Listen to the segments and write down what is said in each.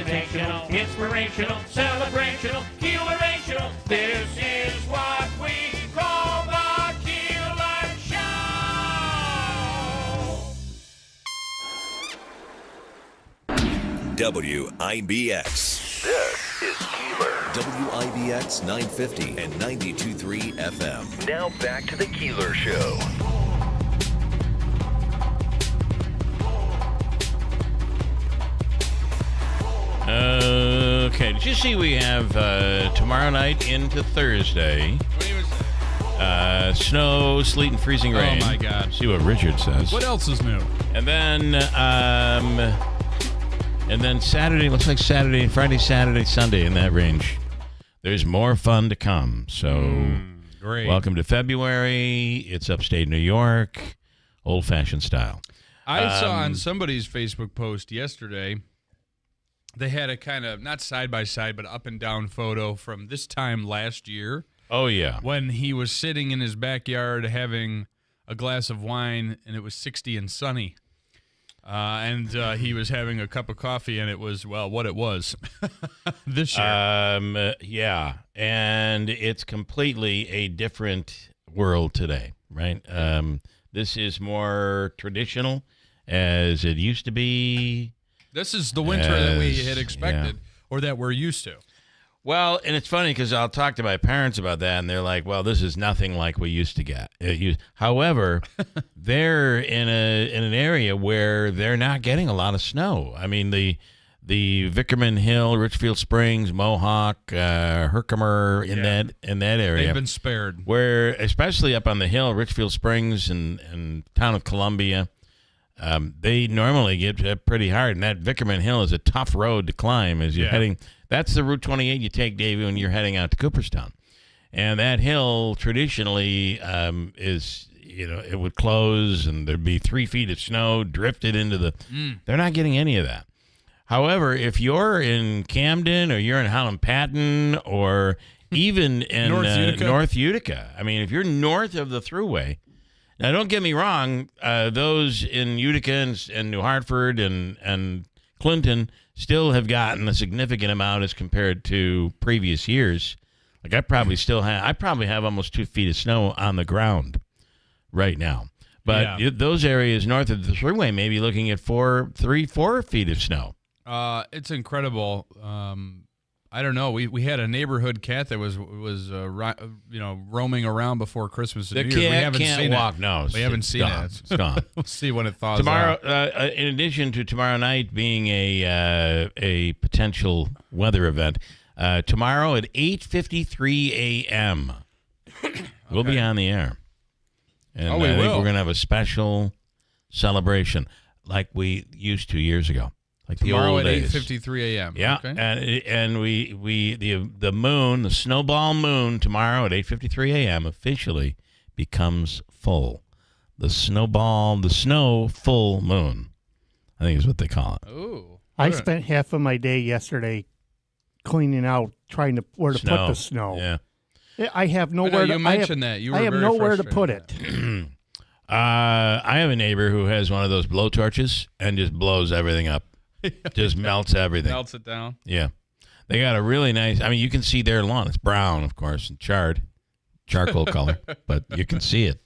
Sensational, inspirational, celebrational, Keelerational. This is what we call the Keeler Show. WIBX. This is Keeler. WIBX 950 and 92.3 FM. Now back to the Keeler Show. Okay, did you see we have tomorrow night into Thursday? What do you say? Snow, sleet, and freezing rain. Oh, my God. See what Richard says. What else is new? And then Saturday, looks like Saturday, Friday, Saturday, Sunday in that range. There's more fun to come. So Great. welcome to February. It's upstate New York, old-fashioned style. I saw on somebody's Facebook post yesterday, they had a kind of, not side-by-side, but up-and-down photo from this time last year. Oh, yeah. When he was sitting in his backyard having a glass of wine, and it was 60 and sunny. And he was having a cup of coffee, and it was, well, what it was this year. Yeah, and it's completely a different world today, right? This is more traditional, as it used to be. This is the winter that we had Yes, expected, yeah. or that we're used to. Well, and it's funny because I'll talk to my parents about that, and they're like, well, this is nothing like we used to get. However, they're in an area where they're not getting a lot of snow. I mean, the Vickerman Hill, Richfield Springs, Mohawk, Herkimer, in that area. They've been spared. Where, especially up on the hill, Richfield Springs and town of Columbia, they normally get pretty hard, and that Vickerman Hill is a tough road to climb as you're heading. That's the Route 28 you take, Davey, when you're heading out to Cooperstown. And that hill traditionally is, it would close, and there'd be 3 feet of snow drifted into the. They're not getting any of that. However, if you're in Camden or you're in Holland Patton or even in North Utica, I mean, if you're north of the Thruway. Now, don't get me wrong. Those in Utica and New Hartford and Clinton still have gotten a significant amount as compared to previous years. Like I probably have almost 2 feet of snow on the ground right now. But those areas north of the Thruway may be looking at 4 feet of snow. It's incredible. I don't know. We had a neighborhood cat that was roaming around before Christmas and New Year's. We haven't seen walk. it. No, we haven't seen gone. it. It's gone. We'll see when it thaws Tomorrow, out. in addition to tomorrow night being a potential weather event, tomorrow at 8:53 a.m. we'll be on the air, and I think we're going to have a special celebration like we used to years ago. Like Tomorrow the old at days. 8:53 a.m. Yeah, okay. and the moon, the snowball moon, tomorrow at 8:53 a.m. officially becomes full. The snow full moon, I think is what they call it. Ooh, I spent half of my day yesterday cleaning out, trying to where to put the snow. Yeah, I have nowhere. You mentioned that. You were I have very nowhere to frustrated put with it. I have a neighbor who has one of those blow torches and just blows everything up. Just melts everything. Melts it down. Yeah. They got a really nice, I mean, you can see their lawn. It's brown, of course, and charcoal color, but you can see it.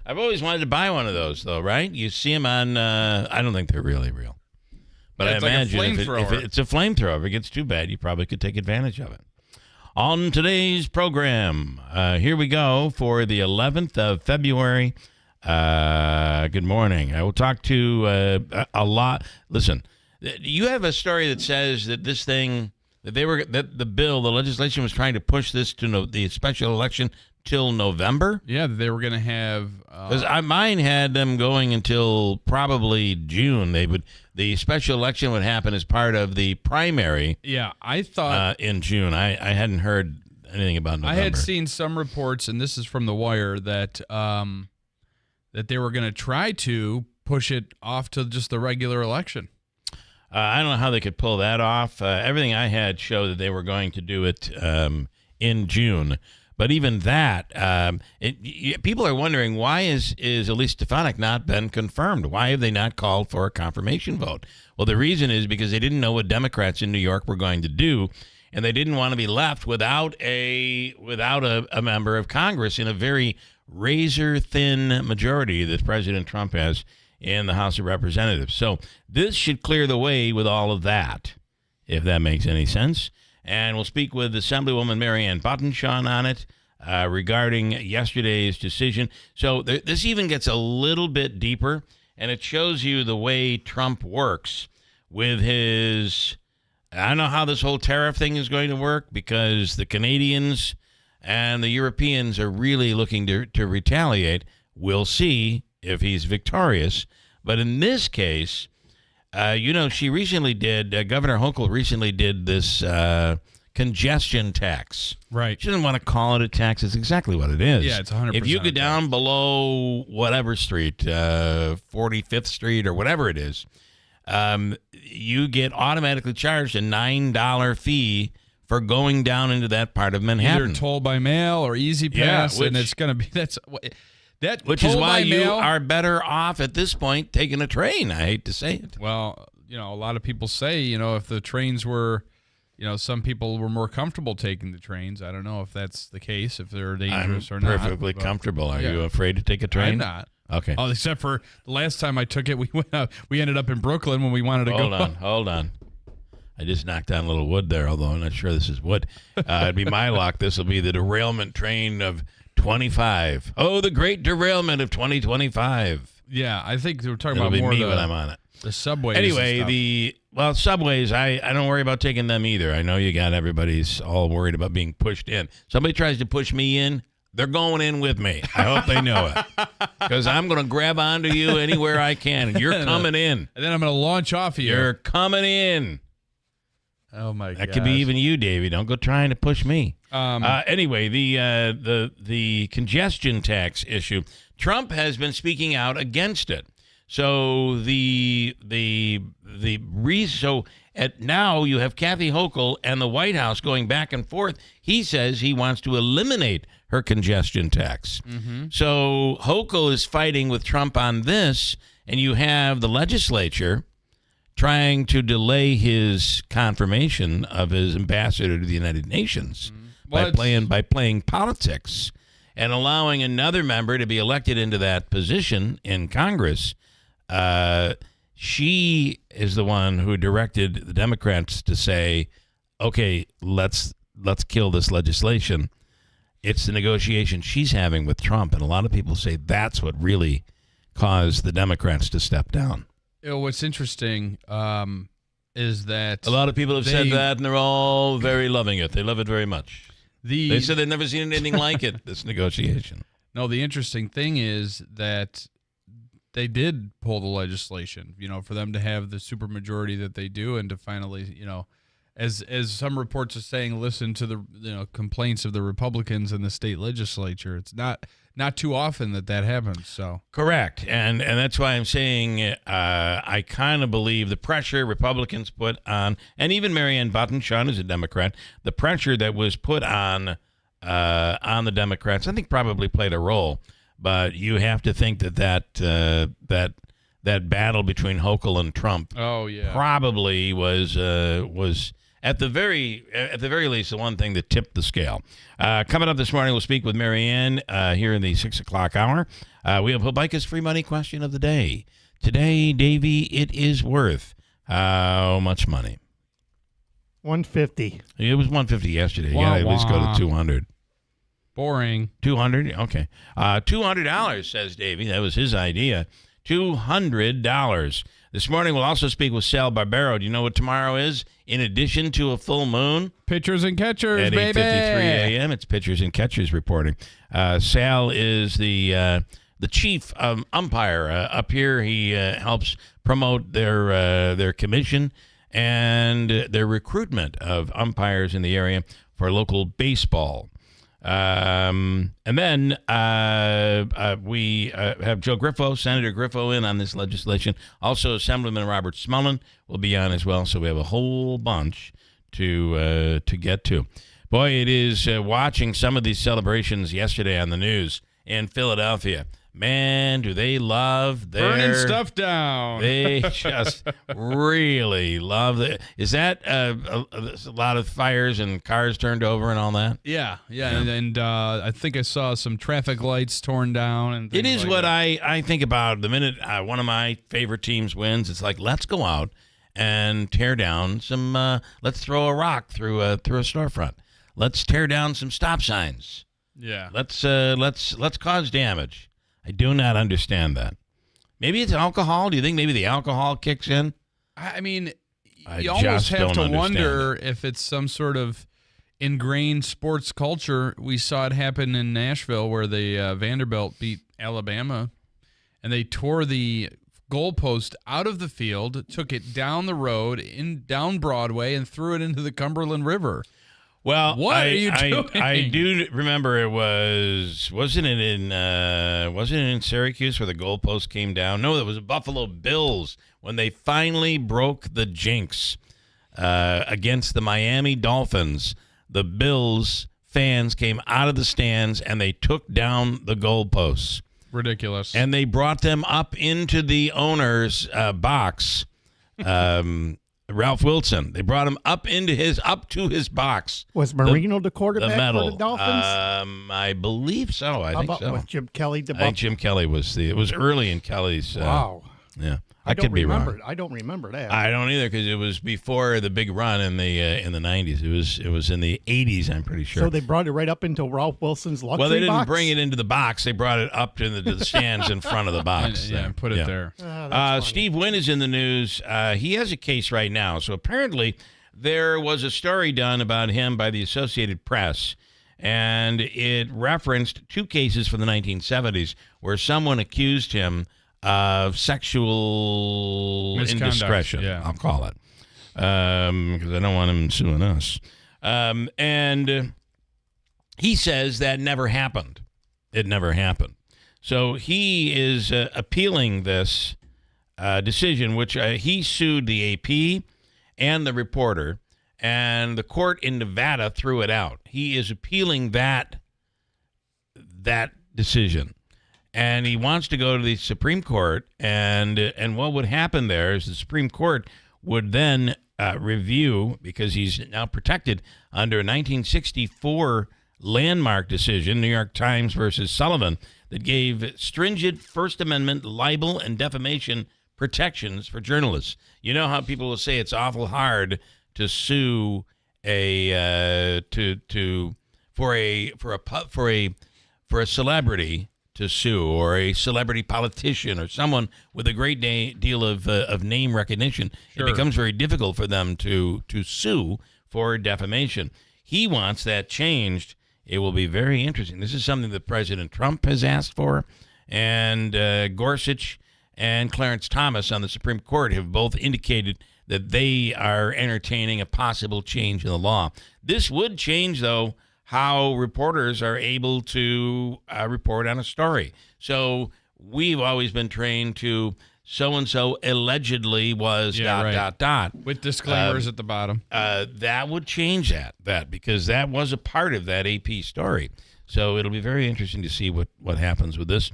I've always wanted to buy one of those, though, right? You see them on, I don't think they're really real. But I imagine if it's a flamethrower, if it gets too bad, you probably could take advantage of it. On today's program, here we go for the 11th of February. Good morning. I will talk to a lot. Listen. You have a story that says that this thing that the legislation was trying to push this to the special election till November. Yeah, they were going to have. Because mine had them going until probably June. The special election would happen as part of the primary. Yeah, I thought in June. I hadn't heard anything about November. I had seen some reports, and this is from The Wire, that they were going to try to push it off to just the regular election. I don't know how they could pull that off. Everything I had showed that they were going to do it in June. But even that, people are wondering, why is Elise Stefanik not been confirmed? Why have they not called for a confirmation vote? Well, the reason is because they didn't know what Democrats in New York were going to do, and they didn't want to be left without a member of Congress in a very razor-thin majority that President Trump has in the House of Representatives. So this should clear the way with all of that, if that makes any sense. And we'll speak with Assemblywoman Marianne Buttenshaw on it regarding yesterday's decision. So this even gets a little bit deeper, and it shows you the way Trump works with his... I don't know how this whole tariff thing is going to work, because the Canadians and the Europeans are really looking to retaliate. We'll see if he's victorious. But in this case... she recently did, Governor Hochul recently did this congestion tax. Right. She doesn't want to call it a tax. It's exactly what it is. Yeah, it's 100%. If you go down below whatever street, 45th Street or whatever it is, you get automatically charged a $9 fee for going down into that part of Manhattan. Either toll by mail or Easy Pass, and it's going to be... Which is why you are better off at this point taking a train. I hate to say it. Well, a lot of people say, if the trains were, some people were more comfortable taking the trains. I don't know if that's the case, if they're dangerous or not. Perfectly comfortable. Are you afraid to take a train? I'm not. Okay. Oh, except for the last time I took it, we ended up in Brooklyn when we wanted to go. Hold on. I just knocked down a little wood there, although I'm not sure this is wood. It'd be my luck. This will be the derailment train of 25. Oh, the great derailment of 2025. Yeah, I think we're talking It'll about be more me when I'm on it. The subways. Anyway, subways, I don't worry about taking them either. I know everybody's all worried about being pushed in. Somebody tries to push me in, they're going in with me. I hope they know it. Because I'm going to grab onto you anywhere I can, and you're coming in. And then I'm going to launch off of you. You're coming in. Oh my god! That could be even you, Davey. Don't go trying to push me. Anyway, the congestion tax issue. Trump has been speaking out against it. So now you have Kathy Hochul and the White House going back and forth. He says he wants to eliminate her congestion tax. Mm-hmm. So Hochul is fighting with Trump on this, and you have the legislature trying to delay his confirmation of his ambassador to the United Nations by playing politics and allowing another member to be elected into that position in Congress. She is the one who directed the Democrats to say, "Okay, let's kill this legislation." It's the negotiation she's having with Trump, and a lot of people say that's what really caused the Democrats to step down. What's interesting is that a lot of people have said that, and they're all very loving it. They love it very much. They said they've never seen anything like it, this negotiation. No, the interesting thing is that they did pull the legislation, for them to have the supermajority that they do, and to finally, as some reports are saying, listen to the complaints of the Republicans in the state legislature. It's not too often that happens. So correct, and that's why I'm saying I kind of believe the pressure Republicans put on, and even Marianne Buttenshaw is a Democrat, the pressure that was put on the Democrats, I think probably played a role. But you have to think that battle between Hochul and Trump, probably was at the very least the one thing that tipped the scale. Coming up this morning, we'll speak with Marianne here in the 6 o'clock hour. We have Habaika's free money question of the day. Today, Davey, it is worth how much money? $150. It was $150 yesterday. You got to at least go to $200. Boring. $200? Okay. $200, says Davey. That was his idea. $200. This morning, we'll also speak with Sal Barbero. Do you know what tomorrow is? In addition to a full moon? Pitchers and catchers, at baby. At 8:53 a.m., it's Pitchers and Catchers reporting. Sal is the chief umpire up here. He helps promote their commission and their recruitment of umpires in the area for local baseball. And then we have Joe Griffo, Senator Griffo, in on this legislation. Also, Assemblyman Robert Smullen will be on as well. So we have a whole bunch to get to. Boy, it is watching some of these celebrations yesterday on the news in Philadelphia. Man, do they love their burning stuff down. They just really love it. Is that a lot of fires and cars turned over and all that? Yeah. And I think I saw some traffic lights torn down. And it is like what that. I think about the minute one of my favorite teams wins. It's like, let's go out and tear down some. Let's throw a rock through a storefront. Let's tear down some stop signs. Yeah. Let's cause damage. I do not understand that. Maybe it's alcohol. Do you think maybe the alcohol kicks in? I mean, I you almost just have don't to wonder understand if it's some sort of ingrained sports culture. We saw it happen in Nashville where the Vanderbilt beat Alabama, and they tore the goalpost out of the field, took it down the road, down Broadway, and threw it into the Cumberland River. Well, What are you doing? I do remember it wasn't it in Syracuse where the goalpost came down? No, it was the Buffalo Bills when they finally broke the jinx against the Miami Dolphins. The Bills fans came out of the stands and they took down the goalposts. Ridiculous. And they brought them up into the owner's box. Ralph Wilson. They brought him up to his box. Was Marino the quarterback the medal. for the Dolphins? I believe so. I How think about so. with Jim Kelly? I think Jim Kelly was it was early in Kelly's. Wow. Yeah. I could be wrong. I don't remember that. I don't either because it was before the big run in the 90s. It was in the 80s, I'm pretty sure. So they brought it right up into Ralph Wilson's luxury box? Well, they didn't bring it into the box. They brought it up to the stands in front of the box. and put it there. Steve Wynn is in the news. He has a case right now. So apparently there was a story done about him by the Associated Press, and it referenced two cases from the 1970s where someone accused him of sexual Misconduct, indiscretion, yeah. I'll call it, because I don't want him suing us. And he says that never happened. It never happened. So he is appealing this decision, which he sued the AP and the reporter, and the court in Nevada threw it out. He is appealing that decision. And he wants to go to the Supreme Court, and what would happen there is the Supreme Court would then review, because he's now protected under a 1964 landmark decision, New York Times versus Sullivan, that gave stringent First Amendment libel and defamation protections for journalists. You know how people will say it's awful hard to sue for a celebrity to sue, or a celebrity politician, or someone with a great deal of name recognition. Sure. It becomes very difficult for them to sue for defamation. He wants that changed. It will be very interesting. This is something that President Trump has asked for, and Gorsuch and Clarence Thomas on the Supreme Court have both indicated that they are entertaining a possible change in the law. This would change, though, how reporters are able to report on a story. So we've always been trained to so-and-so allegedly was ... With disclaimers at the bottom. That would change that because that was a part of that AP story. So it'll be very interesting to see what happens with this.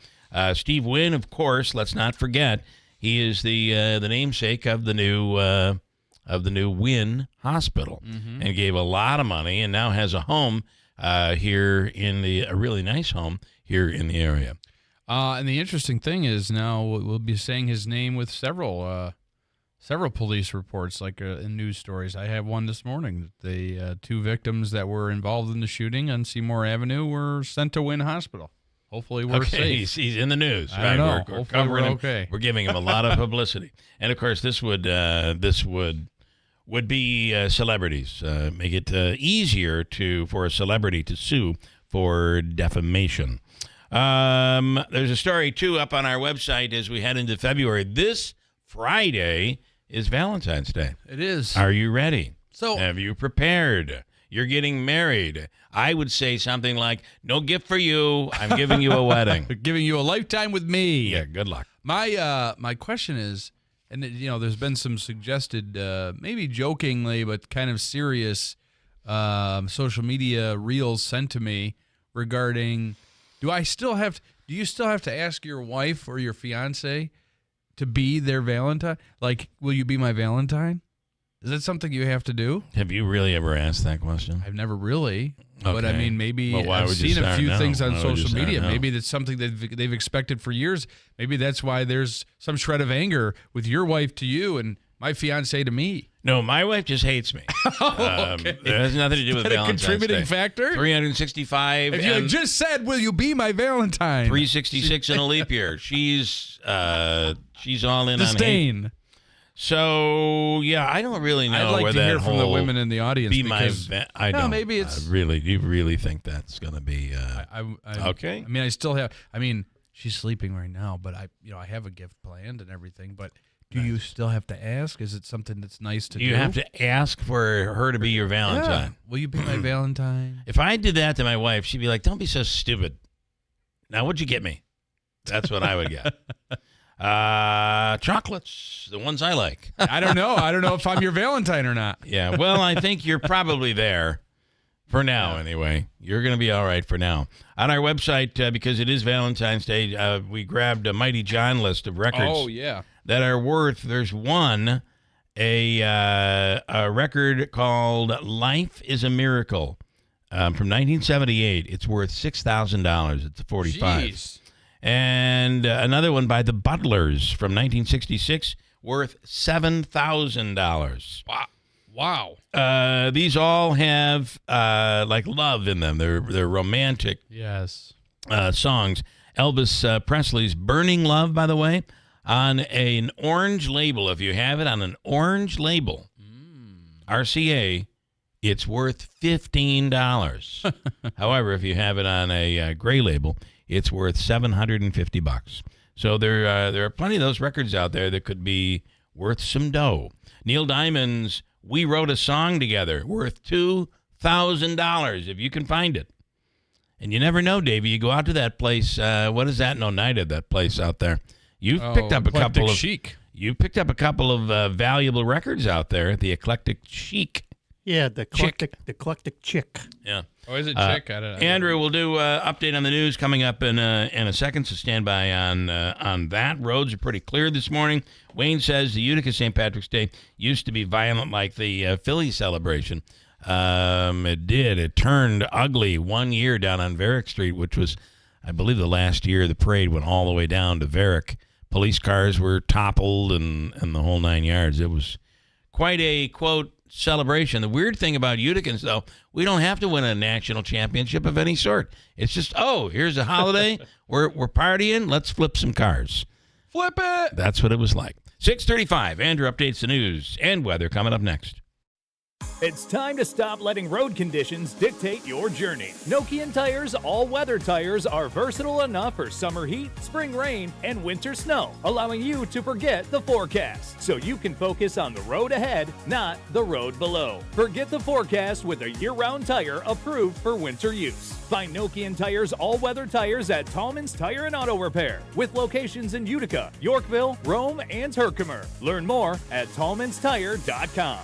Steve Wynn, of course, let's not forget, he is the namesake of the new Wynn Hospital, and gave a lot of money, and now has a home here a really nice home here in the area. And the interesting thing is now we'll be saying his name with several police reports, like in news stories. I have one this morning. The two victims that were involved in the shooting on Seymour Avenue were sent to Wynn Hospital. Hopefully we're safe. He's in the news. I don't know. We're Hopefully covering we're him. okay. We're giving him a lot of publicity. And, of course, this would be celebrities. Make it easier for a celebrity to sue for defamation. There's a story, too, up on our website as we head into February. This Friday is Valentine's Day. It is. Are you ready? So, have you prepared? You're getting married. I would say something like, no gift for you. I'm giving you a wedding. Giving you a lifetime with me. Yeah, good luck. My question is, and there's been some suggested, maybe jokingly but kind of serious social media reels sent to me regarding, do you still have to ask your wife or your fiance to be their Valentine? Like, will you be my Valentine? Is that something you have to do? Have you really ever asked that question? I've never really. Okay. But, I mean, maybe I've seen a few things on social media. Maybe that's something that they've expected for years. Maybe that's why there's some shred of anger with your wife to you and my fiancé to me. No, my wife just hates me. Okay. It has nothing to do with Valentine's a contributing Day. factor? 365. If you had just said, will you be my Valentine? 366 in a leap year. She's all in on hate. Disdain. So, yeah, I don't really know I'd like where to that hear from the whole women in the audience. Be because, I don't. Maybe it's you really think that's going to be okay? I mean, I still have. I mean, she's sleeping right now, but I have a gift planned and everything. But do you still have to ask? Is it something that's nice to do? You have to ask for her to be your Valentine. Yeah. Will you be my Valentine? If I did that to my wife, she'd be like, "Don't be so stupid." Now, what'd you get me? That's what I would get. Chocolates, the ones I like. I don't know. I don't know if I'm your Valentine or not. Yeah, well, I think you're probably there for now anyway. You're going to be all right for now. On our website, because it is Valentine's Day, we grabbed a Mighty John list of records. Oh, yeah. That are worth, there's one, a record called Life is a Miracle from 1978. It's worth $6,000. It's a 45. Jeez. And another one by the Butlers from 1966, worth $7,000. Wow. These all have like love in them. They're romantic songs. Elvis Presley's Burning Love, by the way, on an orange label. If you have it on an orange label, RCA, it's worth $15. However, if you have it on a gray label, it's worth $750. So there are plenty of those records out there that could be worth some dough. Neil Diamond's We Wrote a Song Together, worth $2,000 if you can find it. And you never know, Davey. You go out to that place. What is that? Oneida, that place out there. You've picked up a couple of Chic. You picked up a couple of valuable records out there at the Eclectic Chic. Yeah, the eclectic chick. Yeah. Oh, is it chick? I don't know. Andrew, we'll do update on the news coming up in a second, so stand by on that. Roads are pretty clear this morning. Wayne says the Utica St. Patrick's Day used to be violent like the Philly celebration. It did. It turned ugly one year down on Varick Street, which was, I believe, the last year the parade went all the way down to Varick. Police cars were toppled and the whole 9 yards. It was quite a, quote, celebration. The weird thing about Uticans, though, we don't have to win a national championship of any sort. It's just, here's a holiday. we're partying. Let's flip some cars. Flip it. That's what it was like. 6:35. Andrew updates the news and weather coming up next. It's time to stop letting road conditions dictate your journey. Nokian Tires all-weather tires are versatile enough for summer heat, spring rain, and winter snow, allowing you to forget the forecast so you can focus on the road ahead, not the road below. Forget the forecast with a year-round tire approved for winter use. Find Nokian Tires all-weather tires at Tallman's Tire and Auto Repair, with locations in Utica, Yorkville, Rome, and Herkimer. Learn more at tallmanstire.com.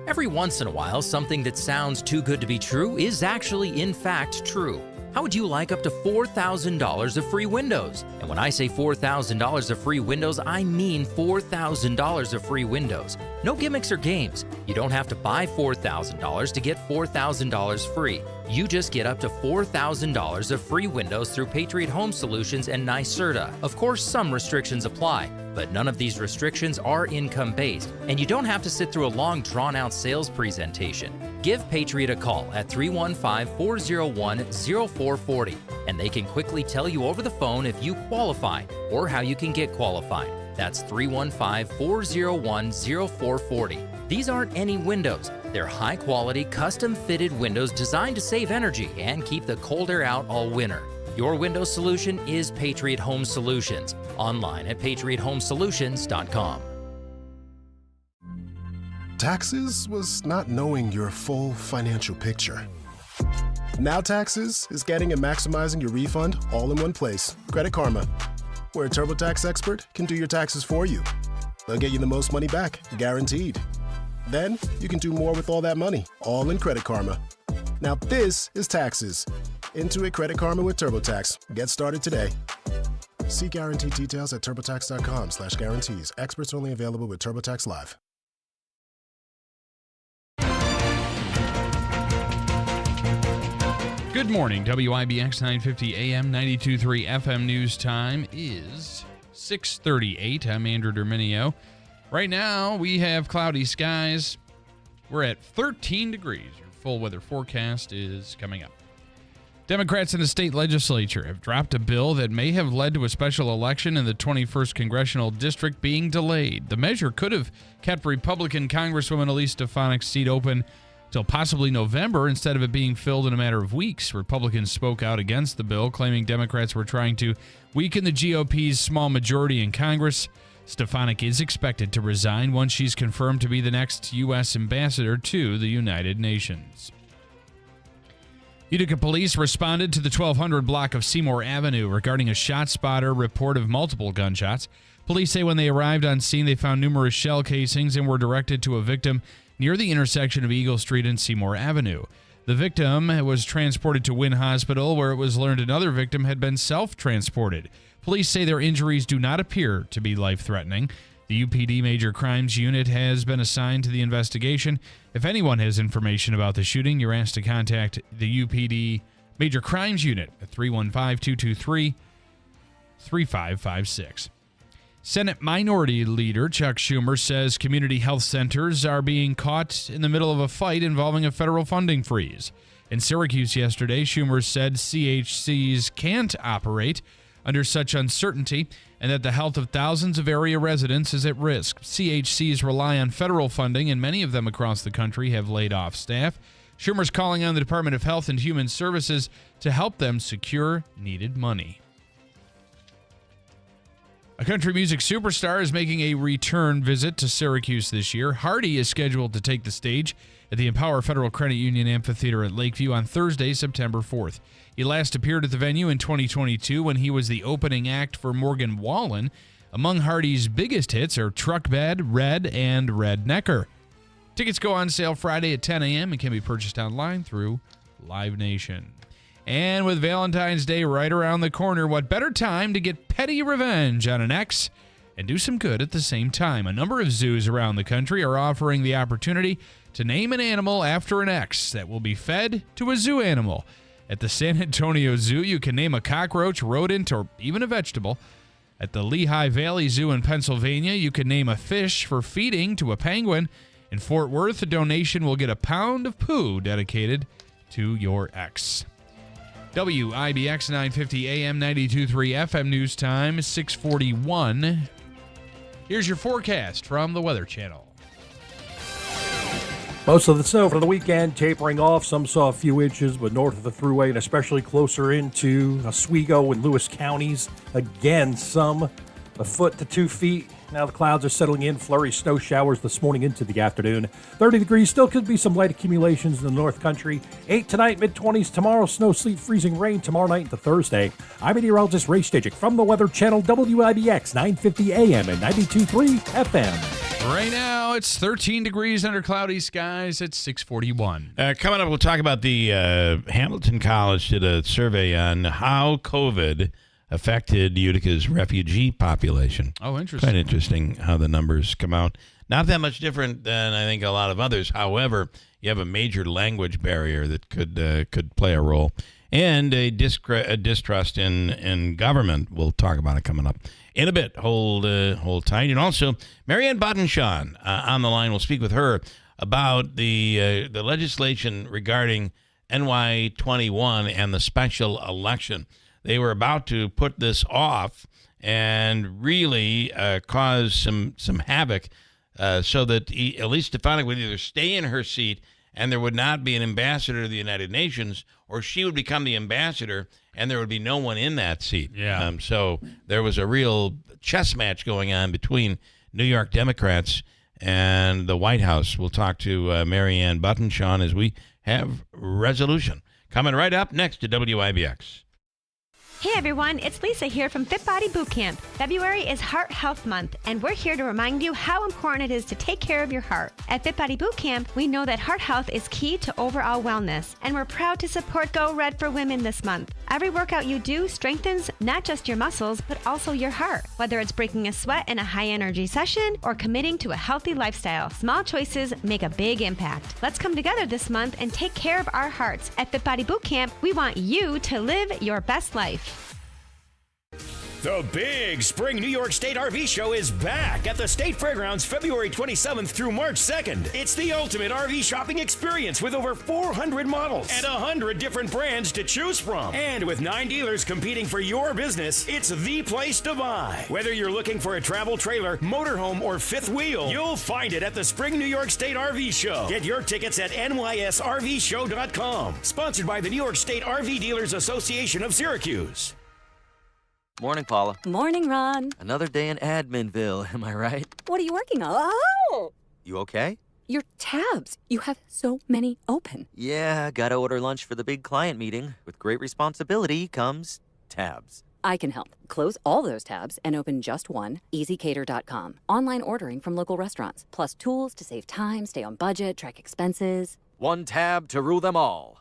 Every once in a while, something that sounds too good to be true is actually, in fact, true. How would you like up to $4,000 of free windows? And when I say $4,000 of free windows, I mean $4,000 of free windows. No gimmicks or games. You don't have to buy $4,000 to get $4,000 free. You just get up to $4,000 of free windows through Patriot Home Solutions and NYSERDA. Of course, some restrictions apply, but none of these restrictions are income-based, and you don't have to sit through a long, drawn-out sales presentation. Give Patriot a call at 315-401-0440, and they can quickly tell you over the phone if you qualify or how you can get qualified. That's 315-401-0440. These aren't any windows. They're high-quality, custom-fitted windows designed to save energy and keep the cold air out all winter. Your window solution is Patriot Home Solutions. Online at patriothomesolutions.com. Taxes was not knowing your full financial picture. Now Taxes is getting and maximizing your refund all in one place. Credit Karma, where a TurboTax expert can do your taxes for you. They'll get you the most money back, guaranteed. Then you can do more with all that money, all in Credit Karma. Now this is taxes. Intuit Credit Karma with TurboTax. Get started today. See guaranteed details at turbotax.com/guarantees. Experts only available with TurboTax Live. Good morning. WIBX 950 AM 92.3 FM news time is 6:38. I'm Andrew Derminio. Right now, we have cloudy skies. We're at 13 degrees. Your full weather forecast is coming up. Democrats in the state legislature have dropped a bill that may have led to a special election in the 21st congressional district being delayed. The measure could have kept Republican Congresswoman Elise Stefanik's seat open till possibly November instead of it being filled in a matter of weeks. Republicans spoke out against the bill, claiming Democrats were trying to weaken the GOP's small majority in Congress. Stefanik is expected to resign once she's confirmed to be the next U.S. ambassador to the United Nations. Utica police responded to the 1200 block of Seymour Avenue regarding a ShotSpotter report of multiple gunshots. Police say when they arrived on scene, they found numerous shell casings and were directed to a victim near the intersection of Eagle Street and Seymour Avenue. The victim was transported to Wynn Hospital, where it was learned another victim had been self-transported. Police say their injuries do not appear to be life-threatening. The UPD Major Crimes Unit has been assigned to the investigation. If anyone has information about the shooting, you're asked to contact the UPD Major Crimes Unit at 315-223-3556. Senate Minority Leader Chuck Schumer says community health centers are being caught in the middle of a fight involving a federal funding freeze. In Syracuse yesterday, Schumer said CHCs can't operate under such uncertainty and that the health of thousands of area residents is at risk. CHCs rely on federal funding, and many of them across the country have laid off staff. Schumer's calling on the Department of Health and Human Services to help them secure needed money. A country music superstar is making a return visit to Syracuse this year. Hardy is scheduled to take the stage at the Empower Federal Credit Union Amphitheater at Lakeview on Thursday, September 4th. He last appeared at the venue in 2022 when he was the opening act for Morgan Wallen. Among Hardy's biggest hits are Truck Bed, Red, and Rednecker. Tickets go on sale Friday at 10 a.m. and can be purchased online through Live Nation. And with Valentine's Day right around the corner, what better time to get petty revenge on an ex and do some good at the same time? A number of zoos around the country are offering the opportunity to name an animal after an ex that will be fed to a zoo animal. At the San Antonio Zoo, you can name a cockroach, rodent, or even a vegetable. At the Lehigh Valley Zoo in Pennsylvania, you can name a fish for feeding to a penguin. In Fort Worth, a donation will get a pound of poo dedicated to your ex. WIBX 950 AM 92.3 FM news time is 6:41. Here's your forecast from the Weather Channel. Most of the snow for the weekend tapering off. Some saw a few inches, but north of the Thruway and especially closer into Oswego and Lewis counties. Again, some a foot to 2 feet. Now the clouds are settling in. Flurry snow showers this morning into the afternoon. 30 degrees. Still could be some light accumulations in the North Country. 8 tonight, mid-20s tomorrow. Snow, sleet, freezing rain tomorrow night into Thursday. I'm meteorologist Ray Stajic from the Weather Channel, WIBX 950 AM and 92.3 FM. Right now, it's 13 degrees under cloudy skies at 6:41. Coming up, we'll talk about the Hamilton College did a survey on how COVID affected Utica's refugee population. Oh, interesting. Quite interesting how the numbers come out. Not that much different than I think a lot of others. However, you have a major language barrier that could play a role, and a distrust in government. We'll talk about it coming up in a bit. Hold tight. And also, Marianne Bottenshawn on the line. We'll speak with her about the legislation regarding NY21 and the special election. They were about to put this off and really cause some havoc so that Elise Stefanik would either stay in her seat and there would not be an ambassador to the United Nations, or she would become the ambassador and there would be no one in that seat. Yeah. So there was a real chess match going on between New York Democrats and the White House. We'll talk to Marianne Bottenshawn as we have resolution. Coming right up next to WIBX. Hey everyone, it's Lisa here from Fit Body Bootcamp. February is Heart Health Month, and we're here to remind you how important it is to take care of your heart. At Fit Body Bootcamp, we know that heart health is key to overall wellness, and we're proud to support Go Red for Women this month. Every workout you do strengthens not just your muscles, but also your heart. Whether it's breaking a sweat in a high-energy session or committing to a healthy lifestyle, small choices make a big impact. Let's come together this month and take care of our hearts. At Fit Body Bootcamp, we want you to live your best life. The big Spring New York State RV Show is back at the State Fairgrounds February 27th through March 2nd. It's the ultimate RV shopping experience with over 400 models and 100 different brands to choose from. And with 9 dealers competing for your business, it's the place to buy. Whether you're looking for a travel trailer, motorhome, or fifth wheel, you'll find it at the Spring New York State RV Show. Get your tickets at nysrvshow.com. Sponsored by the New York State RV Dealers Association of Syracuse. Morning, Paula. Morning, Ron. Another day in Adminville, am I right? What are you working on? Oh! You okay? Your tabs. You have so many open. Yeah, gotta order lunch for the big client meeting. With great responsibility comes tabs. I can help. Close all those tabs and open just one, easycater.com. Online ordering from local restaurants, plus tools to save time, stay on budget, track expenses. One tab to rule them all.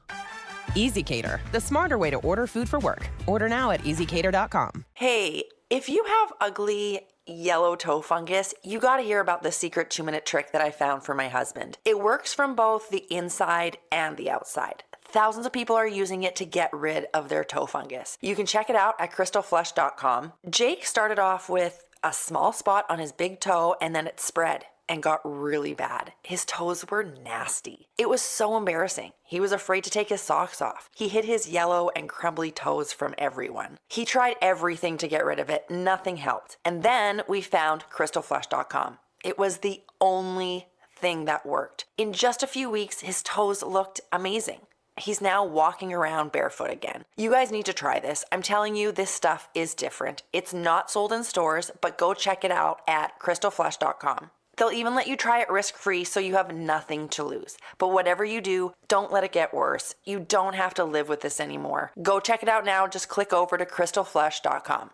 EasyCater, the smarter way to order food for work. Order now at easycater.com. Hey, if you have ugly yellow toe fungus, you gotta hear about the secret 2-minute trick that I found for my husband. It works from both the inside and the outside. Thousands of people are using it to get rid of their toe fungus. You can check it out at crystalflush.com. Jake started off with a small spot on his big toe and then it spread and got really bad. His toes were nasty. It was so embarrassing. He was afraid to take his socks off. He hid his yellow and crumbly toes from everyone. He tried everything to get rid of it. Nothing helped. And then we found crystalflush.com. It was the only thing that worked. In just a few weeks, his toes looked amazing. He's now walking around barefoot again. You guys need to try this. I'm telling you, this stuff is different. It's not sold in stores, but go check it out at crystalflush.com. They'll even let you try it risk-free so you have nothing to lose. But whatever you do, don't let it get worse. You don't have to live with this anymore. Go check it out now. Just click over to crystalflush.com.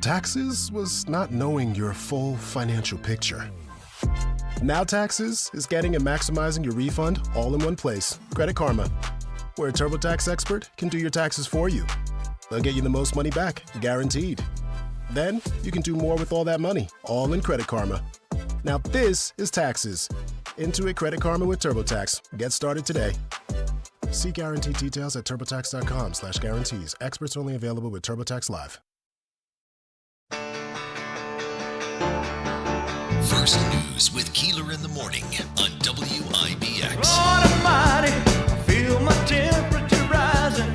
Taxes was not knowing your full financial picture. Now Taxes is getting and maximizing your refund all in one place. Credit Karma, where a TurboTax expert can do your taxes for you. They'll get you the most money back, guaranteed. Then you can do more with all that money, all in Credit Karma. Now this is Taxes. Intuit Credit Karma with TurboTax. Get started today. See guaranteed details at turbotax.com/guarantees. Experts only available with TurboTax Live. First News with Keeler in the morning on WIBX. Lord Almighty, I feel my temperature rising.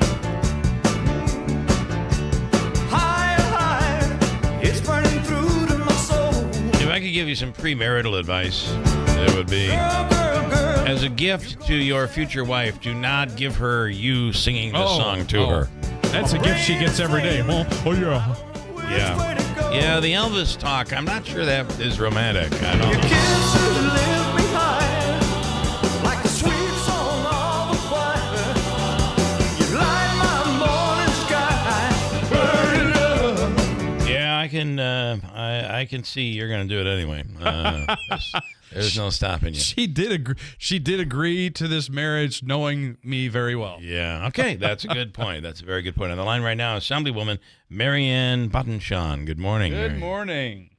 Higher, higher, it's burning through to my soul. If I could give you some premarital advice, it would be, as a gift to your future wife, do not give her you singing this song to her. That's a gift she gets every day. Oh yeah. Yeah. Yeah, the Elvis talk, I'm not sure that is romantic. I don't know. Kisses lift me higher, like a sweet song on the fire. You light my morning sky, burning up. Yeah, I can see you're going to do it anyway. There's no stopping you. She did agree to this marriage knowing me very well. Yeah, okay, that's a good point. That's a very good point. On the line right now, Assemblywoman Marianne Buttonshawn. Good morning. Good morning.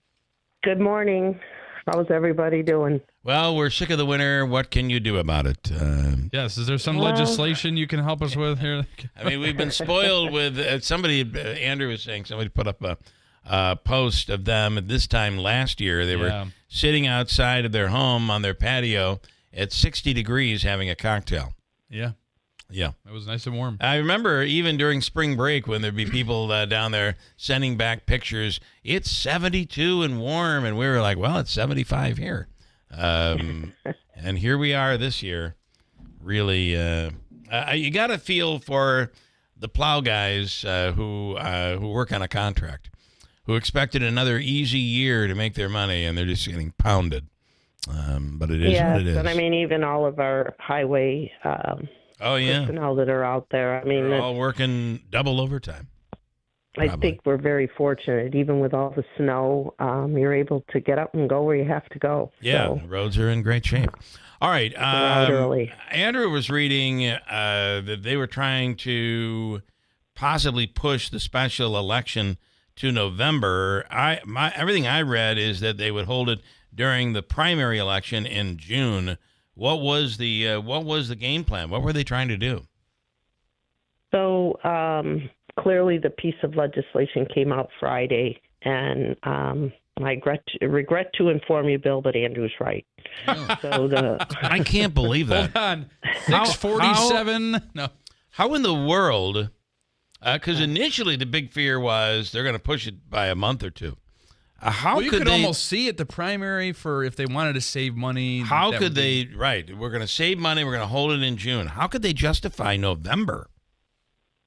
Good morning. How's everybody doing? Well, we're sick of the winter. What can you do about it? Yes, is there some legislation you can help us with here? I mean, we've been spoiled with Andrew was saying, somebody put up a post of them at this time last year. They were sitting outside of their home on their patio at 60 degrees having a cocktail. Yeah. Yeah. It was nice and warm. I remember even during spring break when there'd be people down there sending back pictures. It's 72 and warm. And we were like, well, it's 75 here. And here we are this year. Really, you got to feel for the plow guys who work on a contract, who expected another easy year to make their money, and they're just getting pounded. But it is what it is. And I mean, even all of our highway personnel that are out there. I mean, they're all working double overtime. I think we're very fortunate. Even with all the snow, you're able to get up and go where you have to go. Yeah, So, the roads are in great shape. All right. out early. Andrew was reading that they were trying to possibly push the special election to November. Everything I read is that they would hold it during the primary election in June. What was the game plan? What were they trying to do? So clearly, the piece of legislation came out Friday, and I regret to inform you, Bill, but Andrew's right. So I can't believe that. Hold on. 647. No. How in the world? Because initially the big fear was they're going to push it by a month or two. How well, you could could they almost see at the primary for if they wanted to save money. How could they? Right, we're going to save money. We're going to hold it in June. How could they justify November?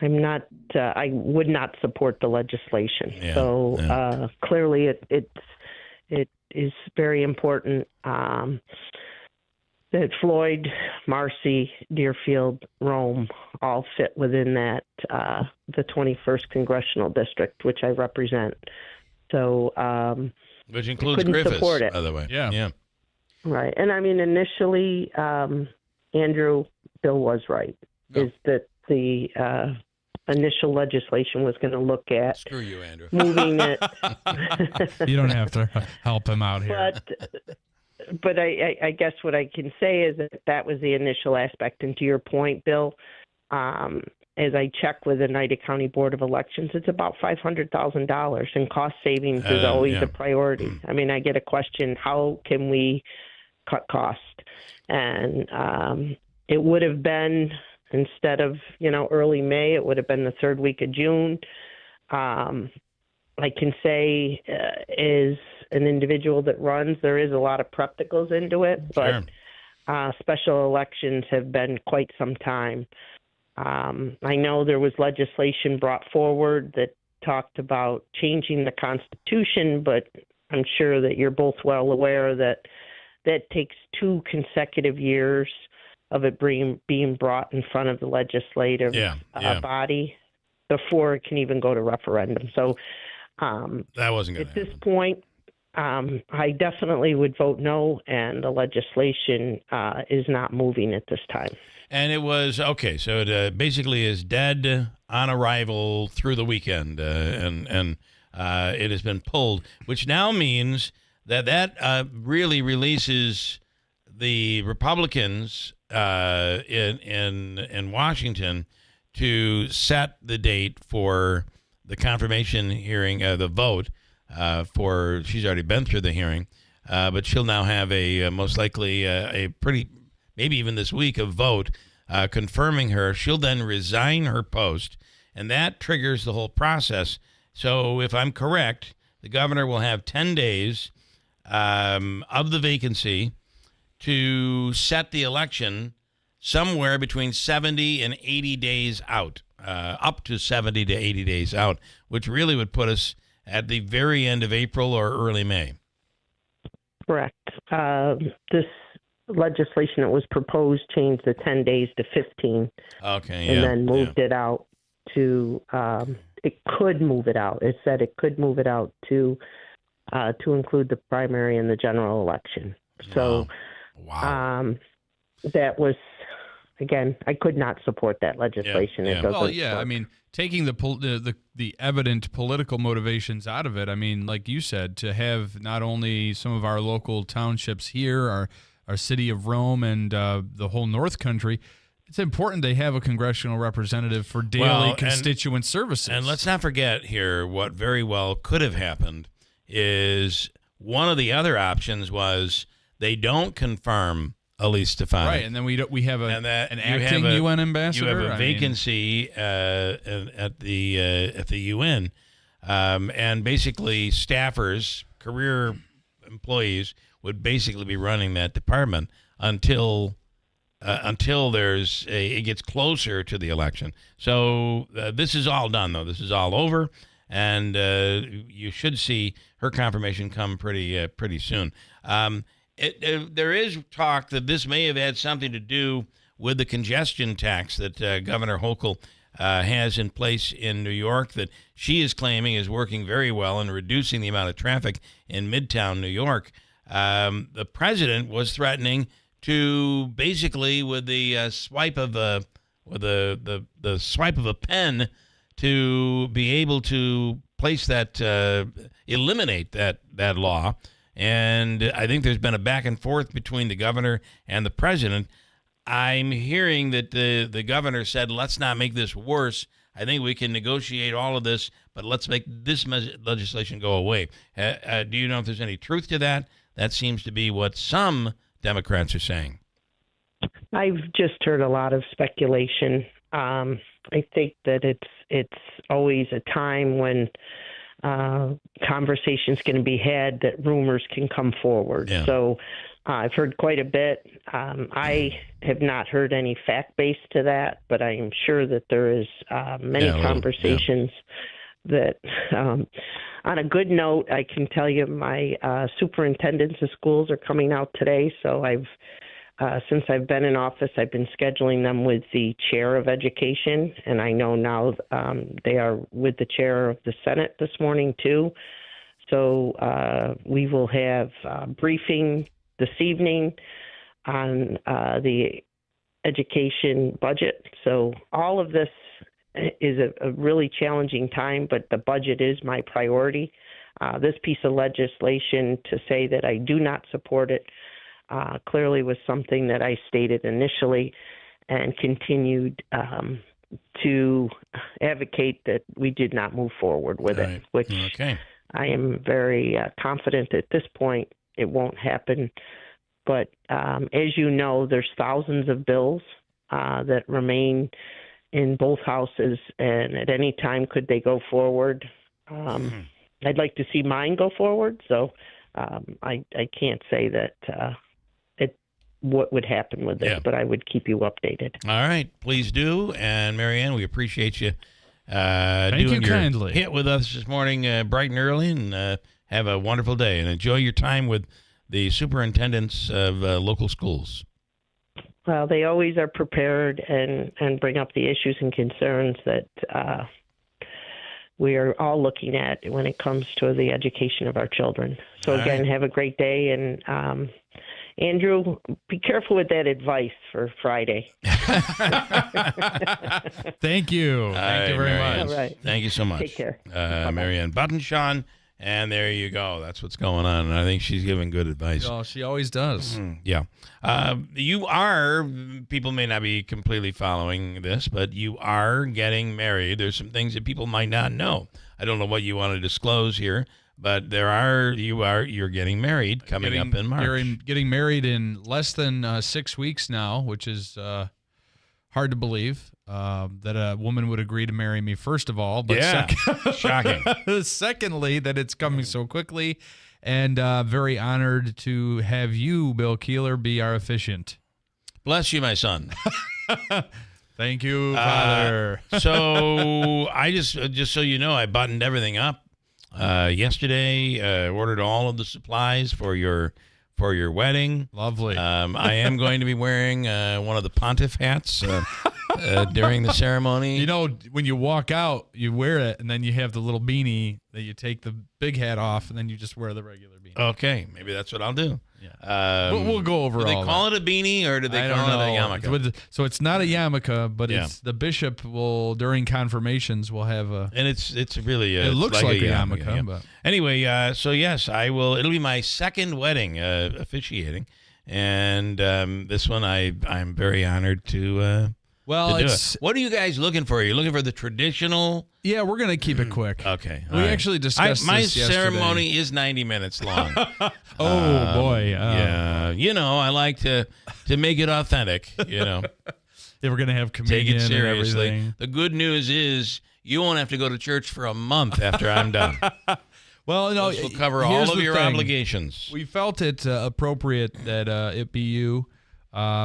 I'm not. I would not support the legislation. Yeah, so clearly, it is very important that Floyd, Marcy, Deerfield, Rome all fit within that the 21st congressional district, which I represent. So, which includes Griffiths, support it. by the way. Yeah. Right, and I mean initially, Andrew, Bill was right. Is that the initial legislation was going to look at screw you, Andrew, moving it. You don't have to help him out here. But I guess what I can say is that was the initial aspect. And to your point, Bill, as I check with the Oneida County Board of Elections, it's about $500,000, and cost savings is always a priority. I mean, I get a question, how can we cut cost? And it would have been, instead of, early May, it would have been the third week of June. I can say is an individual that runs, there is a lot of prep that goes into it, but special elections have been quite some time. I know there was legislation brought forward that talked about changing the Constitution, but I'm sure that you're both well aware that that takes 2 consecutive years of it being brought in front of the legislative body before it can even go to referendum. So that wasn't at this point, I definitely would vote no, and the legislation is not moving at this time. And it was okay. So it basically is dead on arrival through the weekend, and it has been pulled, which now means that really releases the Republicans in Washington to set the date for the confirmation hearing, the vote for. She's already been through the hearing, but she'll now have most likely a pretty. Maybe even this week, a vote confirming her. She'll then resign her post, and that triggers the whole process. So if I'm correct, the governor will have 10 days of the vacancy to set the election somewhere between 70 and 80 days out, up to 70 to 80 days out, which really would put us at the very end of April or early May. Correct. This legislation that was proposed changed the 10 days to 15. Okay, and then moved it out to, it could move it out. It said it could move it out to include the primary and the general election. So that was, again, I could not support that legislation. It doesn't work. I mean, taking the evident political motivations out of it, I mean, like you said, to have not only some of our local townships here, our city of Rome, and the whole North Country, it's important they have a congressional representative for daily constituent services. And let's not forget here what very well could have happened is one of the other options was they don't confirm Elise Stefanik. Right, and then we have an acting UN ambassador. You have a vacancy at the UN, and basically staffers, career employees would basically be running that department until it gets closer to the election. So this is all done, though. This is all over, and you should see her confirmation come pretty soon. There is talk that this may have had something to do with the congestion tax that Governor Hochul has in place in New York that she is claiming is working very well in reducing the amount of traffic in Midtown New York. The president was threatening to basically, with the swipe of the swipe of a pen, to be able to place that, eliminate that law. And I think there's been a back and forth between the governor and the president. I'm hearing that the governor said, let's not make this worse. I think we can negotiate all of this, but let's make this legislation go away. Do you know if there's any truth to that? That seems to be what some Democrats are saying. I've just heard a lot of speculation. I think that it's always a time when conversations can be had that rumors can come forward. Yeah. So I've heard quite a bit. I have not heard any fact base to that, but I am sure that there is many conversations that, on a good note, I can tell you my superintendents of schools are coming out today. So since I've been in office, I've been scheduling them with the chair of education, and I know now they are with the chair of the Senate this morning too. So we will have a briefing this evening on the education budget. So all of this is a really challenging time, but the budget is my priority. This piece of legislation, to say that I do not support it, clearly was something that I stated initially and continued to advocate that we did not move forward with it, which I am very confident at this point it won't happen. But as you know, there's thousands of bills that remain in both houses, and at any time could they go forward. I'd like to see mine go forward, so I can't say that what would happen with this, but I would keep you updated. All right, please do. And Marianne, we appreciate you Thank doing you your kindly. hit with us this morning bright and early, and have a wonderful day and enjoy your time with the superintendents of local schools. Well, they always are prepared and bring up the issues and concerns that we are all looking at when it comes to the education of our children. So All again, right. have a great day. And Andrew, be careful with that advice for Friday. Thank you. Thank you very Marianne. much. All right. Thank you so much. Take care. Marianne Buttonshaw. And there you go. That's what's going on. And I think she's giving good advice. Oh, she always does. Yeah. People may not be completely following this, but you are getting married. There's some things that people might not know. I don't know what you want to disclose here, but you're getting married coming up in March. You're getting married in less than 6 weeks now, which is hard to believe that a woman would agree to marry me, first of all. But shocking. Secondly, that it's coming so quickly. And very honored to have you, Bill Keeler, be our officiant. Bless you, my son. Thank you, Father. So I just so you know, I buttoned everything up yesterday. Ordered all of the supplies for your wedding. Lovely. I am going to be wearing one of the pontiff hats during the ceremony. You know, when you walk out, you wear it, and then you have the little beanie that you take the big hat off, and then you just wear the regular beanie. Okay, maybe that's what I'll do. Yeah. We'll go over do all they call it a beanie, or do they call it a yarmulke? So it's not a yarmulke, but it's the bishop will, during confirmations, will have a... And it's really it looks like a yarmulke. Yeah. But. Anyway, so yes, I will. It'll be my second wedding officiating, and this one I'm very honored to. Well, to do it. What are you guys looking for? Are you looking for the traditional? Yeah, we're going to keep it quick. Okay. We actually discussed my this yesterday. ceremony is 90 minutes long. Boy. Yeah. I like to make it authentic, Yeah, we're going to have communion. Take it seriously. And everything. The good news is you won't have to go to church for a month after I'm done. Well, this will cover all of your obligations. We felt it appropriate that it be you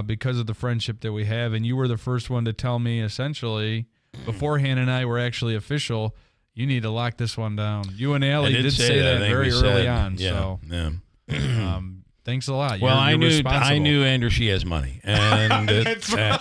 because of the friendship that we have. And you were the first one to tell me, essentially, before Hannah and I were actually official, you need to lock this one down. You and Allie did say that very early on. Yeah, so Thanks a lot. Well, You're I responsible. knew Andrew. She has money, and That's right.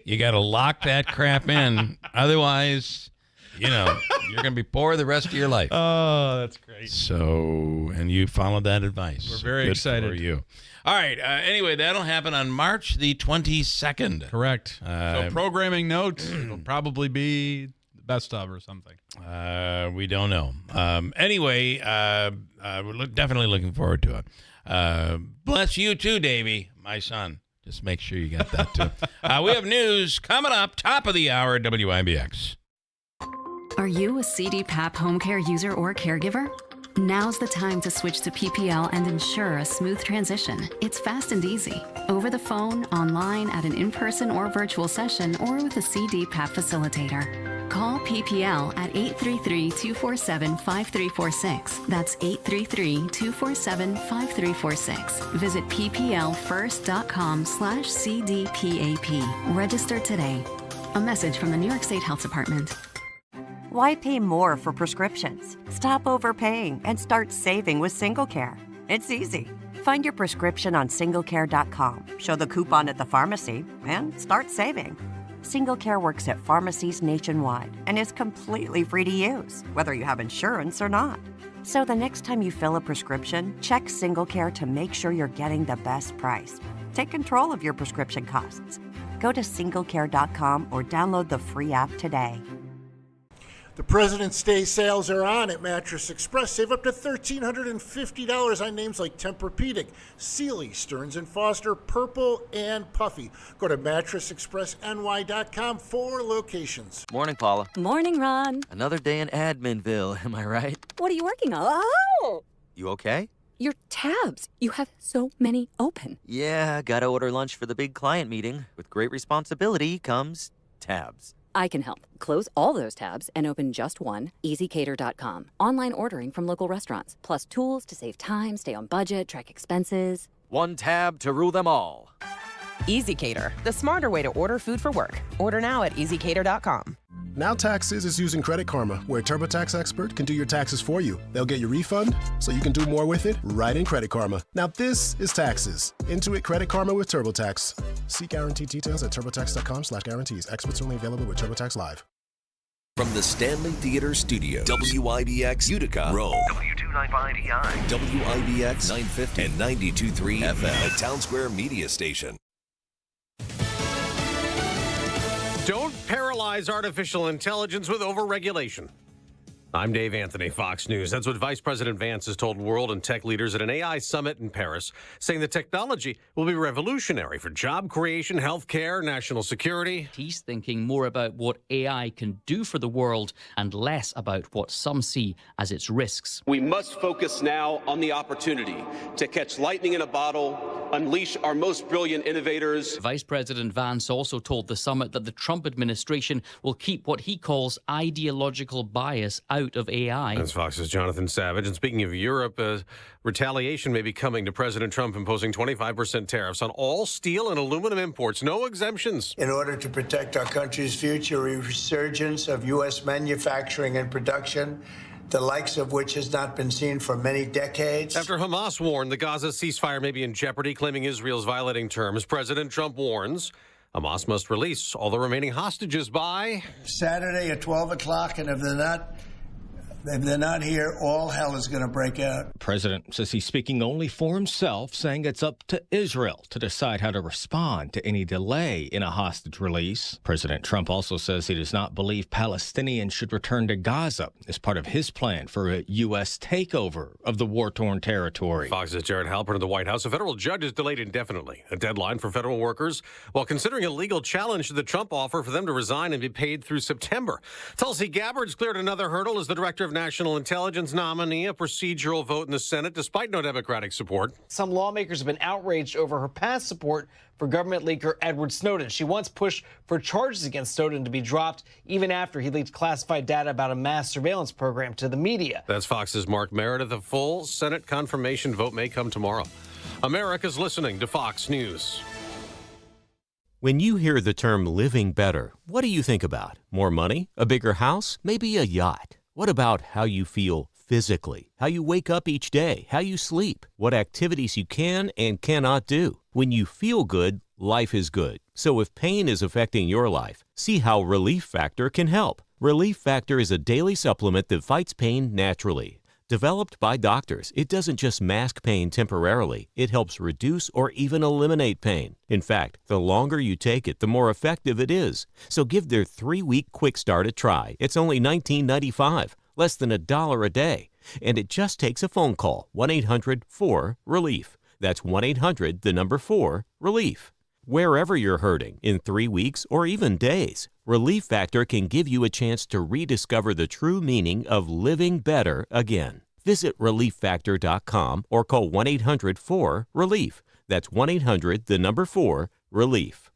you got to lock that crap in. Otherwise, you're going to be poor the rest of your life. Oh, that's great. So, and you followed that advice. We're very Good excited. for you. All right. Anyway, that'll happen on March the 22nd. Correct. So programming notes, it'll probably be the best of or something. We don't know. Anyway, we're definitely looking forward to it. Bless you too, Davey, my son. Just make sure you got that too. We have news coming up, top of the hour at WIBX. Are you a CDPAP home care user or caregiver? Now's the time to switch to PPL and ensure a smooth transition. It's fast and easy. Over the phone, online, at an in-person or virtual session, or with a CDPAP facilitator. Call PPL at 833-247-5346. That's 833-247-5346. Visit pplfirst.com/CDPAP. Register today. A message from the New York State Health Department. Why pay more for prescriptions? Stop overpaying and start saving with SingleCare. It's easy. Find your prescription on singlecare.com, show the coupon at the pharmacy, and start saving. SingleCare works at pharmacies nationwide and is completely free to use, whether you have insurance or not. So the next time you fill a prescription, check SingleCare to make sure you're getting the best price. Take control of your prescription costs. Go to singlecare.com or download the free app today. The President's Day sales are on at Mattress Express. Save up to $1,350 on names like Tempur-Pedic, Sealy, Stearns & Foster, Purple, and Puffy. Go to mattressexpressny.com for locations. Morning, Paula. Morning, Ron. Another day in Adminville, am I right? What are you working on? Oh! You okay? Your tabs. You have so many open. Yeah, gotta order lunch for the big client meeting. With great responsibility comes tabs. I can help. Close all those tabs and open just one, easycater.com. Online ordering from local restaurants, plus tools to save time, stay on budget, track expenses. One tab to rule them all. EasyCater, the smarter way to order food for work. Order now at easycater.com. Now Taxes is using Credit Karma, where TurboTax Expert can do your taxes for you. They'll get your refund so you can do more with it right in Credit Karma. Now this is Taxes. Intuit Credit Karma with TurboTax. See guaranteed details at turbotax.com/guarantees. Experts only available with TurboTax Live. From the Stanley Theater Studios, WIBX Utica, Rome, W295EI, WIBX 950 and 92.3 FM, a Town Square media station. Don't paralyze artificial intelligence with overregulation. I'm Dave Anthony, Fox News. That's what Vice President Vance has told world and tech leaders at an AI summit in Paris, saying the technology will be revolutionary for job creation, healthcare, national security. He's thinking more about what AI can do for the world and less about what some see as its risks. We must focus now on the opportunity to catch lightning in a bottle, unleash our most brilliant innovators. Vice President Vance also told the summit that the Trump administration will keep what he calls ideological bias out of AI. That's Fox's Jonathan Savage. And speaking of Europe, retaliation may be coming to President Trump imposing 25% tariffs on all steel and aluminum imports. No exemptions. In order to protect our country's future, a resurgence of U.S. manufacturing and production, the likes of which has not been seen for many decades. After Hamas warned the Gaza ceasefire may be in jeopardy, claiming Israel's violating terms, President Trump warns Hamas must release all the remaining hostages by Saturday at 12 o'clock, and if they're not here, all hell is going to break out. The president says he's speaking only for himself, saying it's up to Israel to decide how to respond to any delay in a hostage release. President Trump also says he does not believe Palestinians should return to Gaza as part of his plan for a U.S. takeover of the war-torn territory. Fox's Jared Halpern of the White House. A federal judge has delayed indefinitely a deadline for federal workers while considering a legal challenge to the Trump offer for them to resign and be paid through September. Tulsi Gabbard's cleared another hurdle as the director of National Intelligence nominee, a procedural vote in the Senate despite no Democratic support. Some lawmakers have been outraged over her past support for government leaker Edward Snowden. She once pushed for charges against Snowden to be dropped even after he leaked classified data about a mass surveillance program to the media. That's Fox's Mark Meredith. A full Senate confirmation vote may come tomorrow. America's listening to Fox News. When you hear the term living better, what do you think about? More money? A bigger house? Maybe a yacht? What about how you feel physically, how you wake up each day, how you sleep, what activities you can and cannot do. When you feel good, life is good. So if pain is affecting your life, see how Relief Factor can help. Relief Factor is a daily supplement that fights pain naturally. Developed by doctors, it doesn't just mask pain temporarily, it helps reduce or even eliminate pain. In fact, the longer you take it, the more effective it is. So give their 3-week quick start a try. It's only $19.95, less than $1 a day. And it just takes a phone call, 1-800-4-RELIEF. That's 1-800-4-RELIEF. Wherever you're hurting, in 3 weeks or even days, Relief Factor can give you a chance to rediscover the true meaning of living better again. Visit ReliefFactor.com or call 1-800-4-RELIEF. That's 1-800-4-RELIEF.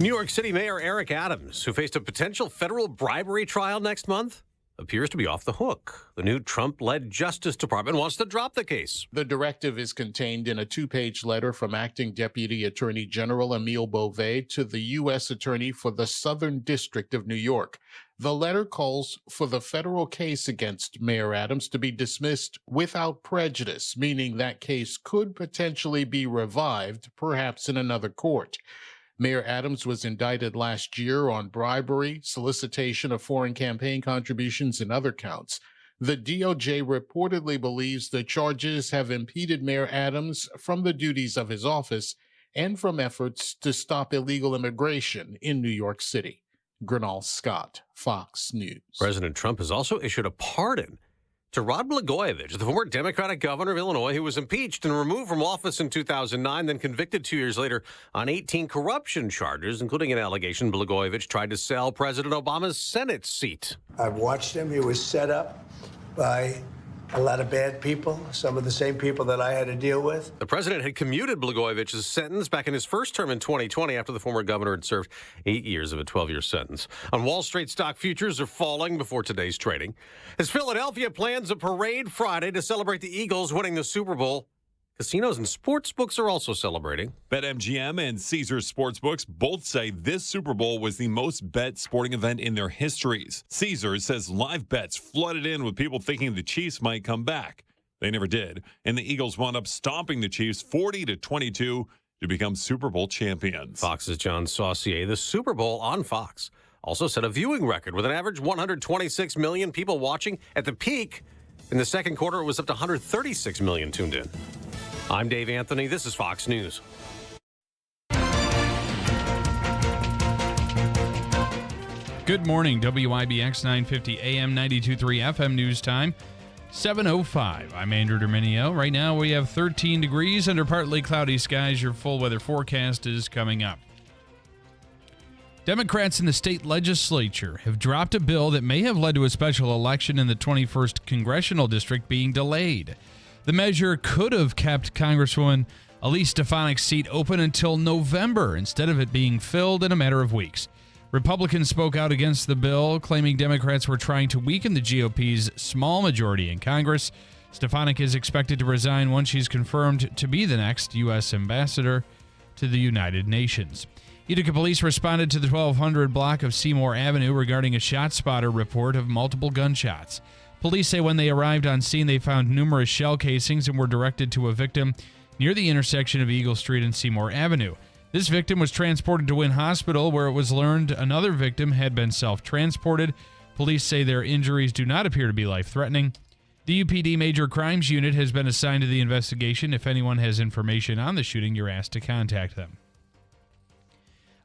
New York City Mayor Eric Adams, who faced a potential federal bribery trial next month, appears to be off the hook. The new Trump-led Justice Department wants to drop the case. The directive is contained in a 2-page letter from Acting Deputy Attorney General Emile Beauvais to the U.S. Attorney for the Southern District of New York. The letter calls for the federal case against Mayor Adams to be dismissed without prejudice, meaning that case could potentially be revived, perhaps in another court. Mayor Adams was indicted last year on bribery, solicitation of foreign campaign contributions, and other counts. The DOJ reportedly believes the charges have impeded Mayor Adams from the duties of his office and from efforts to stop illegal immigration in New York City. Gernal Scott, Fox News. President Trump has also issued a pardon to Rod Blagojevich, the former Democratic governor of Illinois, who was impeached and removed from office in 2009, then convicted 2 years later on 18 corruption charges, including an allegation Blagojevich tried to sell President Obama's Senate seat. I've watched him. He was set up by a lot of bad people, some of the same people that I had to deal with. The president had commuted Blagojevich's sentence back in his first term in 2020 after the former governor had served 8 years of a 12-year sentence. On Wall Street, stock futures are falling before today's trading. As Philadelphia plans a parade Friday to celebrate the Eagles winning the Super Bowl, casinos and sports books are also celebrating. BetMGM and Caesars Sportsbooks both say this Super Bowl was the most bet sporting event in their histories. Caesars says live bets flooded in with people thinking the Chiefs might come back. They never did, and the Eagles wound up stomping the Chiefs 40-22 to become Super Bowl champions. Fox's John Saucier. The Super Bowl on Fox also set a viewing record with an average 126 million people watching. At the peak, in the second quarter, it was up to 136 million tuned in. I'm Dave Anthony. This is Fox News. Good morning, WIBX 950 AM 92.3 FM news time, 7:05. I'm Andrew Derminio. Right now we have 13 degrees under partly cloudy skies. Your full weather forecast is coming up. Democrats in the state legislature have dropped a bill that may have led to a special election in the 21st congressional district being delayed. The measure could have kept Congresswoman Elise Stefanik's seat open until November instead of it being filled in a matter of weeks. Republicans spoke out against the bill, claiming Democrats were trying to weaken the GOP's small majority in Congress. Stefanik is expected to resign once she's confirmed to be the next U.S. ambassador to the United Nations. Utica police responded to the 1200 block of Seymour Avenue regarding a ShotSpotter report of multiple gunshots. Police say when they arrived on scene, they found numerous shell casings and were directed to a victim near the intersection of Eagle Street and Seymour Avenue. This victim was transported to Wynn Hospital, where it was learned another victim had been self-transported. Police say their injuries do not appear to be life-threatening. The UPD Major Crimes Unit has been assigned to the investigation. If anyone has information on the shooting, you're asked to contact them.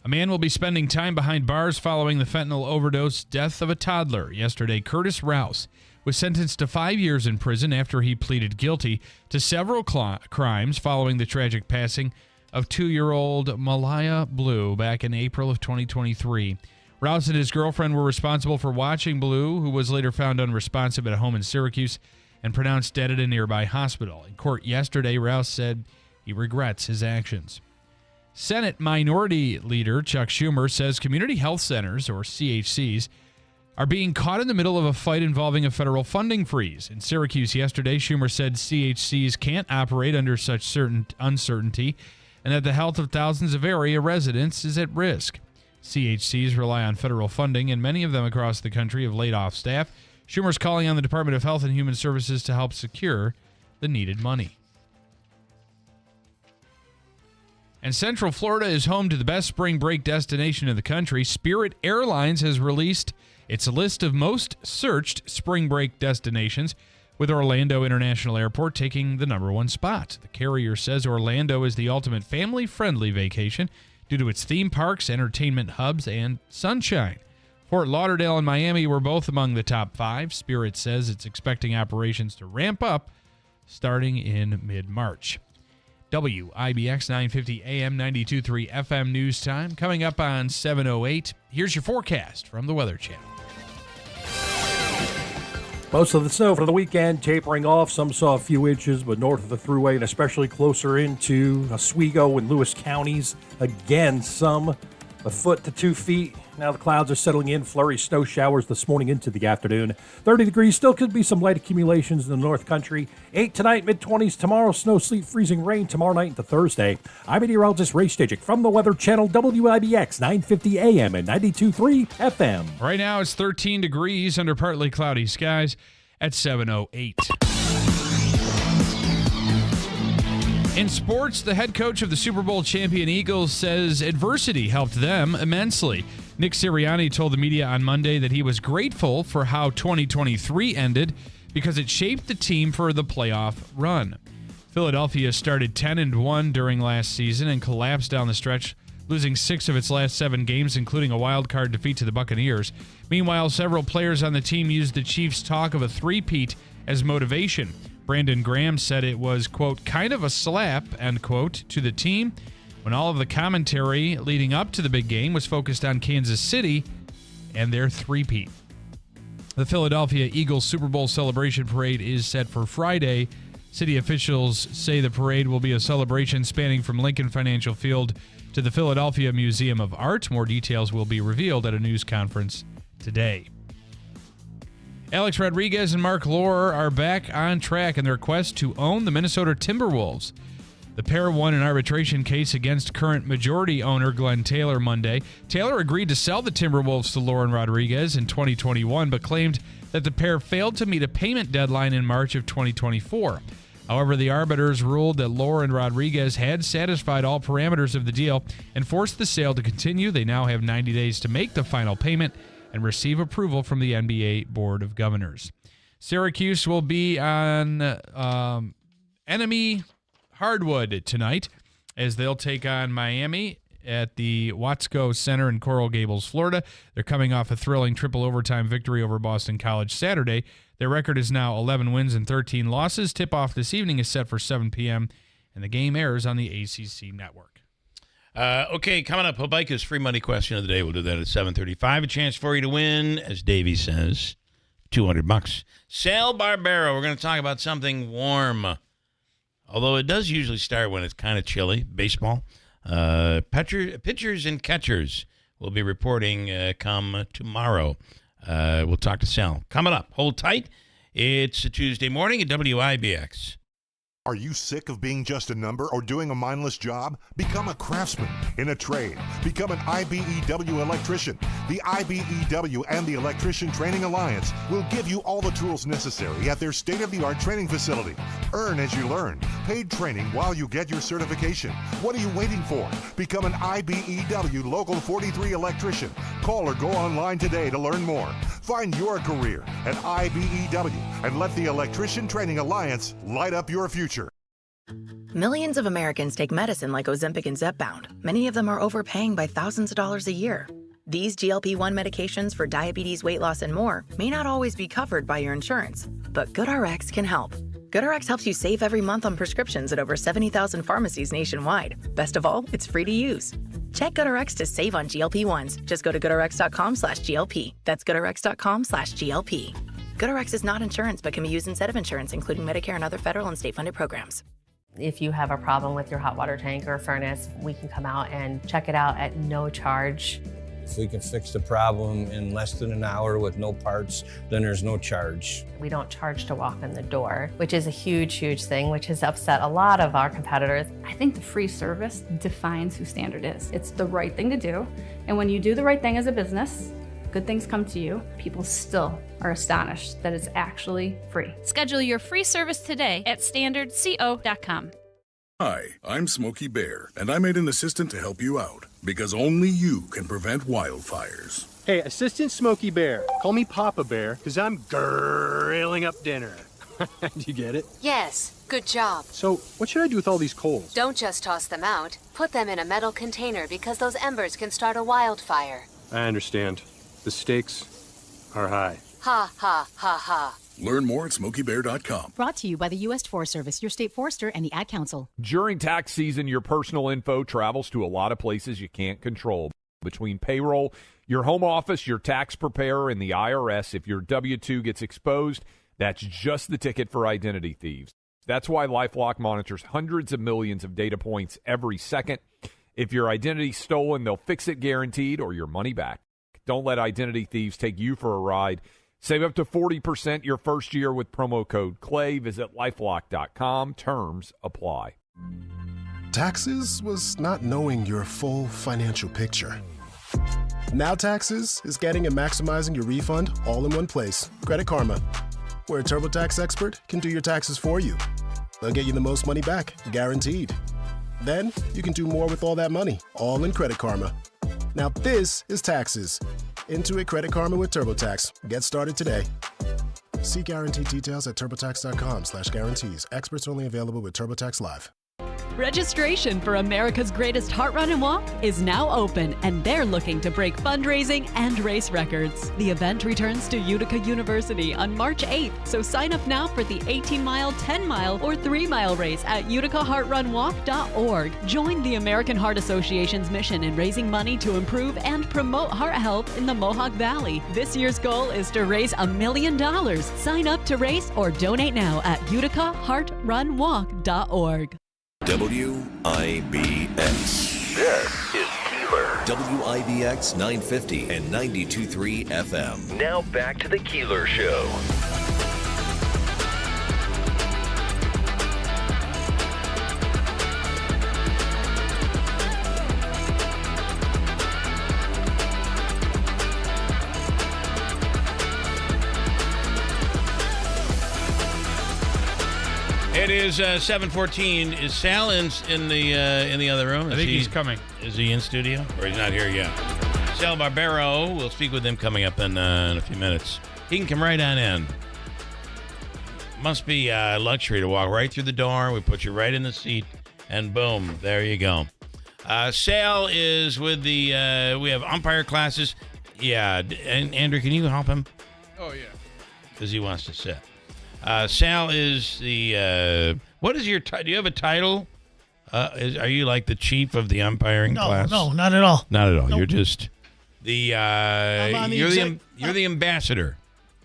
A man will be spending time behind bars following the fentanyl overdose death of a toddler. Yesterday, Curtis Rouse was sentenced to 5 years in prison after he pleaded guilty to several crimes following the tragic passing of 2-year-old Malaya Blue back in April of 2023. Rouse and his girlfriend were responsible for watching Blue, who was later found unresponsive at a home in Syracuse and pronounced dead at a nearby hospital. In court yesterday, Rouse said he regrets his actions. Senate Minority Leader Chuck Schumer says community health centers, or CHCs, are being caught in the middle of a fight involving a federal funding freeze. In Syracuse yesterday, Schumer said CHCs can't operate under such uncertainty and that the health of thousands of area residents is at risk. CHCs rely on federal funding, and many of them across the country have laid off staff. Schumer's calling on the Department of Health and Human Services to help secure the needed money. And Central Florida is home to the best spring break destination in the country. Spirit Airlines has released its list of most searched spring break destinations, with Orlando International Airport taking the number one spot. The carrier says Orlando is the ultimate family-friendly vacation due to its theme parks, entertainment hubs, and sunshine. Fort Lauderdale and Miami were both among the top 5. Spirit says it's expecting operations to ramp up starting in mid-March. WIBX 950 AM 92.3 FM news time. Coming up on 7:08, here's your forecast from the Weather Channel. Most of the snow for the weekend tapering off. Some saw a few inches, but north of the Thruway and especially closer into Oswego and Lewis counties. Again, some a foot to 2 feet. Now the clouds are settling in. Flurry snow showers this morning into the afternoon. 30 degrees. Still could be some light accumulations in the North Country. 8 tonight, mid-20s tomorrow. Snow, sleet, freezing rain tomorrow night into Thursday. I'm meteorologist Ray Stajic from the Weather Channel, WIBX 950 AM and 92.3 FM. Right now it's 13 degrees under partly cloudy skies at 7:08. In sports, the head coach of the Super Bowl champion Eagles says adversity helped them immensely. Nick Sirianni told the media on Monday that he was grateful for how 2023 ended because it shaped the team for the playoff run. Philadelphia started 10-1 during last season and collapsed down the stretch, losing 6 of its last 7 games, including a wild-card defeat to the Buccaneers. Meanwhile, several players on the team used the Chiefs' talk of a three-peat as motivation. Brandon Graham said it was, quote, kind of a slap, end quote, to the team when all of the commentary leading up to the big game was focused on Kansas City and their three-peat. The Philadelphia Eagles Super Bowl celebration parade is set for Friday. City officials say the parade will be a celebration spanning from Lincoln Financial Field to the Philadelphia Museum of Art. More details will be revealed at a news conference today. Alex Rodriguez and Mark Lohr are back on track in their quest to own the Minnesota Timberwolves. The pair won an arbitration case against current majority owner Glenn Taylor Monday. Taylor agreed to sell the Timberwolves to Lohr and Rodriguez in 2021, but claimed that the pair failed to meet a payment deadline in March of 2024. However, the arbiters ruled that Lohr and Rodriguez had satisfied all parameters of the deal and forced the sale to continue. They now have 90 days to make the final payment and receive approval from the NBA Board of Governors. Syracuse will be on enemy hardwood tonight as they'll take on Miami at the Watsco Center in Coral Gables, Florida. They're coming off a thrilling triple overtime victory over Boston College Saturday. Their record is now 11 wins and 13 losses. Tip-off this evening is set for 7 p.m., and the game airs on the ACC network. Okay, coming up, Hobica's free money question of the day. We'll do that at 7:35. A chance for you to win, as Davey says, $200. Sal Barbero, we're going to talk about something warm. Although it does usually start when it's kind of chilly. Baseball. Pitchers and catchers will be reporting come tomorrow. We'll talk to Sal. Coming up, hold tight. It's a Tuesday morning at WIBX. Are you sick of being just a number or doing a mindless job? Become a craftsman in a trade. Become an IBEW electrician. The IBEW and the Electrician Training Alliance will give you all the tools necessary at their state-of-the-art training facility. Earn as you learn. Paid training while you get your certification. What are you waiting for? Become an IBEW Local 43 electrician. Call or go online today to learn more. Find your career at IBEW and let the Electrician Training Alliance light up your future. Millions of Americans take medicine like Ozempic and Zepbound. Many of them are overpaying by thousands of dollars a year. These GLP-1 medications for diabetes, weight loss, and more may not always be covered by your insurance, but GoodRx can help. GoodRx helps you save every month on prescriptions at over 70,000 pharmacies nationwide. Best of all, it's free to use. Check GoodRx to save on GLP-1s. Just go to GoodRx.com/GLP. That's GoodRx.com/GLP. GoodRx is not insurance but can be used instead of insurance, including Medicare and other federal and state-funded programs. If you have a problem with your hot water tank or furnace, we can come out and check it out at no charge. If we can fix the problem in less than an hour with no parts, then there's no charge. We don't charge to walk in the door, which is a huge, huge thing, which has upset a lot of our competitors. I think the free service defines who Standard is. It's the right thing to do. And when you do the right thing as a business, good things come to you, people still are astonished that it's actually free. Schedule your free service today at standardco.com. Hi, I'm Smokey Bear, and I made an assistant to help you out, because only you can prevent wildfires. Hey, Assistant Smokey Bear, call me Papa Bear, because I'm grilling up dinner. Do you get it? Yes, good job. So, what should I do with all these coals? Don't just toss them out. Put them in a metal container because those embers can start a wildfire. I understand. The stakes are high. Ha, ha, ha, ha. Learn more at SmokeyBear.com. Brought to you by the U.S. Forest Service, your state forester, and the Ad Council. During tax season, your personal info travels to a lot of places you can't control. Between payroll, your home office, your tax preparer, and the IRS, if your W-2 gets exposed, that's just the ticket for identity thieves. That's why LifeLock monitors hundreds of millions of data points every second. If your identity's stolen, they'll fix it guaranteed or your money back. Don't let identity thieves take you for a ride. Save up to 40% your first year with promo code CLAY. Visit lifelock.com. Terms apply. Taxes was not knowing your full financial picture. Now Taxes is getting and maximizing your refund all in one place. Credit Karma, where a TurboTax expert can do your taxes for you. They'll get you the most money back, guaranteed. Then you can do more with all that money, all in Credit Karma. Now this is Taxes. Intuit Credit Karma with TurboTax. Get started today. See guaranteed details at turbotax.com/guarantees. Experts only available with TurboTax Live. Registration for America's Greatest Heart Run and Walk is now open, and they're looking to break fundraising and race records. The event returns to Utica University on March 8th, so sign up now for the 18-mile, 10-mile, or 3-mile race at uticaheartrunwalk.org. Join the American Heart Association's mission in raising money to improve and promote heart health in the Mohawk Valley. This year's goal is to raise $1 million. Sign up to race or donate now at uticaheartrunwalk.org. WIBX. This is Keeler. WIBX 950 and 92.3 FM. Now back to the Keeler Show. It is 7:14. Is Sal in the other room? I think he's coming. Is he in studio, or he's not here yet? Sal Barbero. We'll speak with him coming up in a few minutes. He can come right on in. Must be a luxury to walk right through the door. We put you right in the seat, and boom, there you go. Sal is with the. We have umpire classes. Yeah, and Andrew, can you help him? Oh yeah. Because he wants to sit. Sal is the. What is your? Do you have a title? Are you like the chief of the umpiring class? No, not at all. Not at all. Nope. You're just the. You're the ambassador.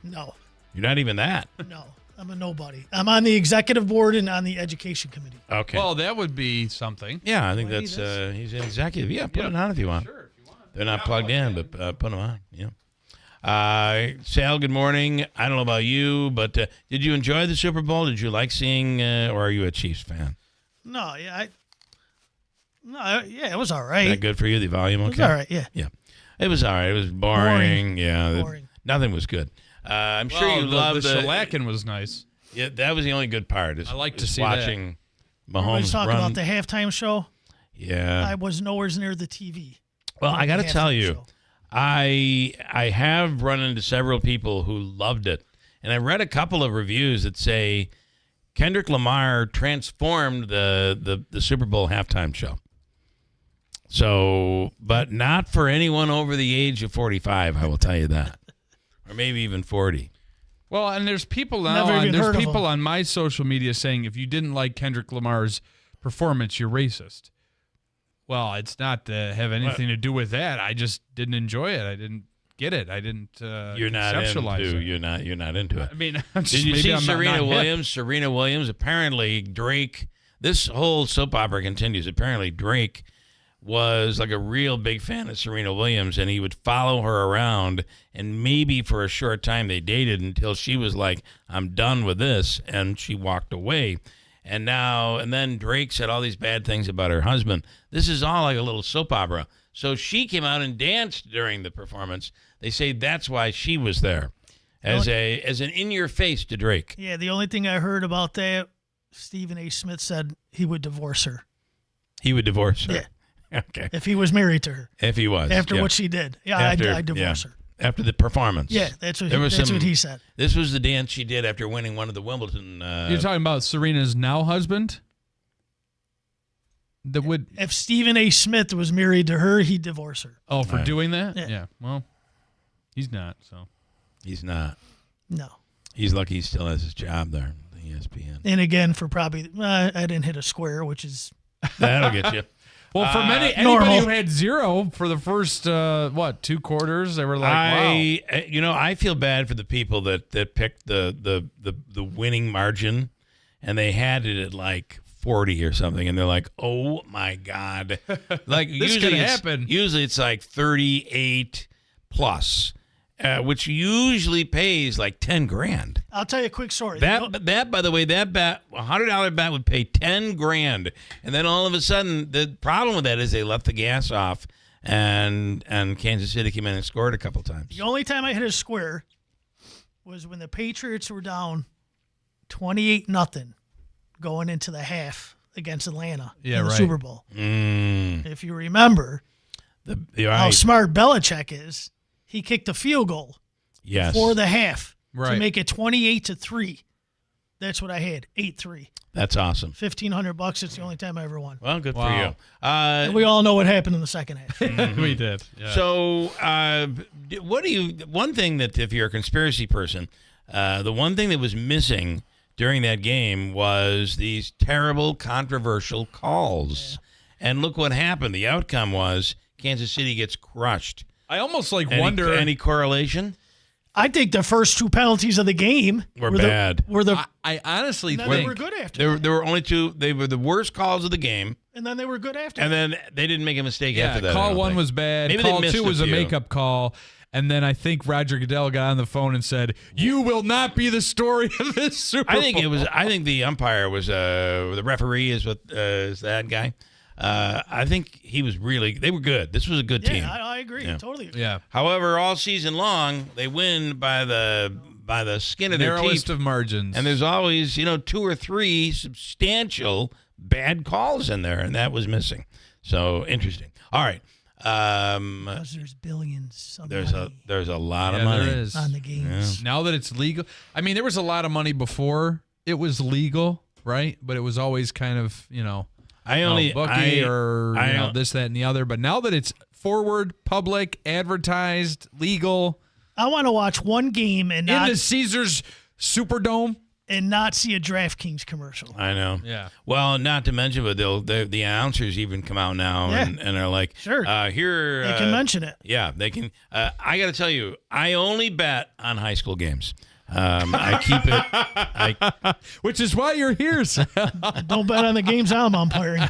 No. You're not even that. No, I'm a nobody. I'm on the executive board and on the education committee. Okay. Well, that would be something. Yeah, I think that's. He's an executive. Yeah, put it on if you want. Sure, if you want. They're not plugged in, but put them on. Yeah. Sal, good morning. I don't know about you, but did you enjoy the Super Bowl? Did you like seeing, or are you a Chiefs fan? No, yeah, it was all right. Is that good for you? The volume okay? It was all right, yeah. Yeah. It was all right. It was boring. Yeah. Boring. Nothing was good. I'm sure you loved the shellacking was nice. Yeah, that was the only good part. I like to see watching Mahomes Everybody's talking run. about the halftime show. Yeah. I was nowhere near the TV. Well, I got to tell you, show. I have run into several people who loved it, and I read a couple of reviews that say Kendrick Lamar transformed the Super Bowl halftime show. So, but not for anyone over the age of 45, I will tell you that, or maybe even 40. Well, and there's people now. There's people on my social media saying if you didn't like Kendrick Lamar's performance, you're racist. Well, it's not to have anything to do with that. I just didn't enjoy it. I didn't get it. I didn't conceptualize it. You're not into it. I mean, did you see Serena Williams? Serena Williams. Apparently, Drake. This whole soap opera continues. Apparently, Drake was like a real big fan of Serena Williams, and he would follow her around. And maybe for a short time they dated until she was like, "I'm done with this," and she walked away. And then Drake said all these bad things about her husband. This is all like a little soap opera. So she came out and danced during the performance. They say that's why she was there, as an in-your-face to Drake. Yeah, the only thing I heard about that, Stephen A. Smith said he would divorce her. He would divorce her? Yeah. Okay. If he was married to her. If he was. After what she did. Yeah, I'd divorce her. After the performance. Yeah, that's what he said. This was the dance she did after winning one of the Wimbledon. You're talking about Serena's now husband? If Stephen A. Smith was married to her, he'd divorce her. Oh, for doing that? Yeah. Well, he's not, so. He's not. No. He's lucky he still has his job there, the ESPN. And again, for probably, I didn't hit a square, which is. That'll get you. Well, for anybody who had zero for the first 2 quarters, they were like, wow. I feel bad for the people that picked the winning margin, and they had it at like 40 or something, and they're like, oh my God, like This could happen. Usually it's like 38 plus, which usually pays like 10 grand. I'll tell you a quick story. That by the way, that bet, $100 bet would pay 10 grand, and then all of a sudden, the problem with that is they left the gas off, and Kansas City came in and scored a couple times. The only time I hit a square was when the Patriots were down 28-0 going into the half against Atlanta in the Super Bowl. If you remember how smart Belichick is, he kicked a field goal before the half to make it 28-3. That's what I had, 8-3. That's awesome. $1,500. It's the only time I ever won. Well, good for you. And we all know what happened in the second half. We did. Yeah. So, one thing that if you're a conspiracy person, the one thing that was missing during that game was these terrible, controversial calls. Yeah. And look what happened. The outcome was Kansas City gets crushed. I almost wonder. Any correlation? I think the first 2 penalties of the game were bad. I honestly think they were good after. There were only 2. They were the worst calls of the game. And then they were good after. And then they didn't make a mistake after that. Call 1 was bad. Maybe call they missed 2 was a makeup call. And then I think Roger Goodell got on the phone and said, "You will not be the story of this Super Bowl." I think the umpire was the referee is that guy. I think he was they were good. This was a good team. Yeah, I agree. Yeah. Totally agree. Yeah. However, all season long, they win by the skin of their teeth. Narrowest of margins. And there's always, 2 or 3 substantial bad calls in there, and that was missing. So, interesting. All right. Because there's billions of money. There's a lot of money. There is. On the games. Yeah. Now that it's legal. I mean, there was a lot of money before it was legal, right? But it was always kind of, this, that, and the other. But now that it's forward, public, advertised, legal. I want to watch one game and in the Caesars Superdome and not see a DraftKings commercial. I know. Yeah. Well, not to mention, but the announcers even come out now and are like, sure, here they can mention it. Yeah, they can. I got to tell you, I only bet on high school games. I keep it, which is why you're here. Don't bet on the games I'm umpiring.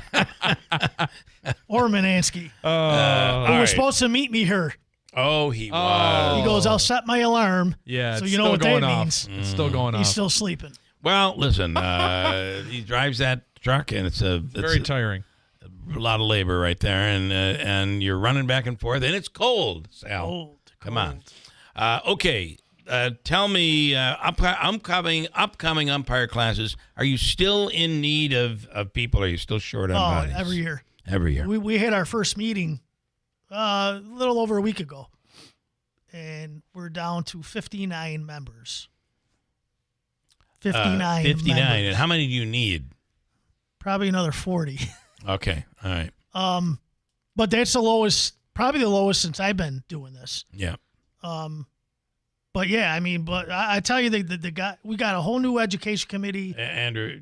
Or Manansky. Who was supposed to meet me here. Oh, he was. He goes, I'll set my alarm. Yeah, so you know what that means. It's still going off. He's still sleeping. Well, listen, he drives that truck, and it's very tiring. A lot of labor right there, and you're running back and forth, and it's cold, Sal. Cold. Come on. Okay. Tell me, upcoming umpire classes, are you still in need of people? Are you still short on bodies? Every year. Every year. We had our first meeting a little over a week ago, and we're down to 59 members. 59 59. members. And how many do you need? Probably another 40. Okay. All right. But that's the lowest, probably the lowest since I've been doing this. Yeah. But yeah, I mean, but I tell you, the guy, we got a whole new education committee. Andrew,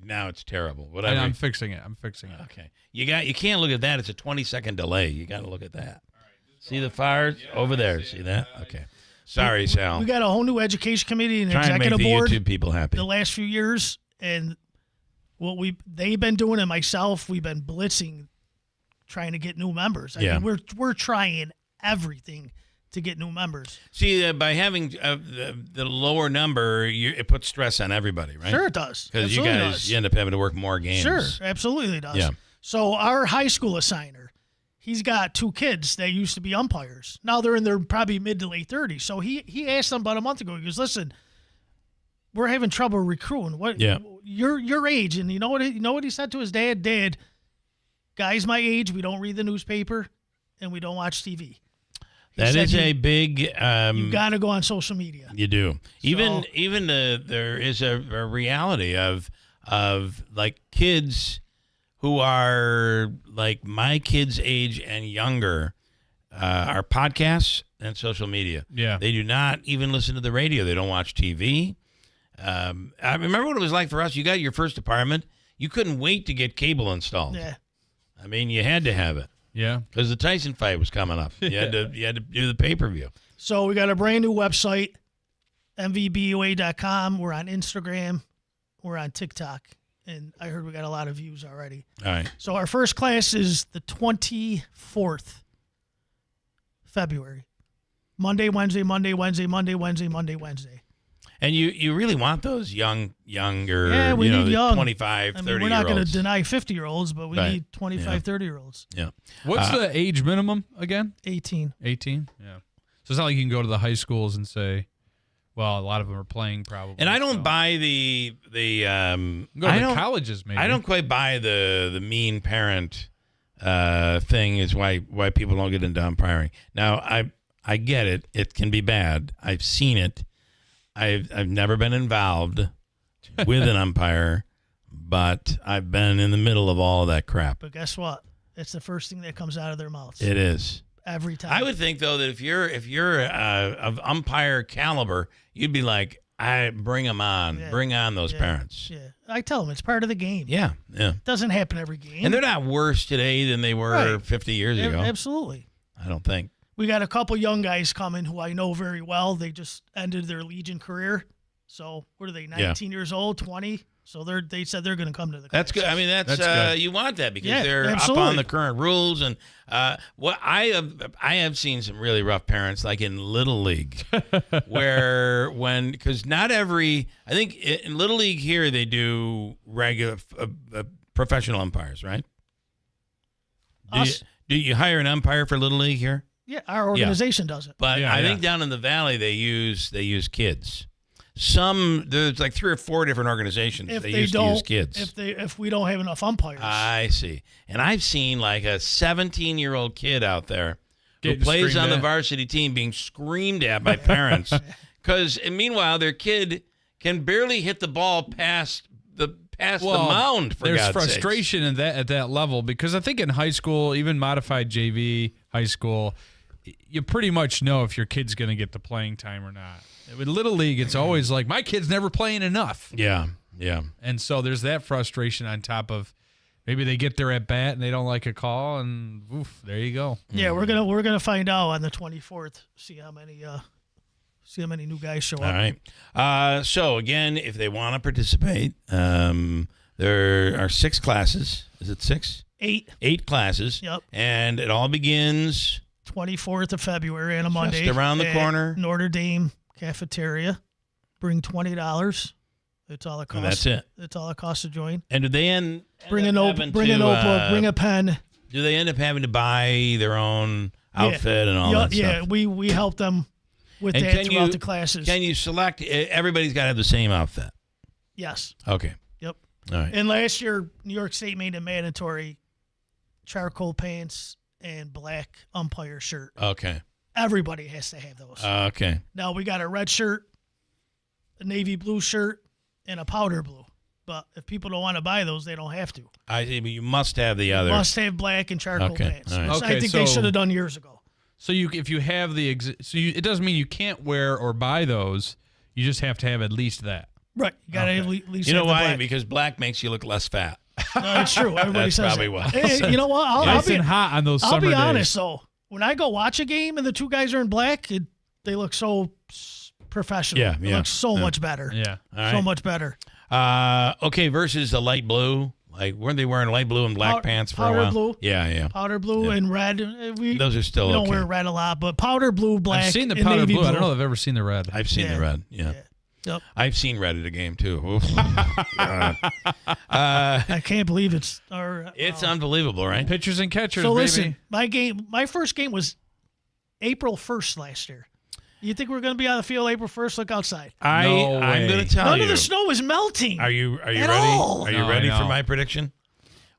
now it's terrible. Whatever. I'm fixing it. Okay. You can't look at that. It's a 20-second delay. You got to look at that. See the fires over there. See that? Okay. Sorry, Sal. We got a whole new education committee and executive executive board. YouTube people happy. The last few years, and what they've been doing, and myself, we've been blitzing, trying to get new members. I mean, we're trying everything to get new members. See, by having the lower number, it puts stress on everybody, right? Sure it does. Because you guys you end up having to work more games. Sure, absolutely it does. Yeah. So our high school assigner, he's got 2 kids that used to be umpires. Now they're in their probably mid to late 30s. So he asked them about a month ago. He goes, listen, we're having trouble recruiting. What? Yeah. Your age, and you know what he said to his dad? Dad, guys my age, we don't read the newspaper and we don't watch TV. That is a big. You got to go on social media. You do. Even there is a reality of like kids who are like my kids' age and younger are podcasts and social media. Yeah. They do not even listen to the radio. They don't watch TV. I remember what it was like for us. You got your first apartment. You couldn't wait to get cable installed. Yeah. I mean, you had to have it. Yeah. Because the Tyson fight was coming up. You had to do the pay-per-view. So we got a brand new website, mvboa.com. We're on Instagram. We're on TikTok. And I heard we got a lot of views already. All right. So our first class is the 24th February. Monday, Wednesday, Monday, Wednesday, Monday, Wednesday, Monday, Wednesday. And you really want those younger, yeah, we need young. 25, 30 we're not going to year-olds. deny 50-year-olds, but we need 25, 30-year-olds. Yeah. What's the age minimum again? 18. 18? Yeah. So it's not like you can go to the high schools and say, well, a lot of them are playing probably. And I don't buy the go to the colleges maybe. I don't quite buy the mean parent thing is why people don't get into umpiring. Now I get it. It can be bad. I've seen it. I've never been involved with an umpire, but I've been in the middle of all of that crap. But guess what? It's the first thing that comes out of their mouths. It is. Every time. I would think though that if you're of umpire caliber, you'd be like, bring them on, bring on those parents. Yeah, I tell them it's part of the game. Yeah. It doesn't happen every game. And they're not worse today than they were 50 years ago. Absolutely. I don't think. We got a couple young guys coming who I know very well. They just ended their Legion career. So what are they, 19 years old, 20? So they said they're going to come to the class. That's good. I mean, that's good. You want that because they're absolutely. up on the current rules. And what I have seen some really rough parents, like in Little League, because not every, I think in Little League here they do regular professional umpires, right? Do you hire an umpire for Little League here? Yeah, our organization does it. But I think down in the valley they use kids. There's like 3 or 4 different organizations if they they used to use kids. If we don't have enough umpires. I see. And I've seen like a 17-year-old kid out there who Getting plays on screamed the at. varsity team being screamed at by parents because meanwhile their kid can barely hit the ball past the mound. For there's God's frustration at that level because I think in high school, even modified JV, high school, you pretty much know if your kid's going to get the playing time or not. With Little League, it's always like, my kid's never playing enough. Yeah. And so there's that frustration on top of maybe they get there at bat and they don't like a call, and oof, there you go. Yeah, we're gonna find out on the 24th. See how many new guys show up. All right. So again, if they want to participate, there are 6 classes. Is it 6? 8. 8 classes. Yep. And it all begins 24th of February on a Monday. just around the at corner. Notre Dame Cafeteria. Bring $20. That's all it costs. And that's it. That's all it costs to join. And do they end Bring a up notebook. having Bring a to, notebook. Bring a pen. Do they end up having to buy their own outfit and all that stuff? Yeah, we help them with And that throughout the classes. Can you select? Everybody's got to have the same outfit. Yes. Okay. Yep. All right. And last year, New York State made it mandatory charcoal pants and black umpire shirt. Okay. Everybody has to have those. Okay. Now we got a red shirt, a navy blue shirt, and a powder blue. But if people don't want to buy those, they don't have to. I see, but you must have the other. Must have black and charcoal pants. All right. Which I think they should have done years ago. So if you have it doesn't mean you can't wear or buy those. You just have to have at least that. Right. You got to at least You know have the why? black. Because black makes you look less fat. No, it's true. Everybody That's says probably that. why. Hey, you know what? I'll be hot on those I'll summer be days. honest, though. When I go watch a game and the 2 guys are in black, they look so professional. Yeah, It yeah. looks so much better. Yeah. All right. So much better. Okay, versus the light blue. Like, weren't they wearing light blue and black pants for a while? Powder blue. Yeah. Powder blue and red. Those are still We don't okay. wear red a lot, but powder blue, black, I've seen the and powder navy blue. I don't know if I've ever seen the red. I've seen the red. Yeah. Yep. I've seen Red at a game too. Oof. I can't believe it's unbelievable, right? Pitchers and catchers. So baby. listen, my first game was April 1st last year. You think we're going to be on the field April 1st? Look outside. I'm going to tell you. None of the snow is melting. Are you ready? All. Are you ready for my prediction?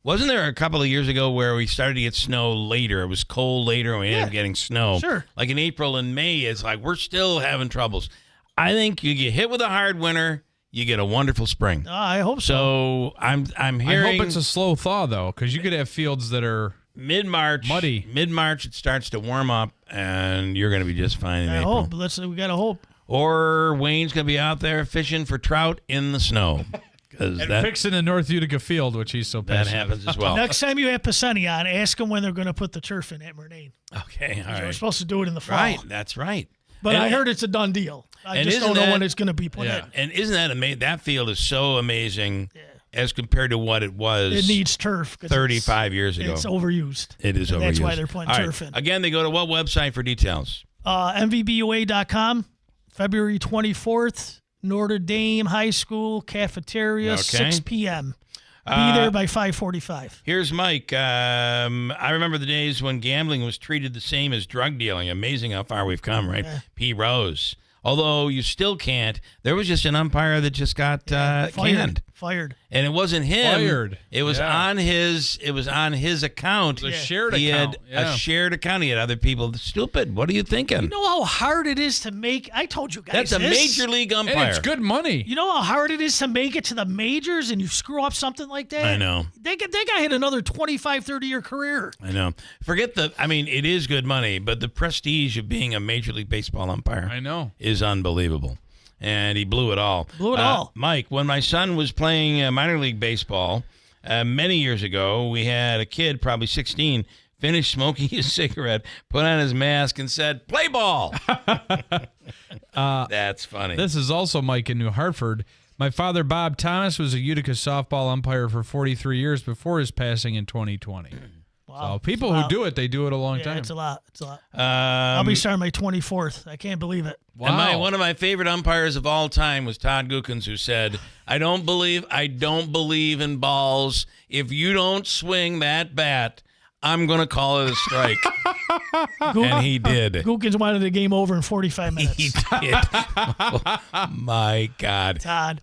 Wasn't there a couple of years ago where we started to get snow later? It was cold later, and we ended up getting snow. Sure. Like in April and May, it's like we're still having troubles. I think you get hit with a hard winter, you get a wonderful spring. I hope so. I'm hearing. I hope it's a slow thaw though, because you could have fields that are mid-March, muddy. Mid-March, it starts to warm up, and you're going to be just fine in I April. hope. We got to hope. Or Wayne's going to be out there fishing for trout in the snow. And fixing the North Utica field, which he's so passionate. That happens as well. Next time you have Pisani on, ask him when they're going to put the turf in at Murnane. Okay, all right. We're supposed to do it in the fall. Right, that's right. But I heard it's a done deal. I just don't know when it's going to be put in. And isn't that amazing? That field is so amazing as compared to what it was. It needs turf. 35 years ago. It's overused. It is overused. That's why they're putting turf in. Again, they go to what website for details? MVBUA.com, February 24th, Notre Dame High School cafeteria, 6 p.m. Be there by 5:45. Here's Mike. I remember the days when gambling was treated the same as drug dealing. Amazing how far we've come, right? Yeah. P. Rose. Although you still can't. There was just an umpire that just got canned. Fired. And it wasn't him. Fired. It was on his. It was on his account. It was a shared he account. had a shared account. He had other people. Stupid. What are you thinking? You know how hard it is to make. I told you guys. That's a major league umpire. And it's good money. You know how hard it is to make it to the majors, and you screw up something like that. I know. That guy had another 25, 30-year career. I know. Forget it is good money, but the prestige of being a Major League Baseball umpire, I know, is unbelievable. And he blew it all. all. Mike, when my son was playing minor league baseball many years ago, we had a kid, probably 16, finish smoking his cigarette, put on his mask, and said, "Play ball." That's funny. This is also Mike in New Hartford. My father, Bob Thomas, was a Utica softball umpire for 43 years before his passing in 2020. Wow. So people who do it, they do it a long time. It's a lot. I'll be starting my 24th. I can't believe it. Wow. And one of my favorite umpires of all time was Todd Gookins, who said, I don't believe in balls. If you don't swing that bat, I'm going to call it a strike." And he did. Gookins wanted the game over in 45 minutes. He did. Oh, my God. Todd.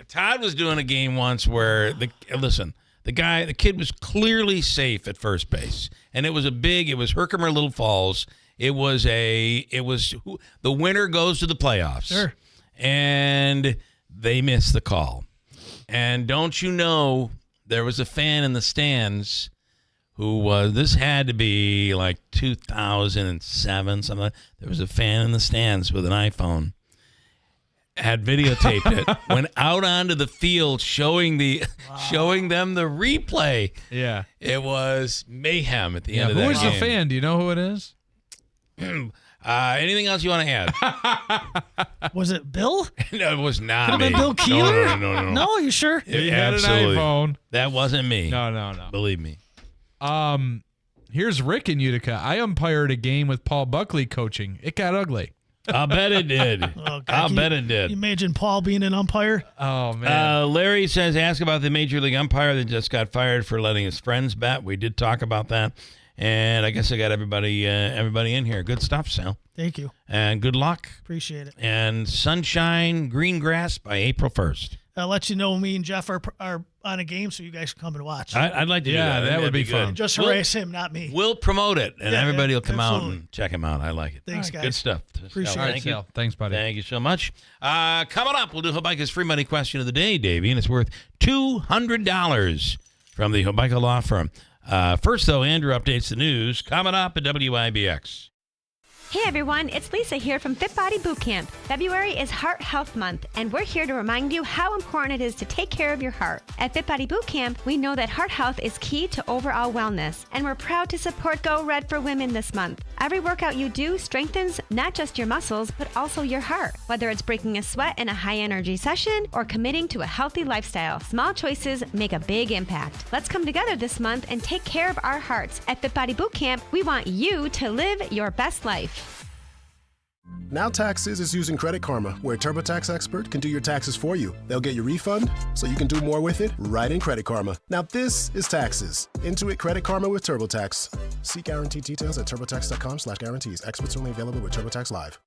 Todd was doing a game once where, the kid was clearly safe at first base. And it was Herkimer Little Falls. It was the winner goes to the playoffs. Sure. And they missed the call. And don't you know, there was a fan in the stands this had to be like 2007, something like that. There was a fan in the stands with an iPhone, had videotaped it, went out onto the field showing them the replay. Yeah. It was mayhem at the end of that game. Who is the fan? Do you know who it is? Anything else you want to add? Was it Bill? No, it was not Could me. have been Bill Keeler? No. No, you sure? He had an iPhone. That wasn't me. No. Believe me. Here's Rick in Utica. I umpired a game with Paul Buckley coaching. It got ugly. I'll bet it did. I'll bet it did. You imagine Paul being an umpire? Oh, man. Larry says, ask about the Major League umpire that just got fired for letting his friends bat. We did talk about that. And I guess I got everybody in here. Good stuff, Sal. Thank you. And good luck. Appreciate it. And sunshine, green grass by April 1st. I'll let you know me and Jeff are on a game so you guys can come and watch. I'd like to do that. That would be fun. Just harass him, not me. We'll promote it, and everybody will come out and check him out. I like it. Thanks, guys. Good stuff. Appreciate it. Thank you. Thanks, buddy. Thank you so much. Coming up, we'll do Hobica's free money question of the day, Davey, and it's worth $200 from the Hobica Law Firm. First, though, Andrew updates the news. Coming up at WIBX. Hey everyone, it's Lisa here from Fit Body Bootcamp. February is Heart Health Month, and we're here to remind you how important it is to take care of your heart. At Fit Body Bootcamp, we know that heart health is key to overall wellness, and we're proud to support Go Red for Women this month. Every workout you do strengthens not just your muscles, but also your heart. Whether it's breaking a sweat in a high-energy session or committing to a healthy lifestyle, small choices make a big impact. Let's come together this month and take care of our hearts. At Fit Body Bootcamp, we want you to live your best life. Now Taxes is using Credit Karma, where TurboTax Expert can do your taxes for you. They'll get your refund so you can do more with it right in Credit Karma. Now this is Taxes. Intuit Credit Karma with TurboTax. See guaranteed details at turbotax.com/guarantees. Experts only available with TurboTax Live.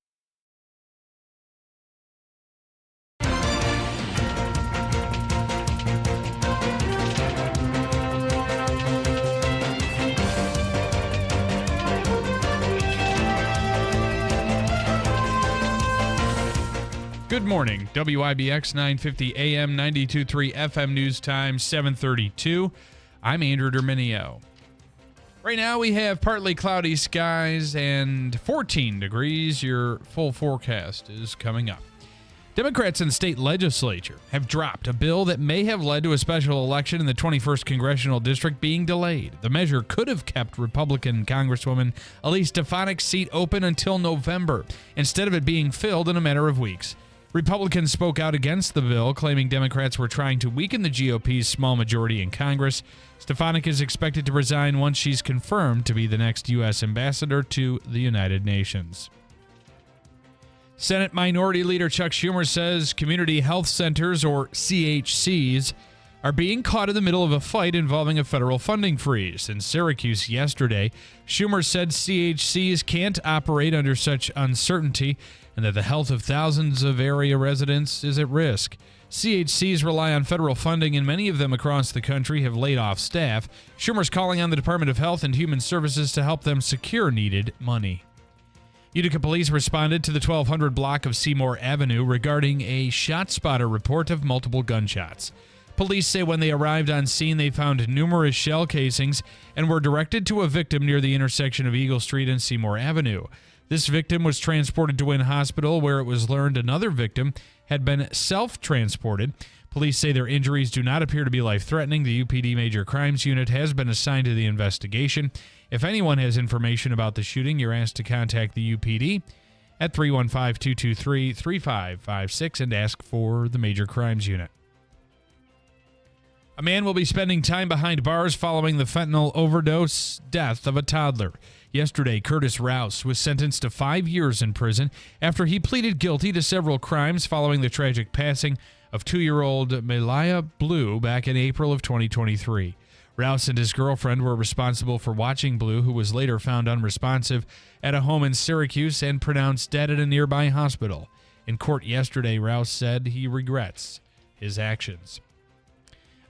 Good morning. WIBX 950 AM 92.3 FM News Time 7:32. I'm Andrew Derminio. Right now we have partly cloudy skies and 14 degrees. Your full forecast is coming up. Democrats in the state legislature have dropped a bill that may have led to a special election in the 21st congressional district being delayed. The measure could have kept Republican Congresswoman Elise Stefanik's seat open until November, instead of it being filled in a matter of weeks. Republicans spoke out against the bill, claiming Democrats were trying to weaken the GOP's small majority in Congress. Stefanik is expected to resign once she's confirmed to be the next U.S. ambassador to the United Nations. Senate Minority Leader Chuck Schumer says community health centers, or CHCs, are being caught in the middle of a fight involving a federal funding freeze. In Syracuse yesterday, Schumer said CHCs can't operate under such uncertainty and that the health of thousands of area residents is at risk. CHCs rely on federal funding, and many of them across the country have laid off staff. Schumer's calling on the Department of Health and Human Services to help them secure needed money. Utica police responded to the 1200 block of Seymour Avenue regarding a ShotSpotter report of multiple gunshots. Police say when they arrived on scene, they found numerous shell casings and were directed to a victim near the intersection of Eagle Street and Seymour Avenue. This victim was transported to Wynn Hospital, where it was learned another victim had been self-transported. Police say their injuries do not appear to be life-threatening. The UPD Major Crimes Unit has been assigned to the investigation. If anyone has information about the shooting, you're asked to contact the UPD at 315-223-3556 and ask for the Major Crimes Unit. A man will be spending time behind bars following the fentanyl overdose death of a toddler. Yesterday, Curtis Rouse was sentenced to 5 years in prison after he pleaded guilty to several crimes following the tragic passing of 2-year-old Malaya Blue back in April of 2023. Rouse and his girlfriend were responsible for watching Blue, who was later found unresponsive at a home in Syracuse and pronounced dead at a nearby hospital. In court yesterday, Rouse said he regrets his actions.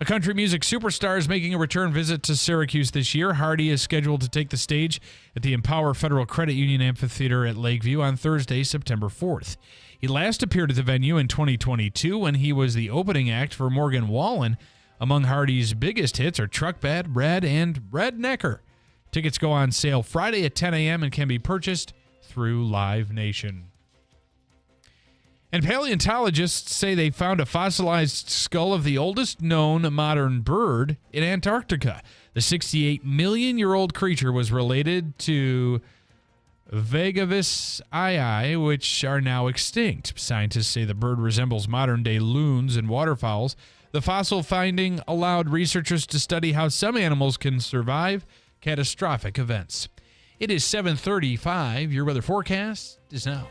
A country music superstar is making a return visit to Syracuse this year. Hardy is scheduled to take the stage at the Empower Federal Credit Union Amphitheater at Lakeview on Thursday, September 4th. He last appeared at the venue in 2022 when he was the opening act for Morgan Wallen. Among Hardy's biggest hits are Truck Bad, Red, and Rednecker. Tickets go on sale Friday at 10 a.m. and can be purchased through Live Nation. And paleontologists say they found a fossilized skull of the oldest known modern bird in Antarctica. The 68-million-year-old creature was related to Vagavicii, which are now extinct. Scientists say the bird resembles modern-day loons and waterfowls. The fossil finding allowed researchers to study how some animals can survive catastrophic events. It is 7:35. Your weather forecast is now.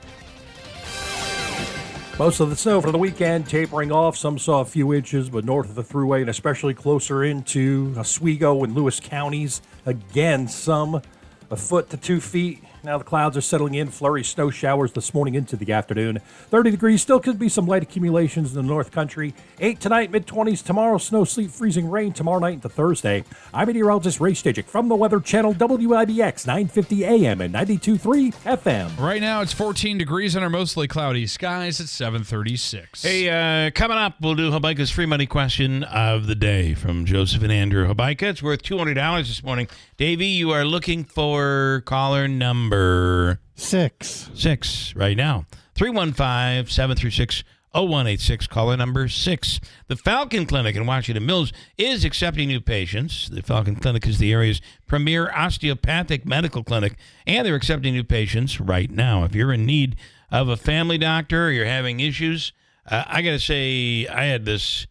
Most of the snow for the weekend tapering off. Some saw a few inches, but north of the Thruway and especially closer into Oswego and Lewis counties. Again, some a foot to 2 feet. Now the clouds are settling in. Flurry snow showers this morning into the afternoon. 30 degrees. Still could be some light accumulations in the North Country. 8 tonight, mid-20s. Tomorrow, snow, sleet, freezing rain. Tomorrow night into Thursday. I'm meteorologist Ray Stajic from the Weather Channel, WIBX 950 AM and 92.3 FM. Right now, it's 14 degrees under mostly cloudy skies at 7:36. Hey, coming up, we'll do Habaika's free money question of the day from Joseph and Andrew Habaika. It's worth $200 this morning. Davey, you are looking for caller number 6 right now. 315-736-0186, caller number 6. The Falcon Clinic in Washington Mills is accepting new patients. The Falcon Clinic is the area's premier osteopathic medical clinic, and they're accepting new patients right now. If you're in need of a family doctor or you're having issues, I got to say, I had this,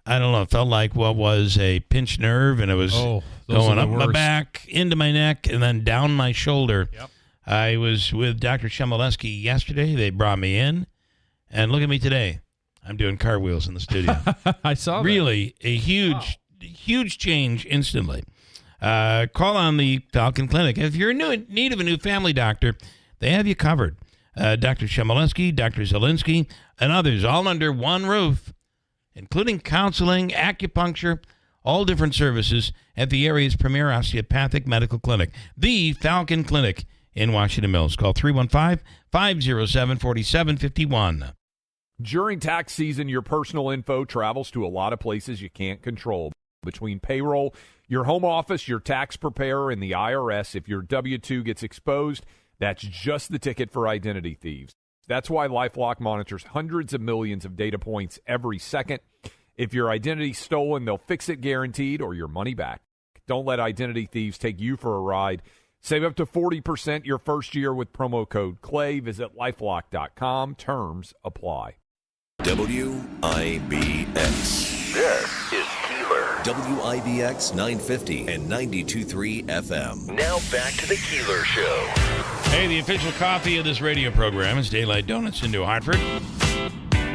I don't know, it felt like what was a pinched nerve, and it was going up my back, into my neck, and then down my shoulder. Yep. I was with Dr. Chmielewski yesterday. They brought me in, and look at me today. I'm doing cartwheels in the studio. I saw that. Really, a huge change instantly. Call on the Falcon Clinic. If you're in need of a new family doctor, they have you covered. Dr. Chmielewski, Dr. Zielinski, and others, all under one roof, including counseling, acupuncture, all different services at the area's premier osteopathic medical clinic, the Falcon Clinic in Washington Mills. Call 315-507-4751. During tax season, your personal info travels to a lot of places you can't control. Between payroll, your home office, your tax preparer, and the IRS, if your W-2 gets exposed, that's just the ticket for identity thieves. That's why LifeLock monitors hundreds of millions of data points every second. If your identity's stolen, they'll fix it guaranteed or your money back. Don't let identity thieves take you for a ride. Save up to 40% your first year with promo code CLAY. Visit lifelock.com. Terms apply. WIBX. This is Keeler. WIBX 950 and 92.3 FM. Now back to the Keeler Show. Hey, the official coffee of this radio program is Daylight Donuts in New Hartford.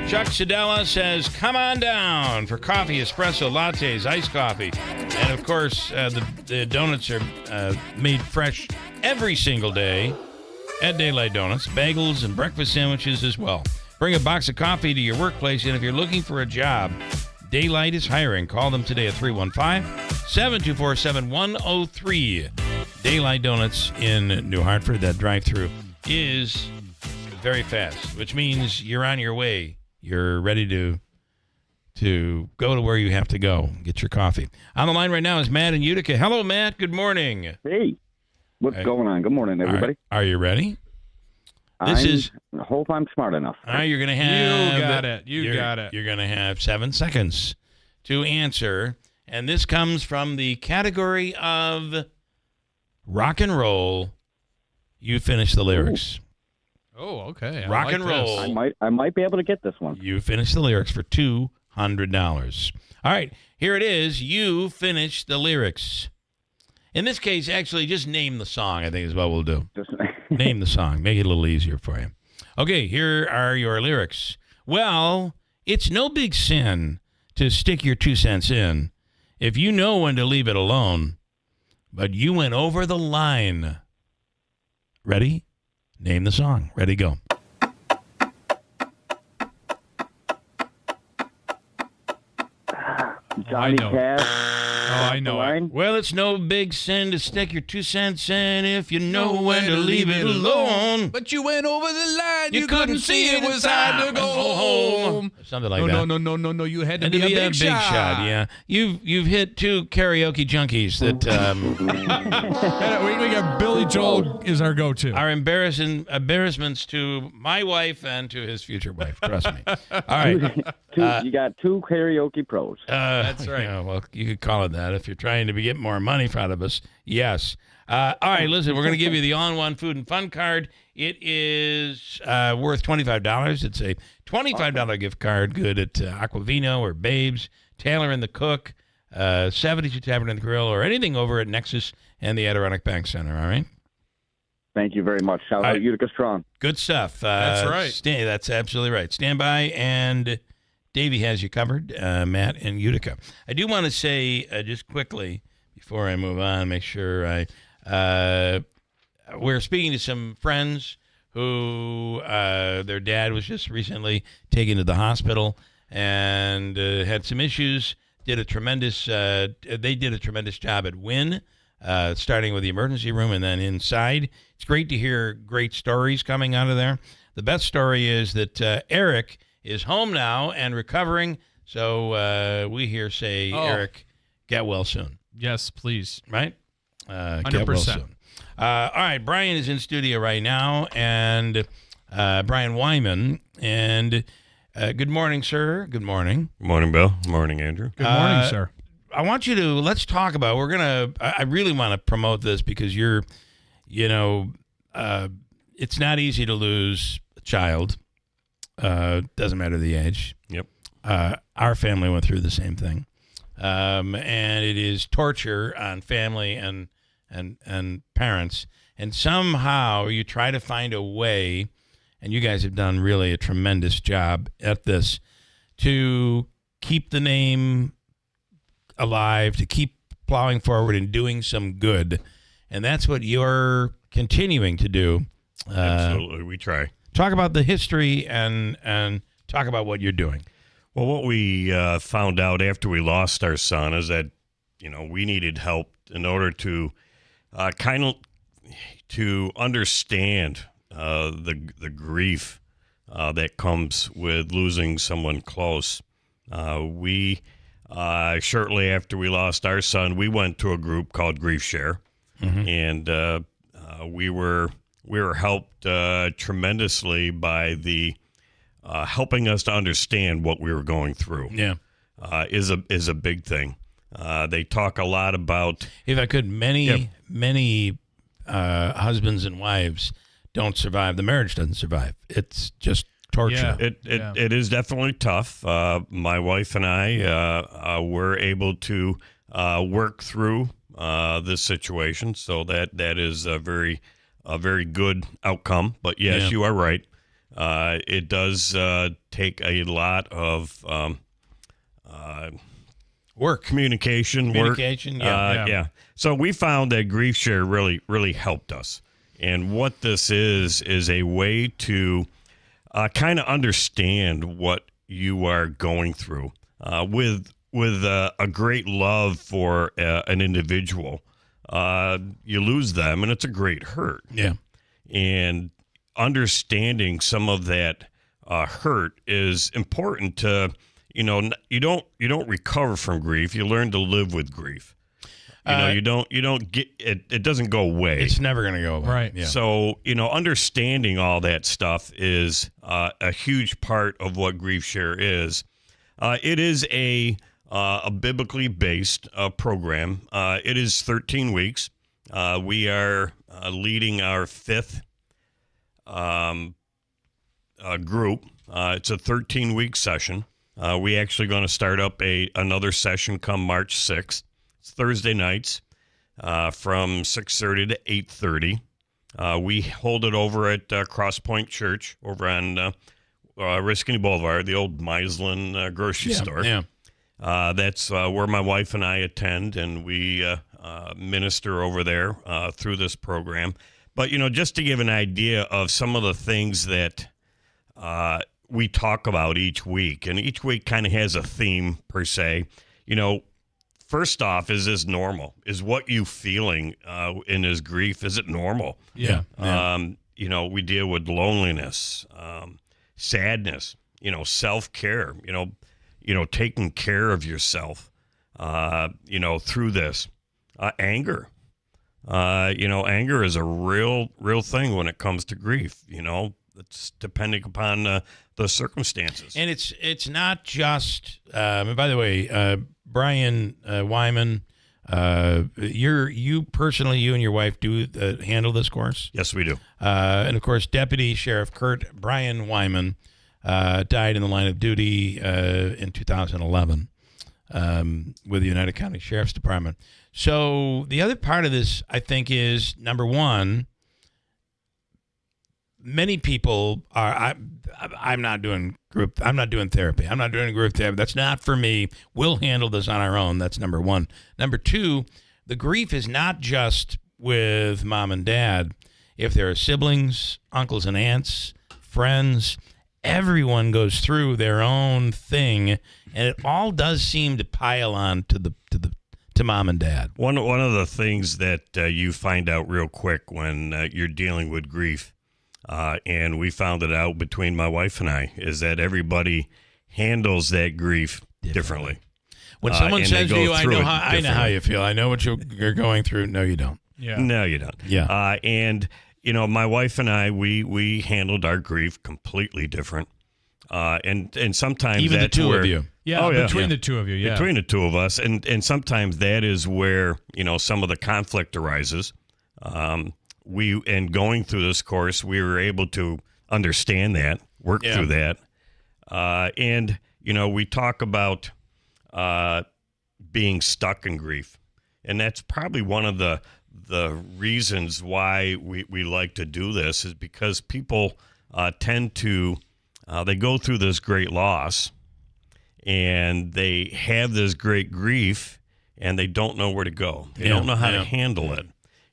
Chuck Sedella says, come on down for coffee, espresso, lattes, iced coffee. And, of course, the donuts are made fresh every single day at Daylight Donuts. Bagels and breakfast sandwiches as well. Bring a box of coffee to your workplace, and if you're looking for a job, Daylight is hiring. Call them today at 315-724-7103. Daylight Donuts in New Hartford. That drive-thru is very fast, which means you're on your way. You're ready to go to where you have to go. Get your coffee. On the line right now is Matt in Utica. Hello, Matt. Good morning. Hey. What's going on? Good morning, everybody. Are you ready? I hope I'm smart enough. All right, you're going to have... You got it. You got it. You're going to have 7 seconds to answer. And this comes from the category of rock and roll. You finish the lyrics. Oh, okay. Rock and roll. I might be able to get this one. You finish the lyrics for $200. All right, here it is. You finish the lyrics. In this case, actually, just name the song, I think is what we'll do. Name the song. Make it a little easier for you. Okay, here are your lyrics. Well, it's no big sin to stick your 2 cents in if you know when to leave it alone, but you went over the line. Ready? Name the song. Ready, go. Johnny Cash. Oh, I know it. Well, it's no big sin to stick your 2 cents in if you know when to leave it alone. But you went over the line. You couldn't see it was time to go home. Something like that. No. You had to And be to a be big shot. Yeah. You've hit 2 karaoke junkies that We got Billy Joel is our go-to. are embarrassments to my wife and to his future wife. Trust me. All right. You got 2 karaoke pros. That's right. Yeah, well, you could call it that if you're trying to get more money out of us. Yes. All right, listen, we're going to give you the all-in-one food and fun card. It is worth $25. It's a $25 gift card, good at Aquavino or Babes, Taylor and the Cook, 72 Tavern and the Grill, or anything over at Nexus and the Adirondack Bank Center, all right? Thank you very much. Shout out Utica Strong. Good stuff. That's right. That's absolutely right. Stand by, and Davey has you covered, Matt in Utica. I do want to say just quickly before I move on, make sure we're speaking to some friends who their dad was just recently taken to the hospital and had some issues. They did a tremendous job at WIN, starting with the emergency room and then inside. It's great to hear great stories coming out of there. The best story is that Eric is home now and recovering. So we here say, Eric, get well soon. Yes, please. Right? 100%. Get well soon. All right, Brian is in studio right now, and Brian Wyman. And good morning, sir. Good morning. Good morning, Bill. Good morning, Andrew. Good morning, sir. I want you to, let's talk about, I really want to promote this because it's not easy to lose a child. Doesn't matter the age. Yep. Our family went through the same thing. And it is torture on family and parents. and somehow you try to find a way, and you guys have done really a tremendous job at this, to keep the name alive, to keep plowing forward and doing some good. And that's what you're continuing to do. Absolutely. We try. Talk about the history and talk about what you're doing. Well, what we found out after we lost our son is that, we needed help in order to to understand the grief that comes with losing someone close. We shortly after we lost our son, we went to a group called Grief Share, and we were helped tremendously by the helping us to understand what we were going through. Yeah, is a big thing. They talk a lot about, if I could, many husbands and wives don't survive. The marriage doesn't survive. It's just torture. It is definitely tough. My wife and I were able to work through this situation, so that is a very good outcome. But yes, you are right. It does take a lot of communication. Yeah. So we found that Grief Share really helped us, and what this is a way to kind of understand what you are going through with a great love for an individual. You lose them, and it's a great hurt. Yeah, and understanding some of that hurt is important to, you don't recover from grief. You learn to live with grief. You don't get it. It doesn't go away. It's never going to go away. Right. Yeah. So, understanding all that stuff is a huge part of what Grief Share is. It is a biblically based program. It is 13 weeks. We are leading our fifth group. It's a 13-week session. We actually going to start up another session come March 6th. It's Thursday nights from 6:30 to 8:30. We hold it over at Cross Point Church over on Riscony Boulevard, the old Mislin grocery store. Yeah. That's where my wife and I attend, and we minister over there through this program. But, just to give an idea of some of the things that we talk about each week, and each week kind of has a theme per se. First off, is this normal? Is what you feeling in his grief, is it normal? Yeah. We deal with loneliness, sadness, self-care, taking care of yourself, through this. Anger. Anger is a real thing when it comes to grief. It's depending upon the circumstances. And it's not just. And by the way, Brian Wyman, you personally, you and your wife do handle this course. Yes, we do. And of course, Deputy Sheriff Brian Wyman died in the line of duty in 2011 with the United County Sheriff's Department. So the other part of this, I think, is number one. Many people are. I'm not doing therapy. I'm not doing group therapy. That's not for me. We'll handle this on our own. That's number one. Number two, the grief is not just with mom and dad. If there are siblings, uncles and aunts, friends, everyone goes through their own thing, and it all does seem to pile on to mom and dad. One of the things that you find out real quick when you're dealing with grief. And we found it out between my wife and I, is that everybody handles that grief differently. When someone says to you, I know how you feel. I know what you're going through. No, you don't. Yeah. No, you don't. Yeah. And, my wife and I, we handled our grief completely different. And sometimes even that's the two where, of you. Yeah, between the two of you, yeah. Between the two of us. And sometimes that is where, some of the conflict arises. And going through this course, we were able to understand that, work through that. And, we talk about being stuck in grief. And that's probably one of the the reasons why we like to do this is because people tend to they go through this great loss and they have this great grief and they don't know where to go. They don't know how to handle it.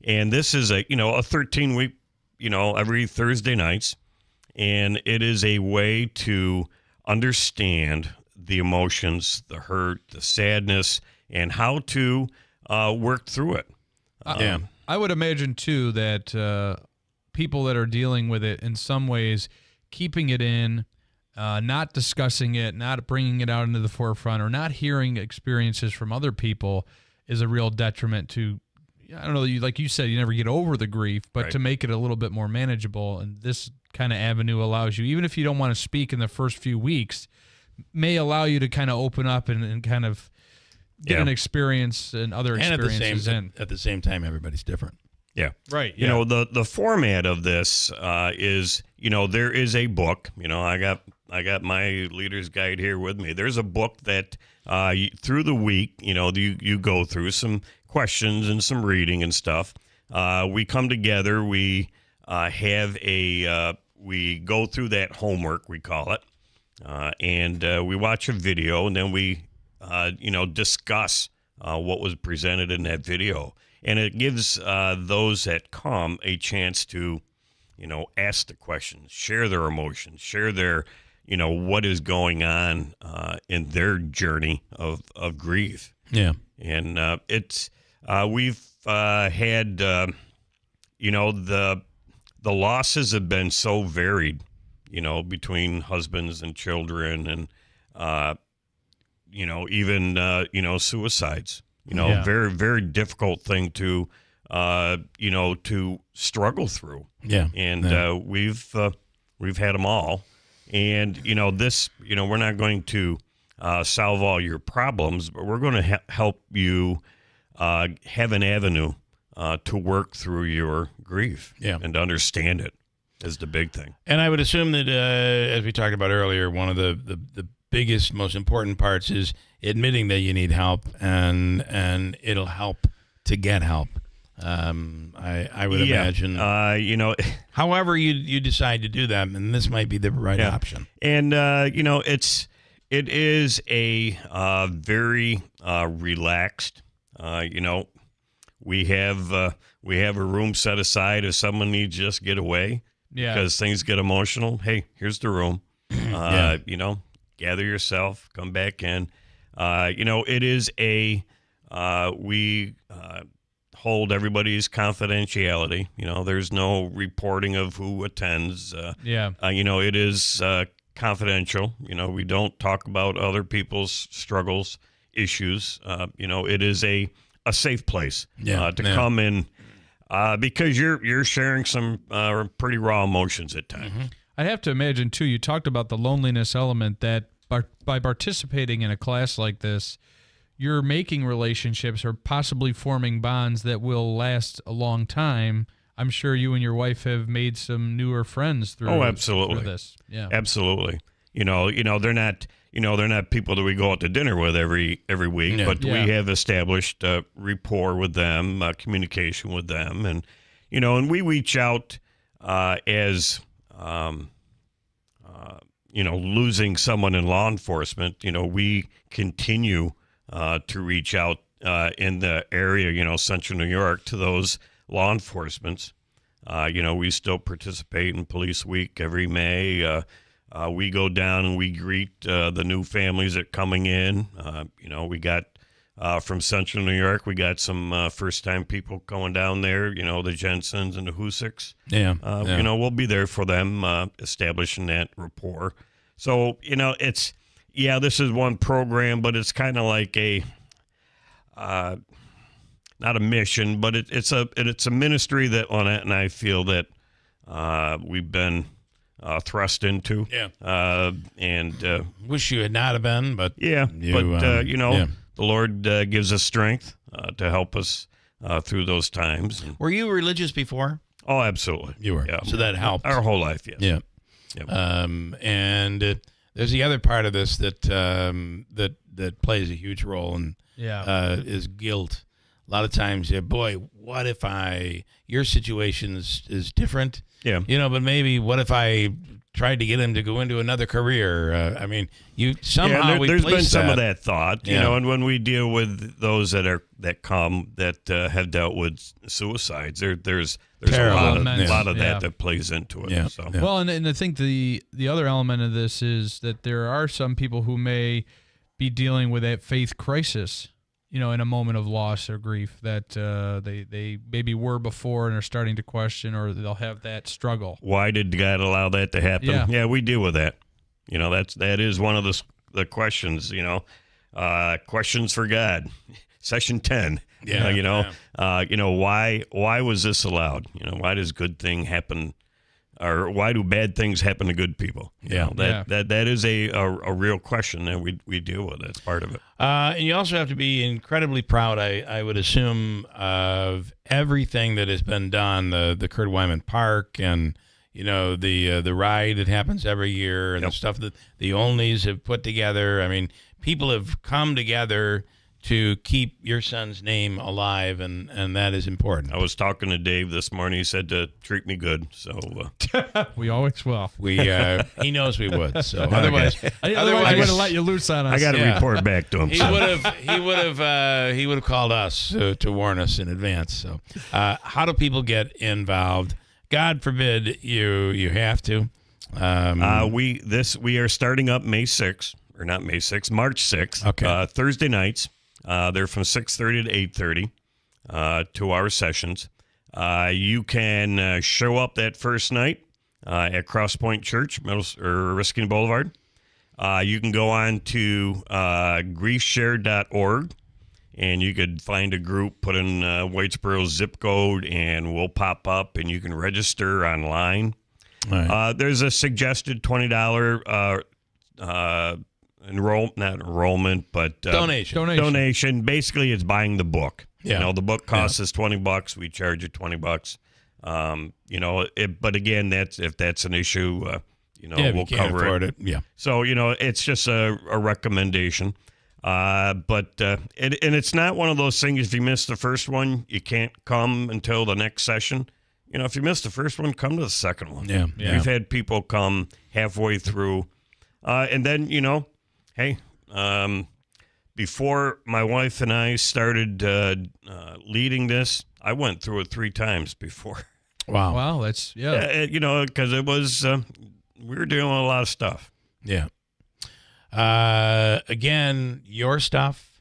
And this is a 13-week, every Thursday nights, and it is a way to understand the emotions, the hurt, the sadness, and how to work through it. I would imagine, too, that people that are dealing with it in some ways, keeping it in, not discussing it, not bringing it out into the forefront, or not hearing experiences from other people is a real detriment to, I don't know, like you said, you never get over the grief, but to make it a little bit more manageable. And this kind of avenue allows you, even if you don't want to speak in the first few weeks, may allow you to kind of open up and kind of get an experience and other experiences at the same time, everybody's different. Yeah. Right. You know, the format of this is, there is a book. I got my leader's guide here with me. There's a book that through the week, you go through some questions and some reading and stuff. We come together. We have we go through that homework, we call it, and we watch a video, and then we discuss what was presented in that video. And it gives those that come a chance to, ask the questions, share their emotions, share their, what is going on in their journey of grief. Yeah. And we've had, the losses have been so varied, between husbands and children and, even, suicides. Very, very difficult thing to, to struggle through. Yeah. And we've had them all. And, this, we're not going to solve all your problems, but we're going to help you have an avenue to work through your grief and understand it is the big thing. And I would assume that, as we talked about earlier, one of the biggest, most important parts is admitting that you need help, and it'll help to get help. I would imagine, however you decide to do that, and this might be the right option. And, it is a very relaxed, we have a room set aside if someone needs to just get away because things get emotional. Hey, here's the room, gather yourself, come back in. It is we hold everybody's confidentiality. There's no reporting of who attends. It is confidential. We don't talk about other people's struggles, issues. It is a safe place to come in because you're sharing some pretty raw emotions at times. Mm-hmm. I have to imagine, too, you talked about the loneliness element that by participating in a class like this, you're making relationships or possibly forming bonds that will last a long time. I'm sure you and your wife have made some newer friends through. Oh, absolutely. Through this. Yeah, absolutely. They're not people that we go out to dinner with every week, but we have established rapport with them, communication with them, and and we reach out as. Losing someone in law enforcement, we continue to reach out in the area, Central New York, to those law enforcements. We still participate in Police Week every May. We go down and we greet the new families that are coming in. We got from Central New York, we got some first-time people going down there, the Jensens and the Husicks. We'll be there for them, establishing that rapport. So, this is one program, but it's kind of like a, not a mission, but it's a ministry that Lynette and I feel that we've been thrust into. And wish you had not have been, but the Lord gives us strength to help us through those times. Were you religious before? Oh, absolutely. You were. Yeah. So that helped. Our whole life, yes. Yeah. Yep. And there's the other part of this that plays a huge role, and is guilt. lot of times, boy, what if your situation is different? Yeah. But maybe what if I tried to get him to go into another career? I mean, you somehow there's been place some of that thought, Yeah. and when we deal with those that have dealt with suicides, there's a lot of that plays into it. Yeah. So. Yeah. Well, and I think the other element of this is that there are some people who may be dealing with that faith crisis, in a moment of loss or grief that they maybe were before and are starting to question, or they'll have that struggle. Why did God allow that to happen? Yeah, we deal with that. That is one of the questions. Questions for God, session 10. Yeah. Why was this allowed? Why does good thing happen, or why do bad things happen to good people? That is a real question, and we deal with it. It's part of it. And you also have to be incredibly proud, I would assume, of everything that has been done, the Kurt Wyman Park and, the ride that happens every year and the stuff that the Olneys have put together. I mean, people have come together to keep your son's name alive, and that is important. I was talking to Dave this morning. He said to treat me good. So we always will. He knows we would. So otherwise, he would have let you loose on us. I got to report back to him. He would have called us to warn us in advance. So how do people get involved? God forbid you have to. We are starting up May 6th, or not May 6th, March 6th. Okay. Thursday nights. They're from 6:30 to 8:30, 2-hour sessions. You can show up that first night at Cross Point Church, Risking Boulevard. You can go on to griefshare.org, and you could find a group, put in Whitesboro's zip code, and we'll pop up, and you can register online. Right. There's a suggested $20 donation. Basically, it's buying the book. Yeah. The book costs us $20. We charge you $20. But again, if that's an issue, we'll cover it. Yeah. So it's just a recommendation. But it's not one of those things. If you miss the first one, you can't come until the next session. If you miss the first one, come to the second one. Yeah. We've had people come halfway through, and then hey. Before my wife and I started leading this, I went through it 3 times before. Wow, that's because it was we were dealing with a lot of stuff. Yeah. Again, your stuff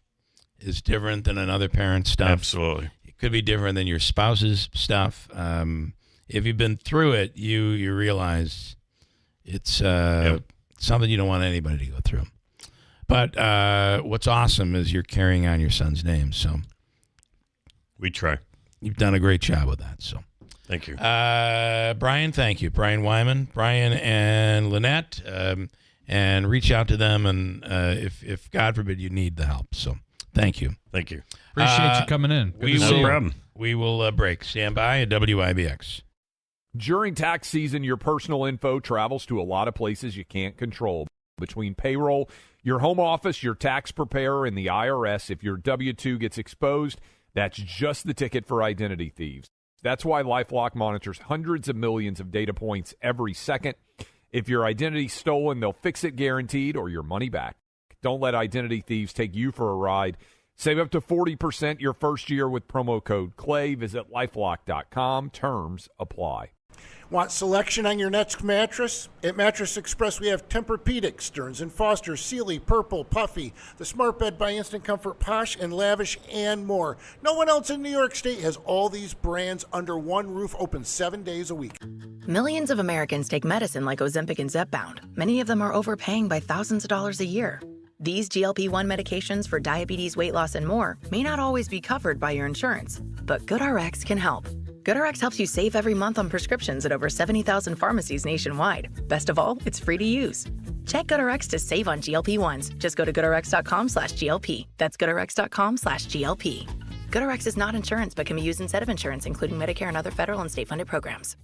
is different than another parent's stuff. Absolutely, it could be different than your spouse's stuff. If you've been through it, you realize it's something you don't want anybody to go through. But what's awesome is you're carrying on your son's name. So we try. You've done a great job with that. So thank you, Brian. Thank you, Brian Wyman, Brian and Lynette, and reach out to them. And if God forbid you need the help, so thank you. Thank you. Appreciate you coming in. No problem. We will break. Stand by at WIBX. During tax season, your personal info travels to a lot of places you can't control. Between payroll, your home office, your tax preparer, and the IRS, if your W-2 gets exposed, that's just the ticket for identity thieves. That's why LifeLock monitors hundreds of millions of data points every second. If your identity's stolen, they'll fix it guaranteed or your money back. Don't let identity thieves take you for a ride. Save up to 40% your first year with promo code CLAY. Visit lifelock.com. Terms apply. Want selection on your next mattress? At Mattress Express, we have Tempur-Pedic, Stearns & Foster, Sealy, Purple, Puffy, the Smart Bed by Instant Comfort, Posh and Lavish, and more. No one else in New York State has all these brands under one roof, open 7 days a week. Millions of Americans take medicine like Ozempic and Zepbound. Many of them are overpaying by thousands of dollars a year. These GLP-1 medications for diabetes, weight loss, and more may not always be covered by your insurance, but GoodRx can help. GoodRx helps you save every month on prescriptions at over 70,000 pharmacies nationwide. Best of all, it's free to use. Check GoodRx to save on GLP-1s. Just go to GoodRx.com/GLP. That's GoodRx.com/GLP. GoodRx is not insurance but can be used instead of insurance, including Medicare and other federal and state-funded programs.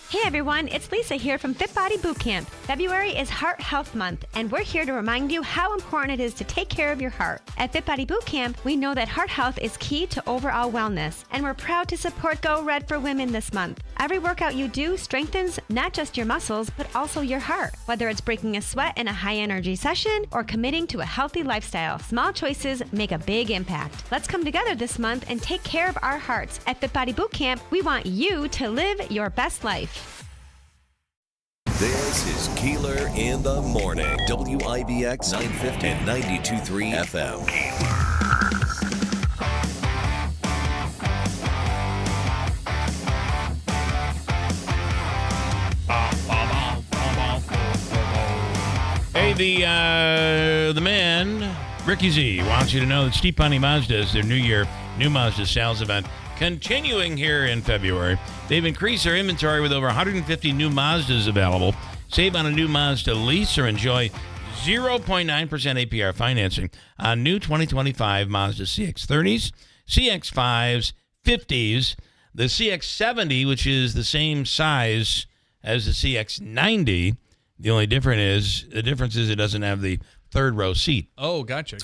Hey everyone, it's Lisa here from Fit Body Boot Camp. February is Heart Health Month, and we're here to remind you how important it is to take care of your heart. At Fit Body Boot Camp, we know that heart health is key to overall wellness, and we're proud to support Go Red for Women this month. Every workout you do strengthens not just your muscles, but also your heart. Whether it's breaking a sweat in a high-energy session or committing to a healthy lifestyle, small choices make a big impact. Let's come together this month and take care of our hearts. At Fit Body Boot Camp, we want you to live your best life. This is Keeler in the Morning. WIBX 950 and 92.3 FM. Hey, the man, Ricky Z, wants you to know that Steve Ponte Mazda is their new Mazda sales event continuing here in February. They've increased their inventory with over 150 new Mazdas available. Save on a new Mazda lease or enjoy 0.9% APR financing on new 2025 Mazda CX-30s, CX-5s, 50s, the CX-70, which is the same size as the CX-90. The only difference is it doesn't have the third row seat. Oh, gotcha.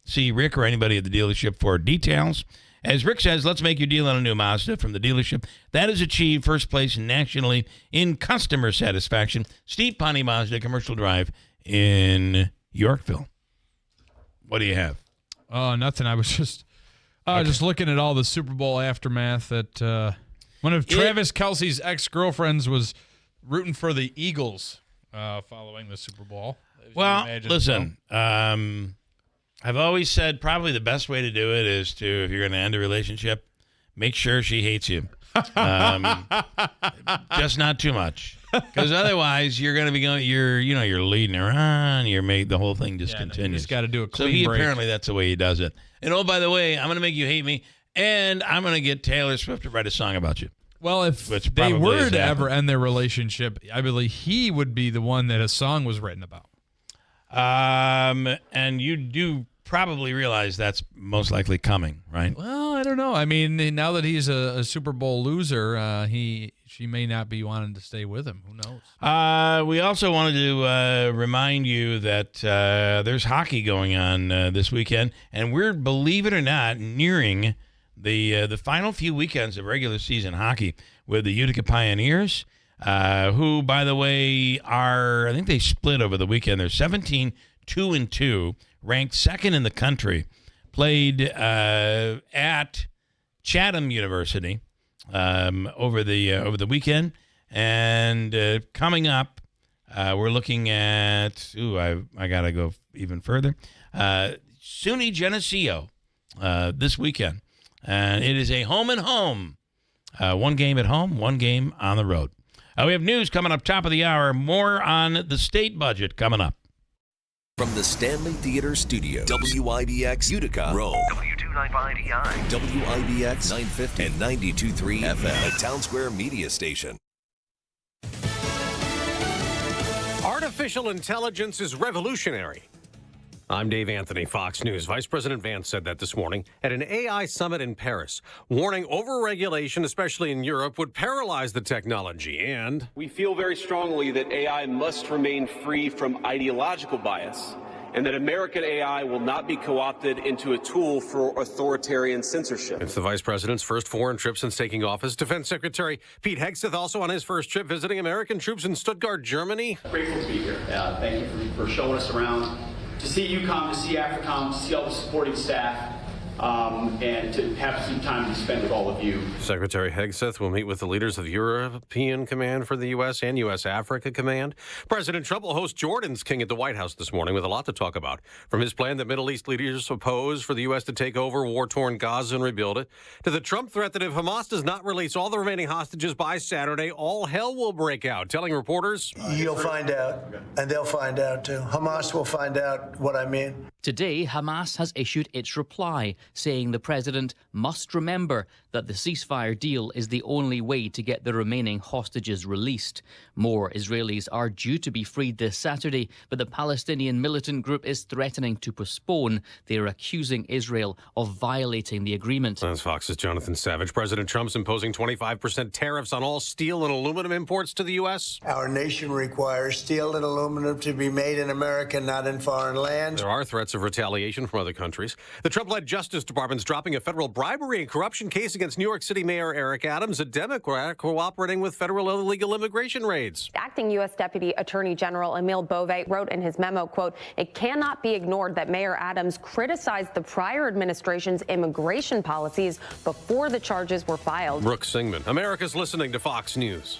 See Rick or anybody at the dealership for details. As Rick says, let's make your deal on a new Mazda from the dealership that has achieved first place nationally in customer satisfaction. Steve Ponte Mazda, Commercial Drive in Yorkville. What do you have? Oh, nothing. I was just looking at all the Super Bowl aftermath that one of Travis Kelce's ex-girlfriends was rooting for the Eagles following the Super Bowl. Well, listen, I've always said probably the best way to do it is to, if you're going to end a relationship, make sure she hates you. Just not too much. Because otherwise you're going to be going, you're leading her on, the whole thing just continues. You just got to do a clean break. So break. Apparently that's the way he does it. And oh, by the way, I'm going to make you hate me, and I'm going to get Taylor Swift to write a song about you. Well, if they were to ever end their relationship, I believe he would be the one that a song was written about. And you do probably realize that's most likely coming, right? Well, I don't know. I mean, now that he's a Super Bowl loser, she may not be wanting to stay with him. Who knows? We also wanted to remind you that there's hockey going on this weekend, and we're, believe it or not, nearing the final few weekends of regular season hockey with the Utica Pioneers, who, by the way, I think they split over the weekend. They're 17-2-2, ranked second in the country, played at Chatham University over the weekend, and coming up, we're looking at. I gotta go even further. SUNY Geneseo this weekend, and it is a home and home. One game at home, one game on the road. We have news coming up top of the hour. More on the state budget coming up. From the Stanley Theater Studio, WIBX Utica, Rome. W295EI. WIBX 950 and 92.3 FM, a Town Square media station. Artificial intelligence is revolutionary. I'm Dave Anthony, Fox News. Vice President Vance said that this morning at an AI summit in Paris, warning overregulation, especially in Europe, would paralyze the technology. And we feel very strongly that AI must remain free from ideological bias, and that American AI will not be co-opted into a tool for authoritarian censorship. It's the vice president's first foreign trip since taking office. Defense Secretary Pete Hegseth also on his first trip visiting American troops in Stuttgart, Germany. Grateful to be here. Thank you for showing us around. To see UCOM, to see AFRICOM, to see all the supporting staff, and to have some time to spend with all of you. Secretary Hegseth will meet with the leaders of the European Command for the U.S. and U.S. Africa Command. President Trump will host Jordan's king at the White House this morning with a lot to talk about. From his plan that Middle East leaders oppose for the U.S. to take over war-torn Gaza and rebuild it, to the Trump threat that if Hamas does not release all the remaining hostages by Saturday, all hell will break out, telling reporters... You'll find out, and they'll find out, too. Hamas will find out what I mean. Today, Hamas has issued its reply, saying the president must remember that the ceasefire deal is the only way to get the remaining hostages released. More Israelis are due to be freed this Saturday, but the Palestinian militant group is threatening to postpone. They are accusing Israel of violating the agreement. That's Fox's Jonathan Savage. President Trump's imposing 25% tariffs on all steel and aluminum imports to the U.S. Our nation requires steel and aluminum to be made in America, not in foreign lands. There are threats of retaliation from other countries. The Trump-led Justice Department's dropping a federal bribery and corruption case against New York City Mayor Eric Adams, a Democrat cooperating with federal illegal immigration raids. Acting U.S. Deputy Attorney General Emil Bove wrote in his memo, quote, "It cannot be ignored that Mayor Adams criticized the prior administration's immigration policies before the charges were filed." Brooke Singman, America's listening to Fox News.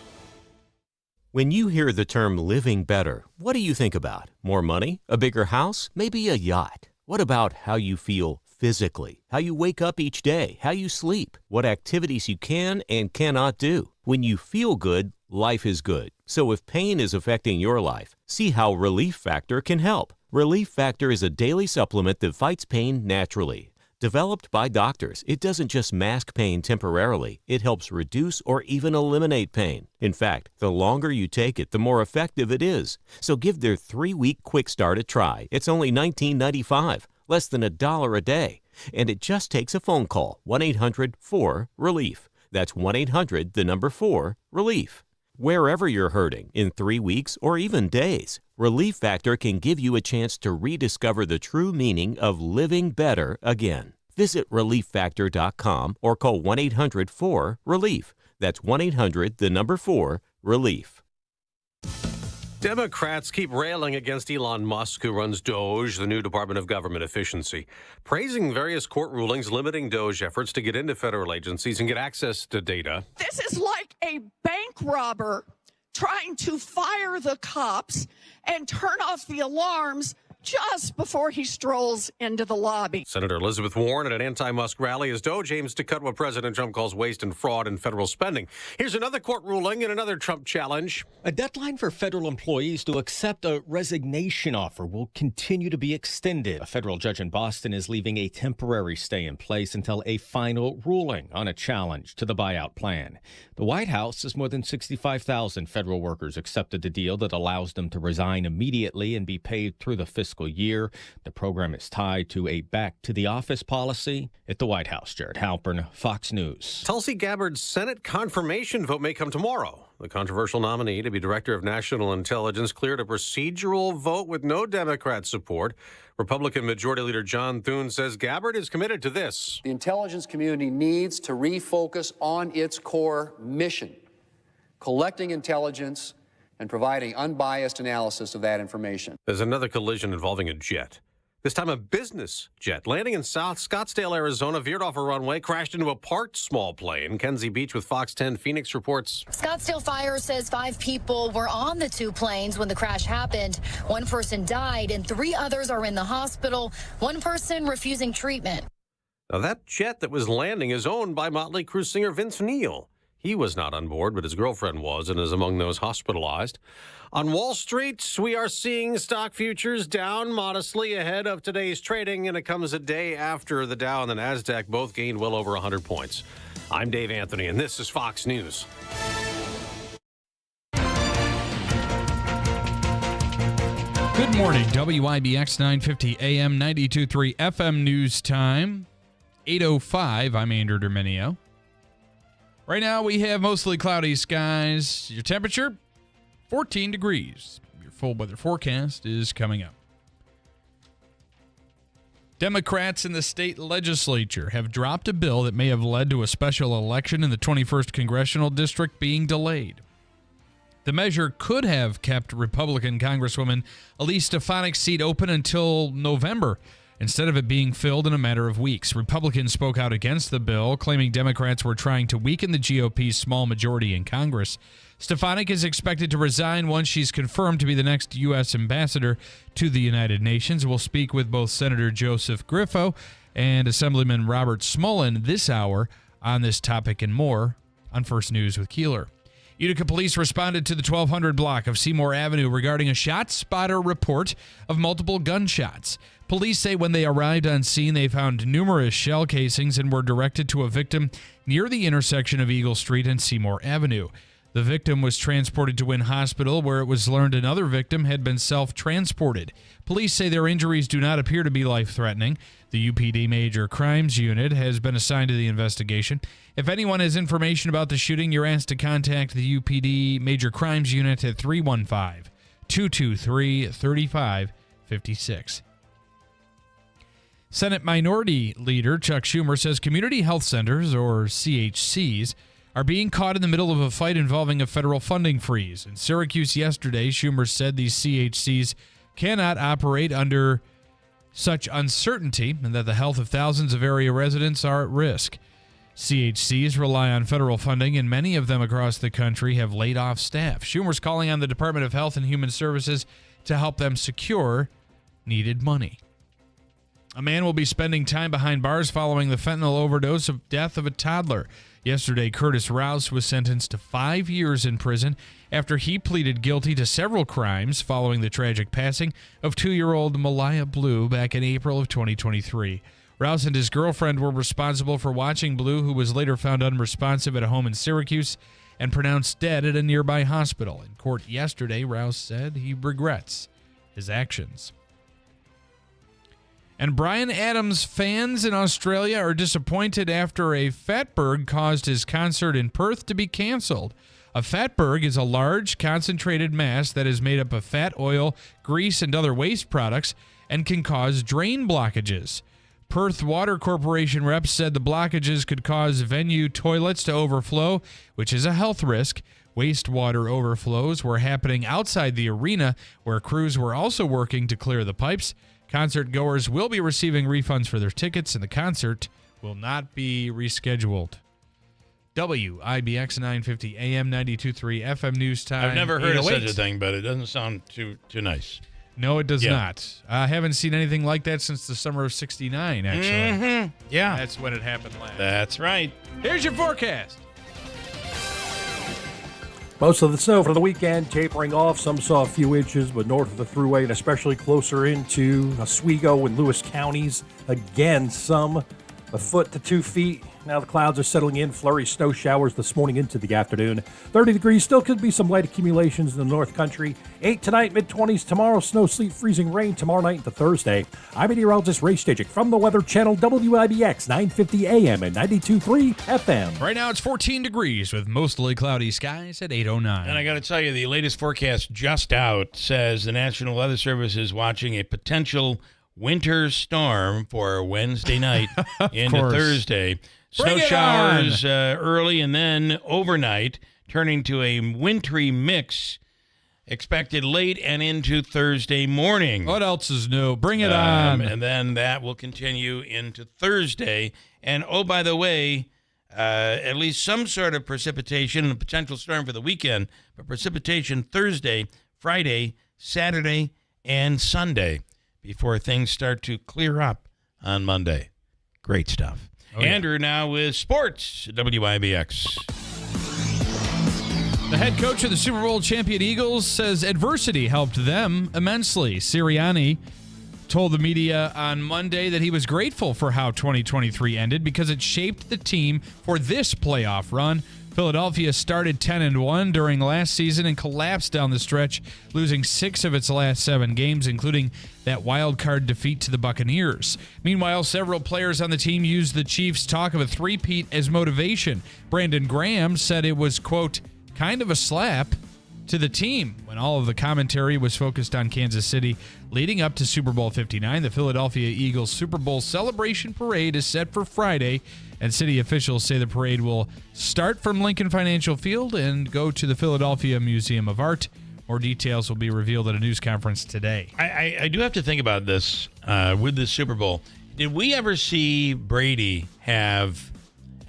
When you hear the term living better, what do you think about? More money? A bigger house? Maybe a yacht? What about how you feel physically? How you wake up each day? How you sleep? What activities you can and cannot do? When you feel good, life is good. So if pain is affecting your life, see how Relief Factor can help. Relief Factor is a daily supplement that fights pain naturally. Developed by doctors, it doesn't just mask pain temporarily, it helps reduce or even eliminate pain. In fact, the longer you take it, the more effective it is. So give their 3-week quick start a try. It's only $19.95, less than $1 a day. And it just takes a phone call, 1-800-4-RELIEF. That's 1-800-4-RELIEF. Wherever you're hurting, in 3 weeks or even days, Relief Factor can give you a chance to rediscover the true meaning of living better again. Visit ReliefFactor.com or call 1-800-4-RELIEF. That's 1-800-4-RELIEF. Democrats keep railing against Elon Musk, who runs DOGE, the new Department of Government Efficiency, praising various court rulings limiting DOGE efforts to get into federal agencies and get access to data. This is like a bank robber trying to fire the cops and turn off the alarms just before he strolls into the lobby. Senator Elizabeth Warren at an anti-Musk rally as DOGE aims to cut what President Trump calls waste and fraud in federal spending. Here's another court ruling and another Trump challenge. A deadline for federal employees to accept a resignation offer will continue to be extended. A federal judge in Boston is leaving a temporary stay in place until a final ruling on a challenge to the buyout plan. The White House says more than 65,000 federal workers accepted the deal that allows them to resign immediately and be paid through the fiscal year. The program is tied to a back-to-the-office policy at the White House. Jared Halpern, Fox News. Tulsi Gabbard's Senate confirmation vote may come tomorrow. The controversial nominee to be Director of National Intelligence cleared a procedural vote with no Democrat support. Republican Majority Leader John Thune says Gabbard is committed to this. The intelligence community needs to refocus on its core mission, collecting intelligence and providing unbiased analysis of that information. There's another collision involving a jet. This time a business jet landing in South Scottsdale, Arizona, veered off a runway, crashed into a parked small plane. Kenzie Beach with Fox 10 Phoenix reports. Scottsdale Fire says 5 people were on the 2 planes when the crash happened. 1 person died and 3 others are in the hospital. 1 person refusing treatment. Now that jet that was landing is owned by Motley Crue singer Vince Neil. He was not on board, but his girlfriend was and is among those hospitalized. On Wall Street, we are seeing stock futures down modestly ahead of today's trading, and it comes a day after the Dow and the NASDAQ both gained well over 100 points. I'm Dave Anthony, and this is Fox News. Good morning, WIBX 950 AM 92.3 FM news time, 8:05. I'm Andrew Domenio. Right now, we have mostly cloudy skies. Your temperature, 14 degrees. Your full weather forecast is coming up. Democrats in the state legislature have dropped a bill that may have led to a special election in the 21st Congressional District being delayed. The measure could have kept Republican Congresswoman Elise Stefanik's seat open until November, instead of it being filled in a matter of weeks. Republicans spoke out against the bill, claiming Democrats were trying to weaken the GOP's small majority in Congress. Stefanik is expected to resign once she's confirmed to be the next U.S. ambassador to the United Nations. We'll speak with both Senator Joseph Griffo and Assemblyman Robert Smullen this hour on this topic and more on First News with Keeler. Utica police responded to the 1200 block of Seymour Avenue regarding a shot spotter report of multiple gunshots. Police say when they arrived on scene, they found numerous shell casings and were directed to a victim near the intersection of Eagle Street and Seymour Avenue. The victim was transported to Wynn Hospital, where it was learned another victim had been self-transported. Police say their injuries do not appear to be life-threatening. The UPD Major Crimes Unit has been assigned to the investigation. If anyone has information about the shooting, you're asked to contact the UPD Major Crimes Unit at 315-223-3556. Senate Minority Leader Chuck Schumer says community health centers, or CHCs, are being caught in the middle of a fight involving a federal funding freeze. In Syracuse yesterday, Schumer said these CHCs cannot operate under such uncertainty and that the health of thousands of area residents are at risk. CHCs rely on federal funding, and many of them across the country have laid off staff. Schumer's calling on the Department of Health and Human Services to help them secure needed money. A man will be spending time behind bars following the fentanyl overdose of death of a toddler. Yesterday, Curtis Rouse was sentenced to 5 years in prison after he pleaded guilty to several crimes following the tragic passing of 2-year-old Malaya Blue back in April of 2023. Rouse and his girlfriend were responsible for watching Blue, who was later found unresponsive at a home in Syracuse and pronounced dead at a nearby hospital. In court yesterday, Rouse said he regrets his actions. And Bryan Adams fans in Australia are disappointed after a fatberg caused his concert in Perth to be canceled. A fatberg is a large, concentrated mass that is made up of fat, oil, grease, and other waste products and can cause drain blockages. Perth Water Corporation reps said the blockages could cause venue toilets to overflow, which is a health risk. Wastewater overflows were happening outside the arena, where crews were also working to clear the pipes. Concert goers will be receiving refunds for their tickets, and the concert will not be rescheduled. WIBX 950 AM 92.3 FM News Time. I've never heard of such a 808. thing, but it doesn't sound too nice. No, it does Yeah. not. I haven't seen anything like that since the summer of '69, actually. Mhm. Yeah. That's when it happened last. That's right. Here's your forecast. Most of the snow for the weekend tapering off. Some saw a few inches, but north of the Thruway and especially closer into Oswego and Lewis counties. Again, some a foot to 2 feet. Now the clouds are settling in. Flurry snow showers this morning into the afternoon. 30 degrees. Still could be some light accumulations in the North Country. 8 tonight, mid-20s tomorrow. Snow, sleet, freezing rain tomorrow night into Thursday. I'm meteorologist Ray Stajic from the Weather Channel, WIBX 950 AM and 92.3 FM. Right now it's 14 degrees with mostly cloudy skies at 8:09. And I got to tell you, the latest forecast just out says the National Weather Service is watching a potential winter storm for Wednesday night into course. Thursday. Bring Snow it showers early and then overnight, turning to a wintry mix expected late and into Thursday morning. What else is new? Bring it on. And then that will continue into Thursday. And, oh, by the way, at least some sort of precipitation, a potential storm for the weekend, but precipitation Thursday, Friday, Saturday, and Sunday before things start to clear up on Monday. Great stuff. Oh, yeah. Andrew now with sports, WIBX. The head coach of the Super Bowl champion Eagles says adversity helped them immensely. Sirianni told the media on Monday that he was grateful for how 2023 ended because it shaped the team for this playoff run. Philadelphia started 10-1 during last season and collapsed down the stretch, losing 6 of its last 7 games, including that wild card defeat to the Buccaneers. Meanwhile, several players on the team used the Chiefs' talk of a three-peat as motivation. Brandon Graham said it was, quote, kind of a slap to the team when all of the commentary was focused on Kansas City leading up to Super Bowl 59. The Philadelphia Eagles Super Bowl celebration parade is set for Friday, and city officials say the parade will start from Lincoln Financial Field and go to the Philadelphia Museum of Art. More details will be revealed at a news conference today. I do have to think about this with the Super Bowl. Did we ever see Brady have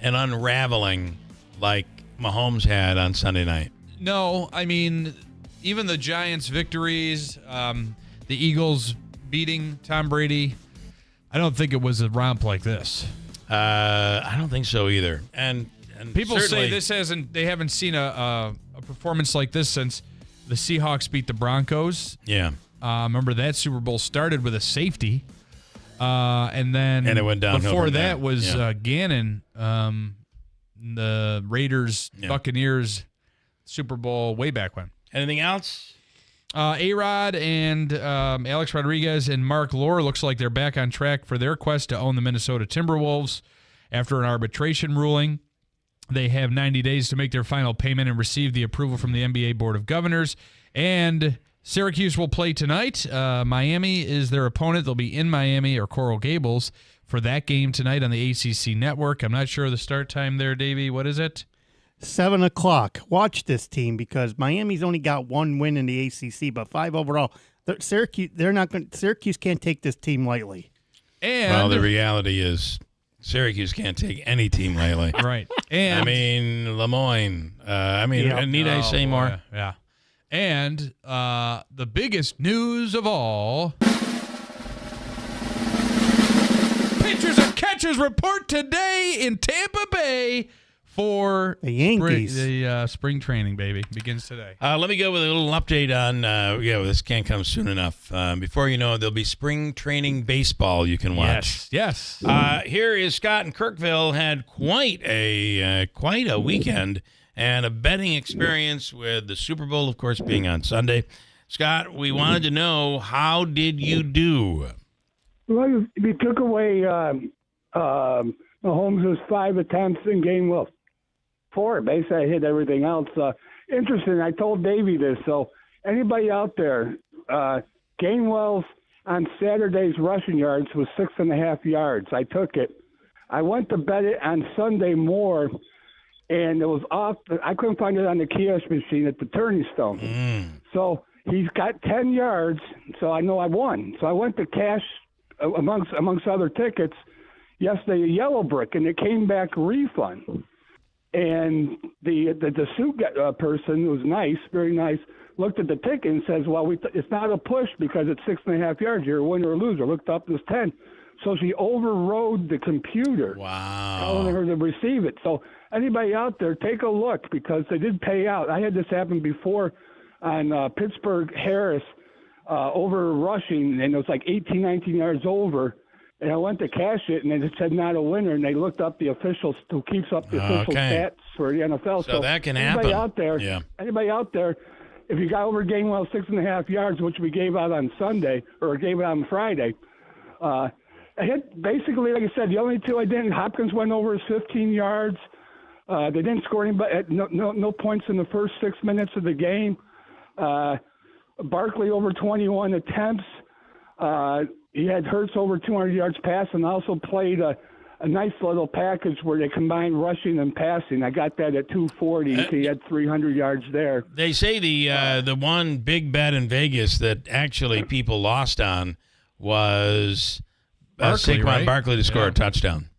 an unraveling like Mahomes had on Sunday night? No, I mean, even the Giants' victories, the Eagles beating Tom Brady, I don't think it was a romp like this. I don't think so either. And people say certainly- they haven't seen a performance like this since the Seahawks beat the Broncos. Yeah. Remember that Super Bowl started with a safety. And then it went downhill before from there. that was Gannon, the Raiders, Buccaneers Super Bowl way back when. Anything else? A-Rod and Alex Rodriguez and Mark Lohr looks like they're back on track for their quest to own the Minnesota Timberwolves after an arbitration ruling. They have 90 days to make their final payment and receive the approval from the NBA Board of Governors. And Syracuse will play tonight. Miami is their opponent. They'll be in Miami or Coral Gables for that game tonight on the ACC network. I'm not sure of the start time there, Davey. What is it? 7 o'clock. Watch this team because Miami's only got one win in the ACC, but 5 overall. Syracuse can't take this team lightly. And well, the reality is Syracuse can't take any team lightly. Right. And I mean, Lemoyne. Need I say more? Yeah. And the biggest news of all, pitchers and catchers report today in Tampa Bay for the Yankees. Spring training, baby, begins today. Let me go with a little update on, this can't come soon enough. Before you know it, there'll be spring training baseball you can watch. Yes. Here is Scott in Kirkville, had quite a weekend and a betting experience with the Super Bowl, of course, being on Sunday. Scott, we wanted to know, how did you do? Well, we took away Mahomes' 5 attempts in Gainwell 4. Basically, I hit everything else. Interesting, I told Davey this, so anybody out there, Gainwell's on Saturday's rushing yards was 6.5 yards. I took it. I went to bet it on Sunday more, and it was off. I couldn't find it on the kiosk machine at the Turning Stone. So he's got 10 yards, so I know I won. So I went to cash amongst other tickets yesterday, a yellow brick, and it came back refund. And the suit person was nice, very nice, looked at the ticket and says, well, it's not a push because it's 6.5 yards. You're a winner or loser. Looked up, it was 10. So she overrode the computer. Wow. Telling her to receive it. So anybody out there, take a look because they did pay out. I had this happen before on Pittsburgh Harris over rushing, and it was like 18, 19 yards over. And I went to cash it, and it said not a winner. And they looked up the officials who keeps up the official stats for the NFL. So that can anybody happen. Anybody out there, if you got over Gainwell 6.5 yards, which we gave out on Sunday or gave out on Friday, I hit basically, like I said, the only two I didn't. Hopkins went over his 15 yards. They didn't score no points in the first 6 minutes of the game. Barkley over 21 attempts. He had Hurts over 200 yards passing, and also played a nice little package where they combined rushing and passing. I got that at 240, so he had 300 yards there. They say the one big bet in Vegas that actually people lost on was Saquon right? Barkley to score a touchdown.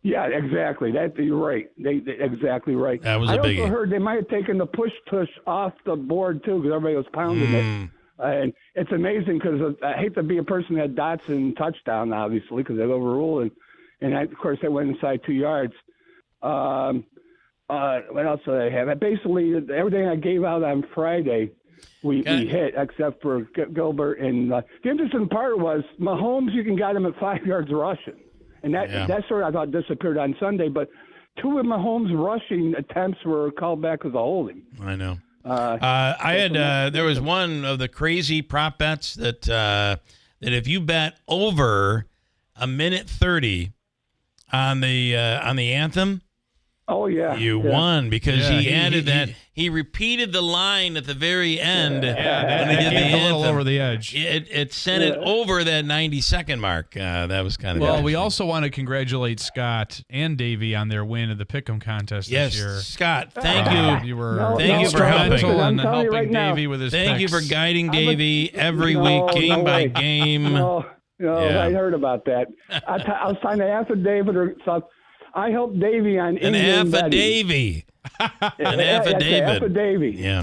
Yeah, exactly. You're right. They exactly right. That was a biggie. I also heard they might have taken the push off the board too because everybody was pounding it. And it's amazing because I hate to be a person that had dots and touchdown, obviously, because they overruled it. And of course, they went inside 2 yards. What else did I have? Basically, everything I gave out on Friday, we hit, except for Gilbert. And the interesting part was Mahomes, you can get him at 5 yards rushing. And that sort of, I thought, disappeared on Sunday. But 2 of Mahomes' rushing attempts were called back as a holding. I know. I had there was one of the crazy prop bets that if you bet over a minute 30 on the anthem, you won because he added that. He repeated the line at the very end. That gave a little over the edge. It sent it over that 90-second mark. That was kind of well. We also want to congratulate Scott and Davey on their win of the Pick'em contest this year. Scott, thank you. Thank you for helping. I'm telling you right Davey now. with his Thank picks. you for guiding Davey every week, game by game. No, I heard about that. I was signing an affidavit or something. I helped Davey on an affidavit. An affidavit. Affidavit. Yeah.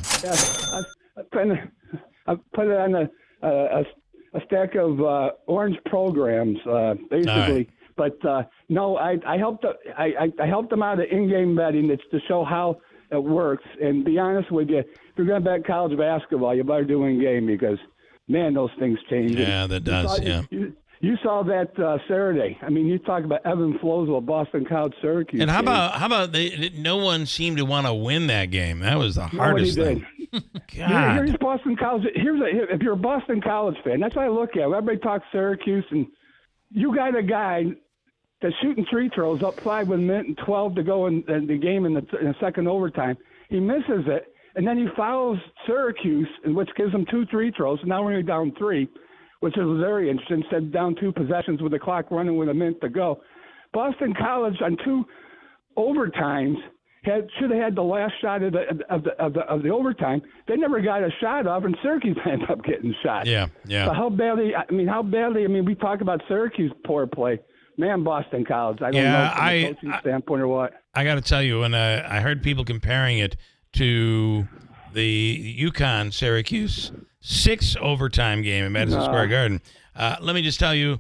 I put it on a stack of orange programs, basically. Right. But no, I helped. I helped them out of in-game betting. It's to show how it works. And be honest with you, if you're going to bet college basketball, you better do in game because, man, those things change. Yeah, that does. You saw that Saturday. I mean, you talk about Evan Flozell, Boston College, Syracuse. And how about no one seemed to want to win that game? That was the hardest thing. God. Here's Boston College. If you're a Boston College fan, that's what I look at. Everybody talks Syracuse, and you got a guy that's shooting free throws up 5 with a minute and 12 to go in the game in the second overtime. He misses it, and then he fouls Syracuse, which gives him 2 free throws. And now we're only down 3. Which is very interesting. Instead down 2 possessions with the clock running with a minute to go. Boston College on 2 overtimes should have had the last shot of the overtime. They never got a shot off, and Syracuse ended up getting shot. Yeah. So how badly? We talk about Syracuse poor play. Man, Boston College. I don't know from a coaching standpoint or what. I got to tell you, when I heard people comparing it to the UConn Syracuse 6 overtime game in Madison Square Garden. Let me just tell you,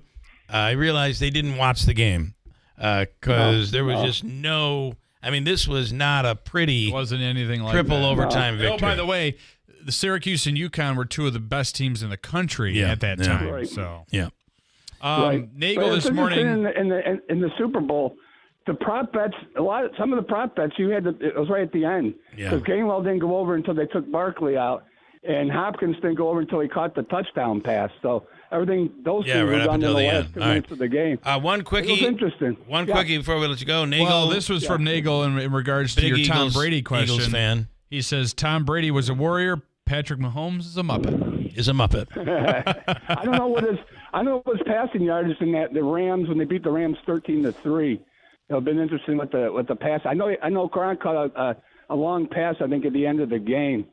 I realized they didn't watch the game because there was just no. I mean, this was not a pretty. It wasn't anything like triple that. overtime victory. Oh, by the way, the Syracuse and UConn were 2 of the best teams in the country at that time. Right. So Nagel this morning in the Super Bowl. The prop bets, some of the prop bets you had, it was right at the end because Gainwell didn't go over until they took Barkley out, and Hopkins didn't go over until he caught the touchdown pass. So everything, those two were done in the last 2 minutes of the game. One quickie. It was interesting. One quickie before we let you go. Nagel. Well, this was from Nagel in regards to your Tom Brady question. Eagles fan. He says Tom Brady was a warrior. Patrick Mahomes is a Muppet. I don't know what his passing yardage in the Rams when they beat the Rams 13-3. It'll been interesting with the pass. I know Gronk caught a long pass, I think, at the end of the game,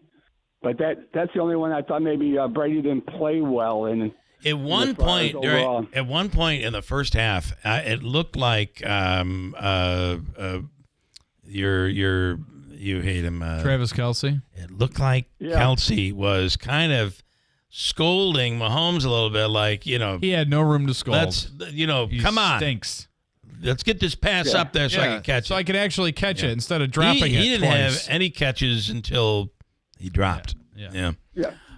but that's the only one I thought maybe Brady didn't play well in. At one point in the first half, it looked like you hate him, Travis Kelce. It looked like Kelce was kind of scolding Mahomes a little bit, like he had no room to scold. Come on, stinks. Let's get this pass up there so I can catch it. So I could actually catch it instead of dropping it. He didn't twice. have any catches until he dropped. Yeah.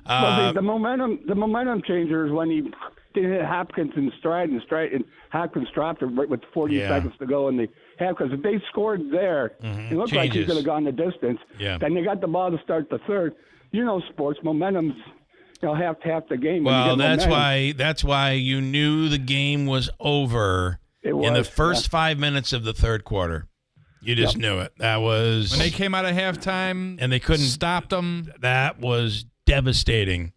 Well, the momentum changer is when he didn't hit Hopkins in stride, and Hopkins dropped it right with 40 seconds to go in the half. Because if they scored there, it looked like he could have gone the distance. Yeah. Then they got the ball to start the third. Sports momentum's half the game. Well, that's why you knew the game was over. In the first 5 minutes of the third quarter. You just knew it. That was when they came out of halftime and they couldn't stop them. That was devastating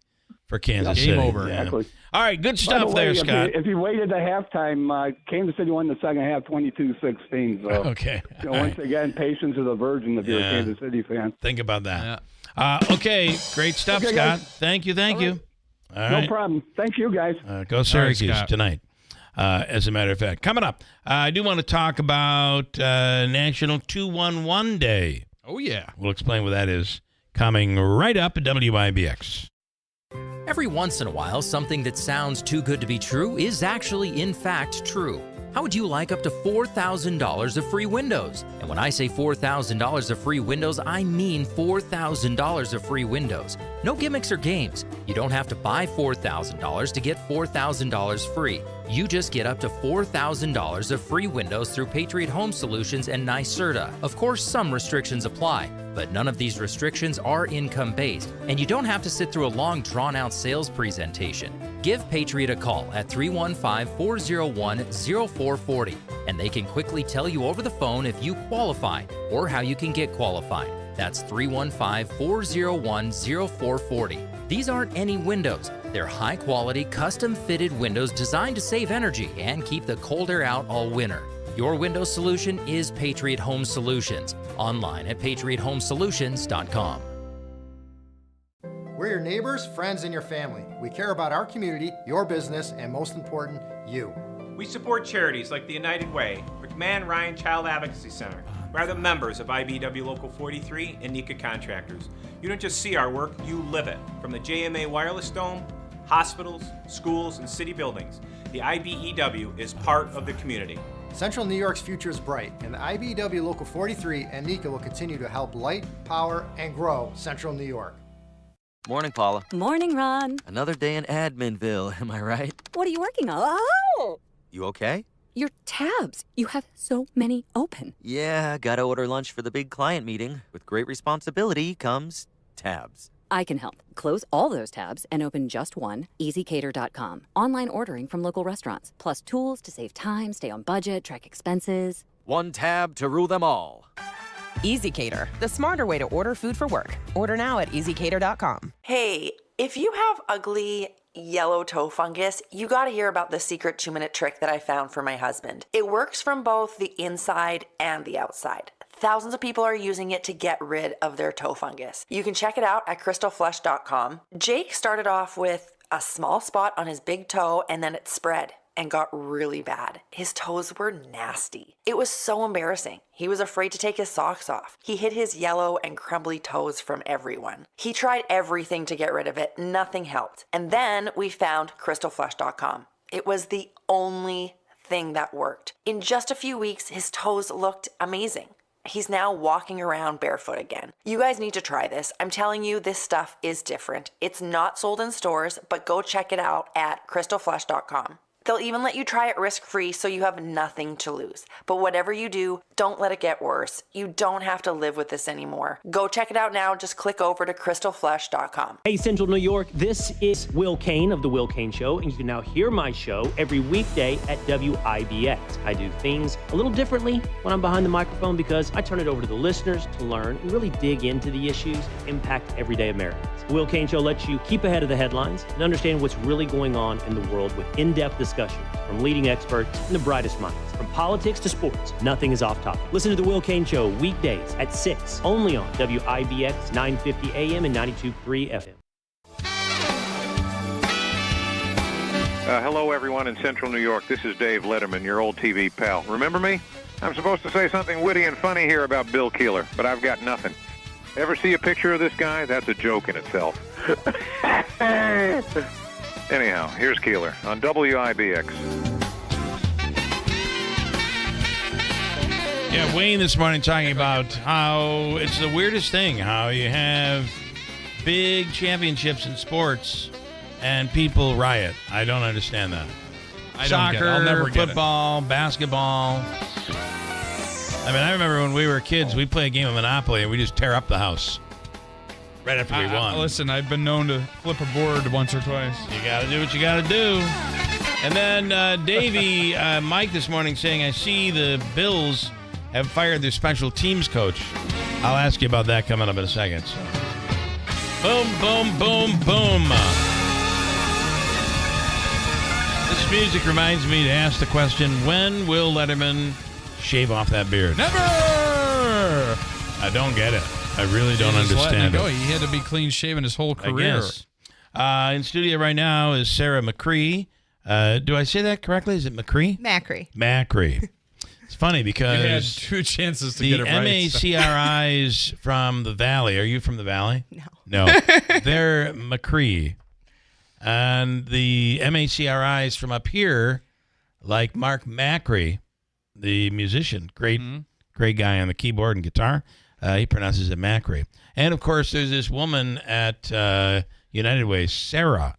for Kansas City. Game over. Exactly. All right, good stuff there, Scott. If you waited to halftime, Kansas City won the second half 22-16. So, okay. Once again, patience is a virgin if you're a Kansas City fan. Think about that. Okay, great stuff, Scott. Guys. Thank you. All right. No problem. Thank you, guys. Go Syracuse tonight. As a matter of fact. Coming up, I do want to talk about National 211 Day. Oh, yeah. We'll explain what that is coming right up at WIBX. Every once in a while, something that sounds too good to be true is actually, in fact, true. How would you like up to $4,000 of free windows? And when I say $4,000 of free windows, I mean $4,000 of free windows. No gimmicks or games. You don't have to buy $4,000 to get $4,000 free. You just get up to $4,000 of free windows through Patriot Home Solutions and NYSERDA. Of course, some restrictions apply, but none of these restrictions are income-based, and you don't have to sit through a long, drawn-out sales presentation. Give Patriot a call at 315-401-0440, and they can quickly tell you over the phone if you qualify or how you can get qualified. That's 315-401-0440. These aren't any windows. They're high-quality, custom-fitted windows designed to save energy and keep the cold air out all winter. Your window solution is Patriot Home Solutions. Online at patriothomesolutions.com. We're your neighbors, friends, and your family. We care about our community, your business, and most important, you. We support charities like the United Way, McMahon Ryan Child Advocacy Center, are the members of IBEW Local 43 and NECA Contractors. You don't just see our work, you live it. From the JMA Wireless Dome, hospitals, schools, and city buildings, the IBEW is part of the community. Central New York's future is bright, and the IBEW Local 43 and NECA will continue to help light, power, and grow Central New York. Morning, Paula. Morning, Ron. Another day in Adminville, am I right? What are you working on? Oh! You okay? Your tabs. You have so many open. Yeah, gotta order lunch for the big client meeting. With great responsibility comes tabs. I can help. Close all those tabs and open just one, easycater.com. Online ordering from local restaurants, plus tools to save time, stay on budget, track expenses. One tab to rule them all. EasyCater, the smarter way to order food for work. Order now at easycater.com. Hey, if you have ugly yellow toe fungus, you gotta hear about the secret 2-minute trick that I found for my husband. It works from both the inside and the outside. Thousands of people are using it to get rid of their toe fungus. You can check it out at crystalflesh.com. Jake started off with a small spot on his big toe and then it spread and got really bad. His toes were nasty. It was so embarrassing. He was afraid to take his socks off. He hid his yellow and crumbly toes from everyone. He tried everything to get rid of it. Nothing helped. And then we found crystalflesh.com. It was the only thing that worked. In just a few weeks, his toes looked amazing. He's now walking around barefoot again. You guys need to try this. I'm telling you, this stuff is different. It's not sold in stores, but go check it out at crystalflesh.com. They'll even let you try it risk-free so you have nothing to lose. But whatever you do, don't let it get worse. You don't have to live with this anymore. Go check it out now. Just click over to crystalflesh.com. Hey, Central New York, this is Will Kane of The Will Kane Show, and you can now hear my show every weekday at WIBX. I do things a little differently when I'm behind the microphone because I turn it over to the listeners to learn and really dig into the issues that impact everyday Americans. The Will Kane Show lets you keep ahead of the headlines and understand what's really going on in the world with in-depth discussions from leading experts and the brightest minds. From politics to sports, nothing is off topic. Listen to The Will Kane Show weekdays at 6, only on WIBX 950 AM and 92.3 FM. Hello, everyone in Central New York. This is Dave Letterman, your old TV pal. Remember me? I'm supposed to say something witty and funny here about Bill Keeler, but I've got nothing. Ever see a picture of this guy? That's a joke in itself. Anyhow, here's Keeler on WIBX. Yeah, Wayne this morning talking about how it's the weirdest thing, how you have big championships in sports and people riot. I don't understand that. Soccer, I'll never get football, basketball. I mean, I remember when we were kids, we'd play a game of Monopoly and we just tear up the house right after we won. Listen, I've been known to flip a board once or twice. You got to do what you got to do. And then Davey, Mike this morning saying, I see the Bills have fired their special teams coach. I'll ask you about that coming up in a second. So. Boom, boom, boom, boom. This music reminds me to ask the question, when will Letterman shave off that beard? Never! I don't get it. I really don't understand it. He had to be clean shaven his whole career. I guess. In studio right now is Sarah McCree. Do I say that correctly? Is it McCree? Macri. It's funny because you had 2 chances to get it right. The MACRIs from the Valley. Are you from the Valley? No. They're McCree. And the MACRIs from up here, like Mark Macri, the musician, great guy on the keyboard and guitar. He pronounces it Macri. And, of course, there's this woman at United Way, Sarah.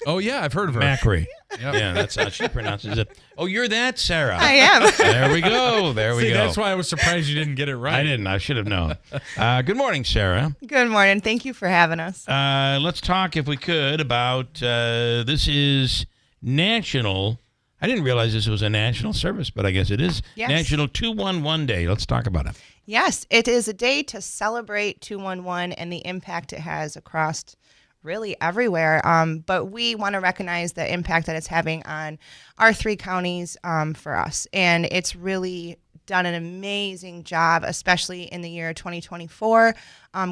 Oh, yeah, I've heard of her. Macri. Yep. Yeah, that's how she pronounces it. Oh, you're that Sarah. I am. There we go. There we See, go. that's why I was surprised you didn't get it right. I didn't. I should have known. Good morning, Sarah. Good morning. Thank you for having us. Let's talk, if we could, about this is National. I didn't realize this was a national service, but I guess it is. Yes. National 211 Day. Let's talk about it. Yes, it is a day to celebrate 211 and the impact it has across really everywhere. But we want to recognize the impact that it's having on our 3 counties for us. And it's really done an amazing job, especially in the year 2024.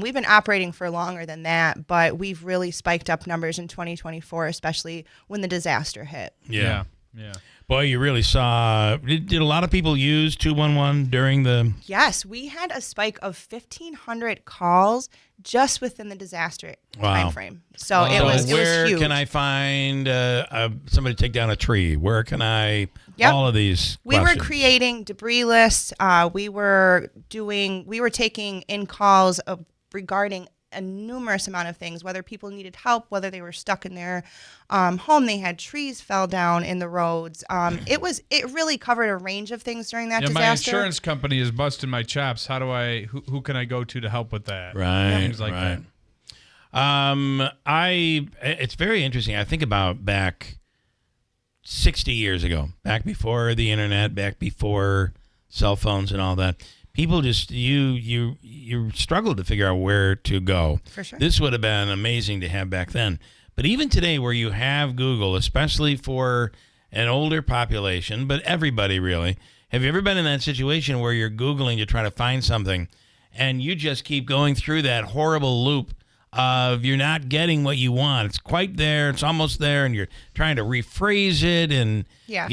We've been operating for longer than that, but we've really spiked up numbers in 2024, especially when the disaster hit. Yeah. Yeah. Boy, you really saw. Did a lot of people use 211 during the? Yes, we had a spike of 1,500 calls just within the disaster time frame. So it was Where huge. can I find somebody take down a tree? Where can I? Yep. All of these. We were questions. creating debris lists. We were taking in calls regarding a numerous amount of things, whether people needed help, whether they were stuck in their home, they had trees fell down in the roads. It really covered a range of things during that disaster. My insurance company is busting my chops. How do who can I go to help with that? Right. Things like that. It's very interesting. I think about back 60 years ago, back before the internet, back before cell phones and all that. People just you struggled to figure out where to go. For sure. This would have been amazing to have back then. But even today, where you have Google, especially for an older population, but everybody really, have you ever been in that situation where you're Googling to try to find something, and you just keep going through that horrible loop of you're not getting what you want? It's quite there, it's almost there, and you're trying to rephrase it, and Yes.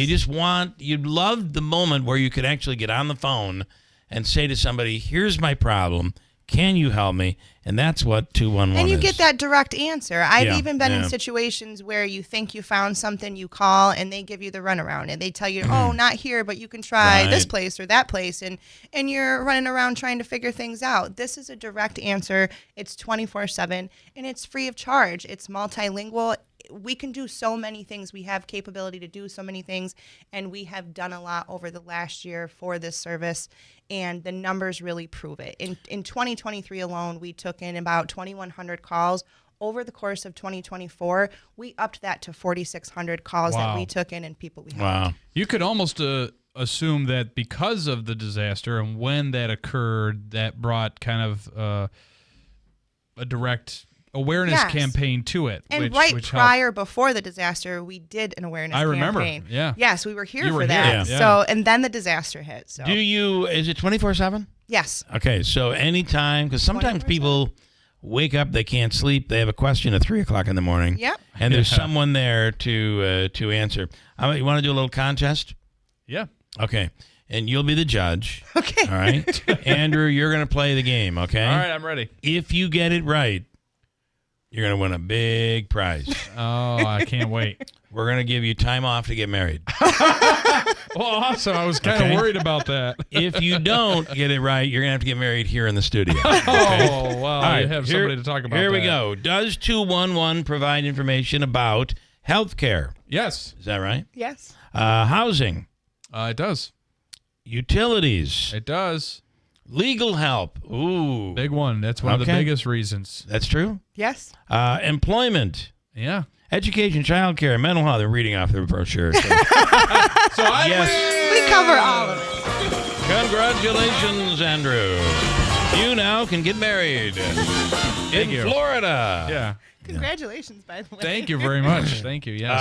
you'd love the moment where you could actually get on the phone and say to somebody, here's my problem. Can you help me? And that's what 211 is. And you get that direct answer. I've Yeah, even been in yeah. situations where you think you found something, you call, and they give you the runaround. And they tell you, oh, not here, but you can try this Right. place or that place. And you're running around trying to figure things out. This is a direct answer. It's 24/7, and it's free of charge. It's multilingual. We can do so many things. We have capability to do so many things, and we have done a lot over the last year for this service, and the numbers really prove it. In 2023 alone, we took in about 2,100 calls. Over the course of 2024, we upped that to 4,600 calls that we took in and people we helped. Wow. You could almost assume that because of the disaster and when that occurred, that brought kind of a direct awareness Yes. campaign to it. And which helped. prior, before the disaster, we did an awareness I remember, campaign. yeah. Yes, we were here You for were that. here, yeah. So, and then the disaster hit. So. Is it 24/7? Yes. Okay, so anytime, because sometimes people wake up, they can't sleep, they have a question at 3 o'clock in the morning. Yep. And there's Yeah. someone there to answer. You want to do a little contest? Yeah. Okay. And you'll be the judge. Okay. All right. Andrew, you're going to play the game, okay? All right, I'm ready. If you get it right, you're going to win a big prize. Oh, I can't wait. We're going to give you time off to get married. Well, awesome. I was kind of Okay. worried about that. If you don't get it right, you're going to have to get married here in the studio. Oh, well, All right, you have somebody to talk about Here we that. go. Does 211 provide information about health care? Yes. Is that right? Yes. Housing? It does. Utilities? It does. Legal help? Ooh. Big one. That's one of the Okay. biggest reasons. That's true? Yes. Employment? Yeah. Education, childcare, mental health. They're reading off the brochure. So. So I Yes. We cover all of it. Congratulations, Andrew. You now can get married in you. Florida. Yeah. Congratulations, by the way. Thank you very much. Thank you. Yes.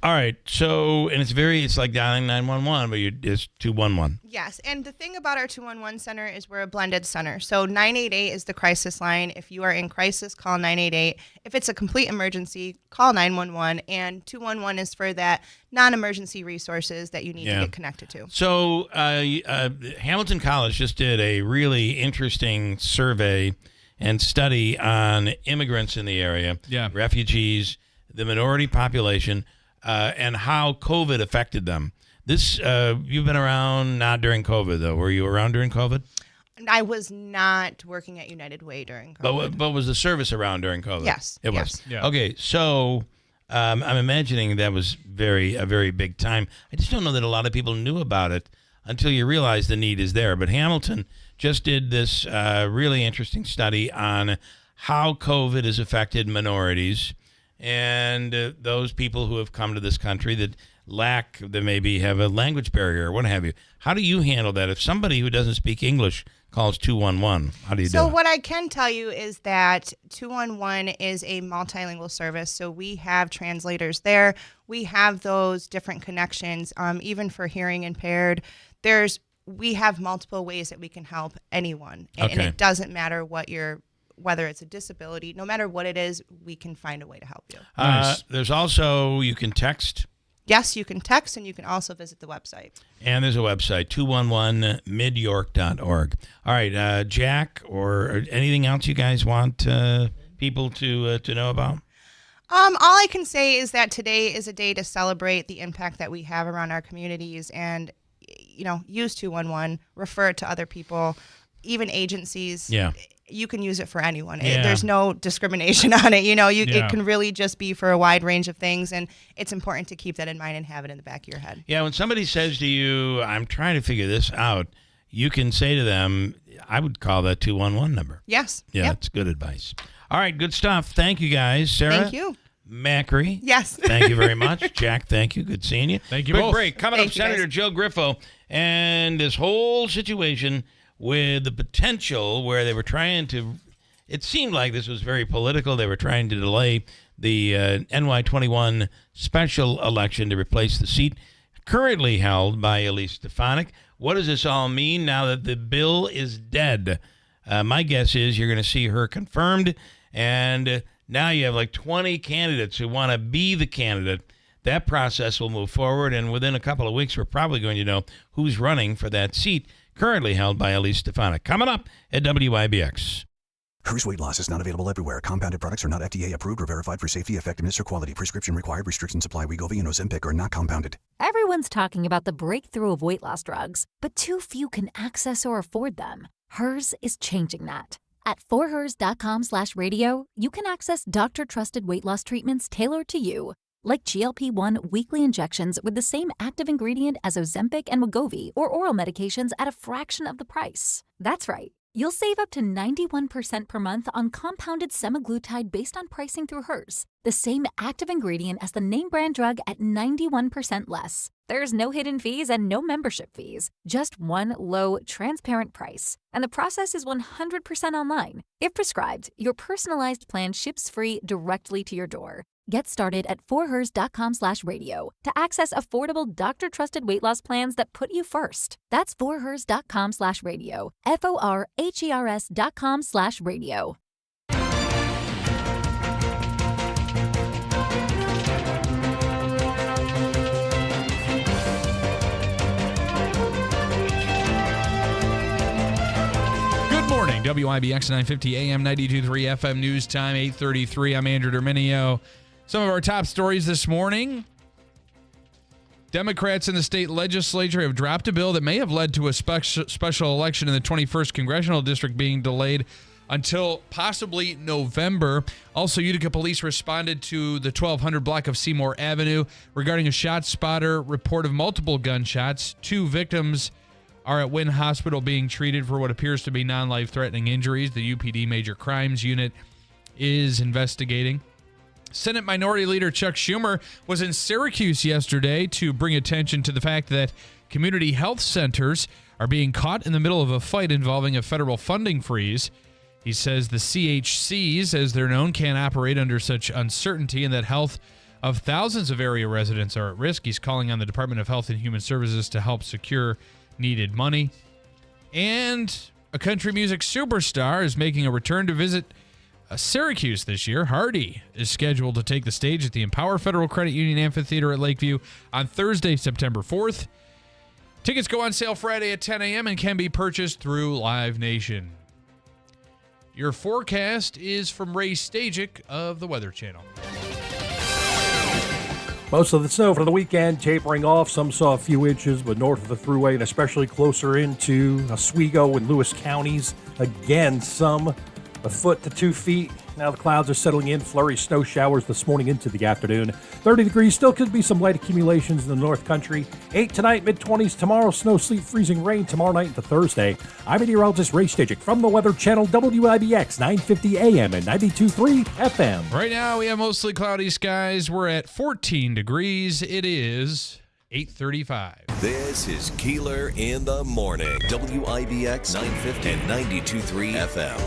All right. So, and it's like dialing 911, but it's 211. Yes, and the thing about our 211 center is we're a blended center. So 988 is the crisis line. If you are in crisis, call 988. If it's a complete emergency, call 911. And 211 is for that non-emergency resources that you need to get connected to. So, Hamilton College just did a really interesting survey and study on immigrants in the area, refugees, the minority population, and how COVID affected them. This, you've been around, not during COVID, though. Were you around during COVID? I was not working at United Way during COVID. But was the service around during COVID? Yes, It yes. was. Yeah. Okay, so I'm imagining that was a very big time. I just don't know that a lot of people knew about it until you realize the need is there. But Hamilton just did this really interesting study on how COVID has affected minorities and those people who have come to this country that maybe have a language barrier or what have you. How do you handle that? If somebody who doesn't speak English calls 211, how do you do So it? what I can tell you is that 211 is a multilingual service. So we have translators there. We have those different connections, even for hearing impaired. We have multiple ways that we can help anyone. And Okay. it doesn't matter whether it's a disability, no matter what it is, we can find a way to help you. There's also, you can text. Yes, you can text, and you can also visit the website. And there's a website, 211midyork.org. All right, Jack, or anything else you guys want people to know about? All I can say is that today is a day to celebrate the impact that we have around our communities, and use 211, refer it to other people, even agencies. Yeah. You can use it for anyone. Yeah. There's no discrimination on it. It can really just be for a wide range of things, and it's important to keep that in mind and have it in the back of your head. Yeah, when somebody says to you, I'm trying to figure this out, you can say to them, I would call that 211 number. Yes. Yeah, Yep. that's good advice. All right, good stuff. Thank you, guys. Sarah? Thank you. Macri. Yes. Thank you very much. Jack, thank you. Good seeing you. Thank you Quick both. break. Coming Thank up, you, guys. Senator Joe Griffo and this whole situation with the potential where they were trying to, it seemed like this was very political. They were trying to delay the NY21 special election to replace the seat currently held by Elise Stefanik. What does this all mean now that the bill is dead? My guess is you're going to see her confirmed, and now you have like 20 candidates who want to be the candidate. That process will move forward, and within a couple of weeks, we're probably going to know who's running for that seat currently held by Elise Stefanik. Coming up at WIBX. Hers weight loss is not available everywhere. Compounded products are not FDA approved or verified for safety, effectiveness, or quality. Prescription required. Restrictions apply. Wegovy and Ozempic are not compounded. Everyone's talking about the breakthrough of weight loss drugs, but too few can access or afford them. Hers is changing that. At forhers.com/radio, you can access doctor-trusted weight loss treatments tailored to you, like GLP-1 weekly injections with the same active ingredient as Ozempic and Wegovy, or oral medications at a fraction of the price. That's right. You'll save up to 91% per month on compounded semaglutide based on pricing through Hers. The same active ingredient as the name brand drug at 91% less. There's no hidden fees and no membership fees. Just one low, transparent price. And the process is 100% online. If prescribed, your personalized plan ships free directly to your door. Get started at forhers.com/radio to access affordable doctor-trusted weight loss plans that put you first. That's forhers.com/radio. FORHERS.com/radio. Good morning, WIBX 950 AM 92.3 FM News Time 8:33. I'm Andrew Derminio. Some of our top stories this morning. Democrats in the state legislature have dropped a bill that may have led to a special election in the 21st Congressional District being delayed until possibly November. Also, Utica police responded to the 1200 block of Seymour Avenue regarding a shot spotter report of multiple gunshots. 2 victims are at Wynn Hospital being treated for what appears to be non-life-threatening injuries. The UPD Major Crimes Unit is investigating. Senate Minority Leader Chuck Schumer was in Syracuse yesterday to bring attention to the fact that community health centers are being caught in the middle of a fight involving a federal funding freeze. He says the CHCs, as they're known, can't operate under such uncertainty and that health of thousands of area residents are at risk. He's calling on the Department of Health and Human Services to help secure needed money. And a country music superstar is making a return to visit Syracuse this year. Hardy is scheduled to take the stage at the Empower Federal Credit Union Amphitheater at Lakeview on Thursday, September 4th. Tickets go on sale Friday at 10 a.m. and can be purchased through Live Nation. Your forecast is from Ray Stajic of the Weather Channel. Most of the snow for the weekend tapering off. Some saw a few inches, but north of the Thruway and especially closer into Oswego and Lewis counties. Again, some a foot to 2 feet. Now the clouds are settling in. Flurry snow showers this morning into the afternoon. 30 degrees. Still could be some light accumulations in the North Country. 8 tonight, mid-20s tomorrow. Snow, sleet, freezing rain tomorrow night into Thursday. I'm meteorologist Ray Stajic from the Weather Channel, WIBX 950 AM and 92.3 FM. Right now we have mostly cloudy skies. We're at 14 degrees. It is 8:35. This is Keeler in the morning. WIBX 950 and 92.3 FM.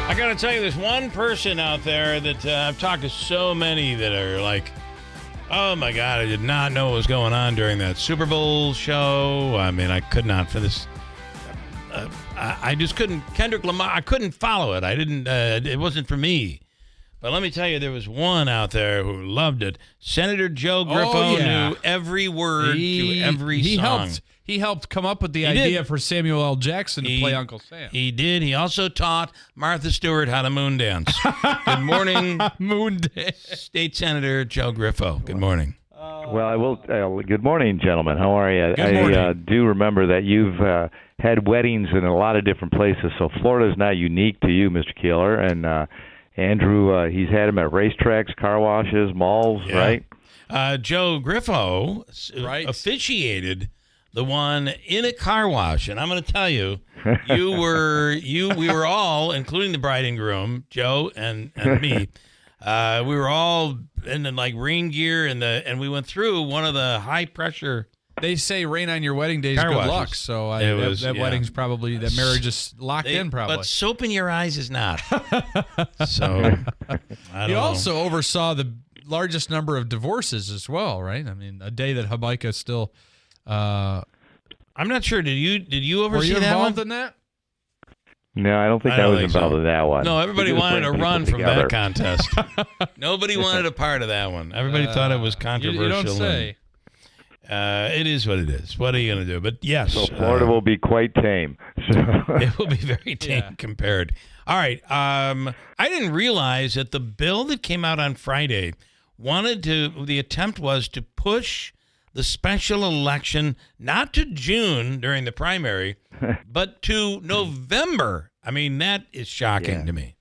I got to tell you, there's one person out there that I've talked to so many that are like, Oh, my God. I did not know what was going on during that Super Bowl show. I mean, I could not for this. I just couldn't. Kendrick Lamar, I couldn't follow it. I didn't. It wasn't for me. But let me tell you, there was one out there who loved it. Senator Joe Griffo knew every word to every song. He helped come up with the idea for Samuel L. Jackson to play Uncle Sam. He did. He also taught Martha Stewart how to moon dance. Good morning, moon dance. State Senator Joe Griffo. Good morning. Well, I will. Good morning, gentlemen. How are you? Good morning. I do remember that you've had weddings in a lot of different places, so Florida's not unique to you, Mr. Keeler. And Andrew, he's had them at racetracks, car washes, malls, right? Joe Griffo officiated the one in a car wash, and I'm going to tell you, we were all, including the bride and groom, Joe and me, we were all in like rain gear, and we went through one of the high pressure. They say rain on your wedding day is good luck, so that wedding's probably, that marriage is locked in probably. But soap in your eyes is not. So, I don't know. Also oversaw the largest number of divorces as well, right? I mean, a day that Jamaica still. I'm not sure. Did you oversee Were you that involved one? in that? No, I don't think I was involved in that one. No, everybody We just wanted to bring run people from together. that contest. Nobody wanted a part of that one. Everybody thought it was controversial. You don't say. It is what it is. What are you going to do? But yes. So Florida will be quite tame. It will be very tame compared. All right. I didn't realize that the bill that came out on Friday the attempt was to push the special election not to June during the primary, but to November. I mean, that is shocking to me.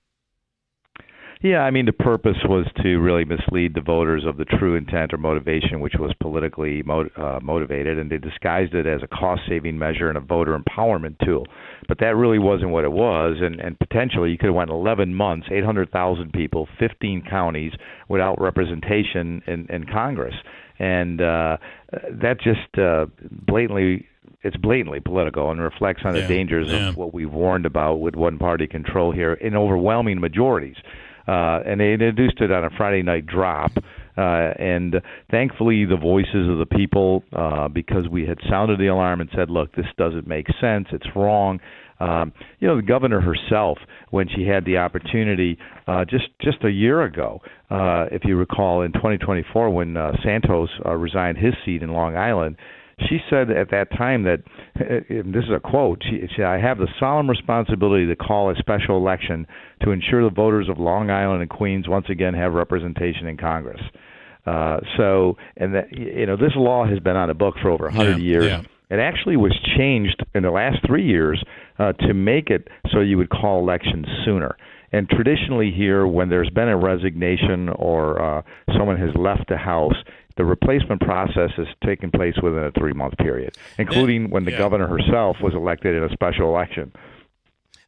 Yeah, I mean, the purpose was to really mislead the voters of the true intent or motivation, which was politically motivated, and they disguised it as a cost-saving measure and a voter empowerment tool. But that really wasn't what it was, and potentially you could have went 11 months, 800,000 people, 15 counties without representation in Congress. And that just blatantly political and reflects on the dangers of what we've warned about with one-party control here in overwhelming majorities. And they introduced it on a Friday night drop. And thankfully, the voices of the people, because we had sounded the alarm and said, look, this doesn't make sense. It's wrong. The governor herself, when she had the opportunity just a year ago, if you recall, in 2024, when Santos resigned his seat in Long Island, she said at that time that, and this is a quote, she said, I have the solemn responsibility to call a special election to ensure the voters of Long Island and Queens once again have representation in Congress. This law has been on the book for over 100 years. Yeah. It actually was changed in the last 3 years to make it so you would call elections sooner. And traditionally here, when there's been a resignation or someone has left the House, the replacement process has taken place within a 3-month period, including when the governor herself was elected in a special election.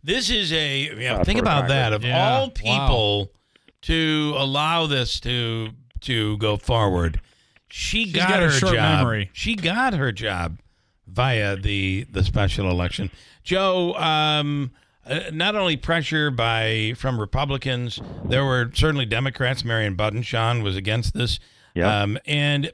This is think about that. Of all people to allow this to go forward, she's got her short job. Memory. She got her job via the special election. Joe, not only pressure from Republicans, there were certainly Democrats. Marion Buttonshaw was against this. Yep.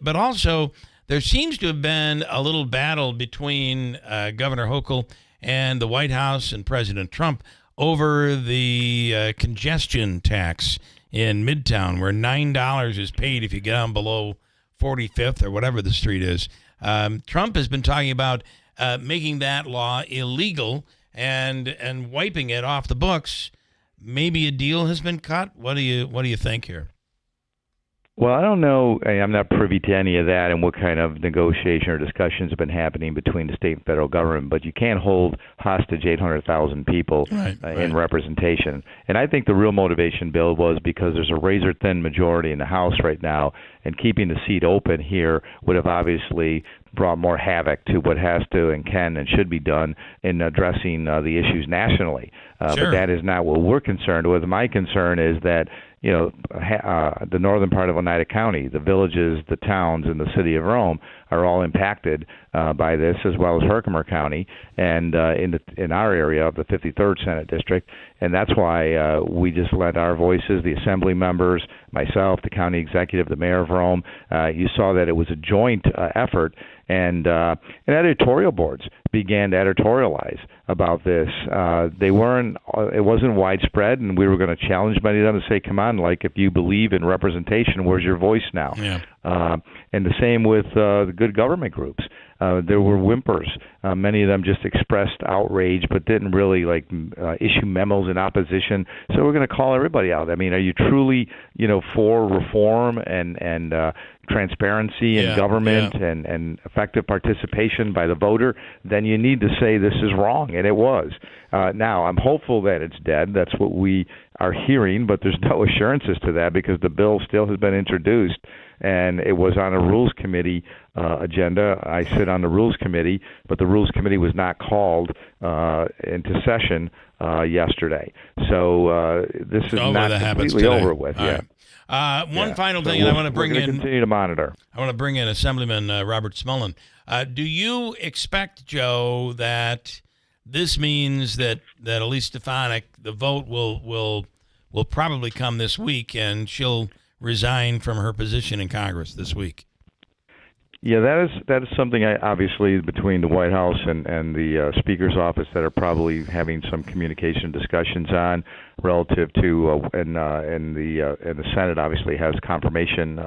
But also there seems to have been a little battle between Governor Hochul and the White House and President Trump over the congestion tax in Midtown, where $9 is paid if you get down below 45th or whatever the street is. Trump has been talking about making that law illegal and wiping it off the books. Maybe a deal has been cut. What do you think here? Well, I don't know. I'm not privy to any of that and what kind of negotiation or discussions have been happening between the state and federal government, but you can't hold hostage 800,000 people in representation. And I think the real motivation, Bill, was because there's a razor-thin majority in the House right now, and keeping the seat open here would have obviously brought more havoc to what has to and can and should be done in addressing the issues nationally. But that is not what we're concerned with. My concern is that the northern part of Oneida County, the villages, the towns, and the city of Rome are all impacted by this, as well as Herkimer County, and in our area of the 53rd Senate District. And that's why we just lent our voices, the assembly members, myself, the county executive, the mayor of Rome. You saw that it was a joint effort, and editorial boards began to editorialize about this. It wasn't widespread, and we were going to challenge many of them to say, come on, like, if you believe in representation, where's your voice now? Yeah. And the same with the good government groups. There were whimpers. Many of them just expressed outrage, but didn't really issue memos in opposition. So we're going to call everybody out. I mean, are you truly, for reform and transparency in government and effective participation by the voter? Then you need to say this is wrong, and it was. Now, I'm hopeful that it's dead. That's what we are hearing, but there's no assurances to that because the bill still has been introduced, and it was on a Rules Committee agenda. I sit on the Rules Committee, but the Rules Committee was not called into session yesterday. So this is not completely over with yet. One final thing, and I want to bring in. Continue to monitor. I want to bring in Assemblyman Robert Smullen. Do you expect, Joe, that this means that Elise Stefanik, the vote will probably come this week, and she'll resign from her position in Congress this week? Yeah, that is something obviously between the White House and the Speaker's office that are probably having some communication discussions on relative to and the Senate obviously has confirmation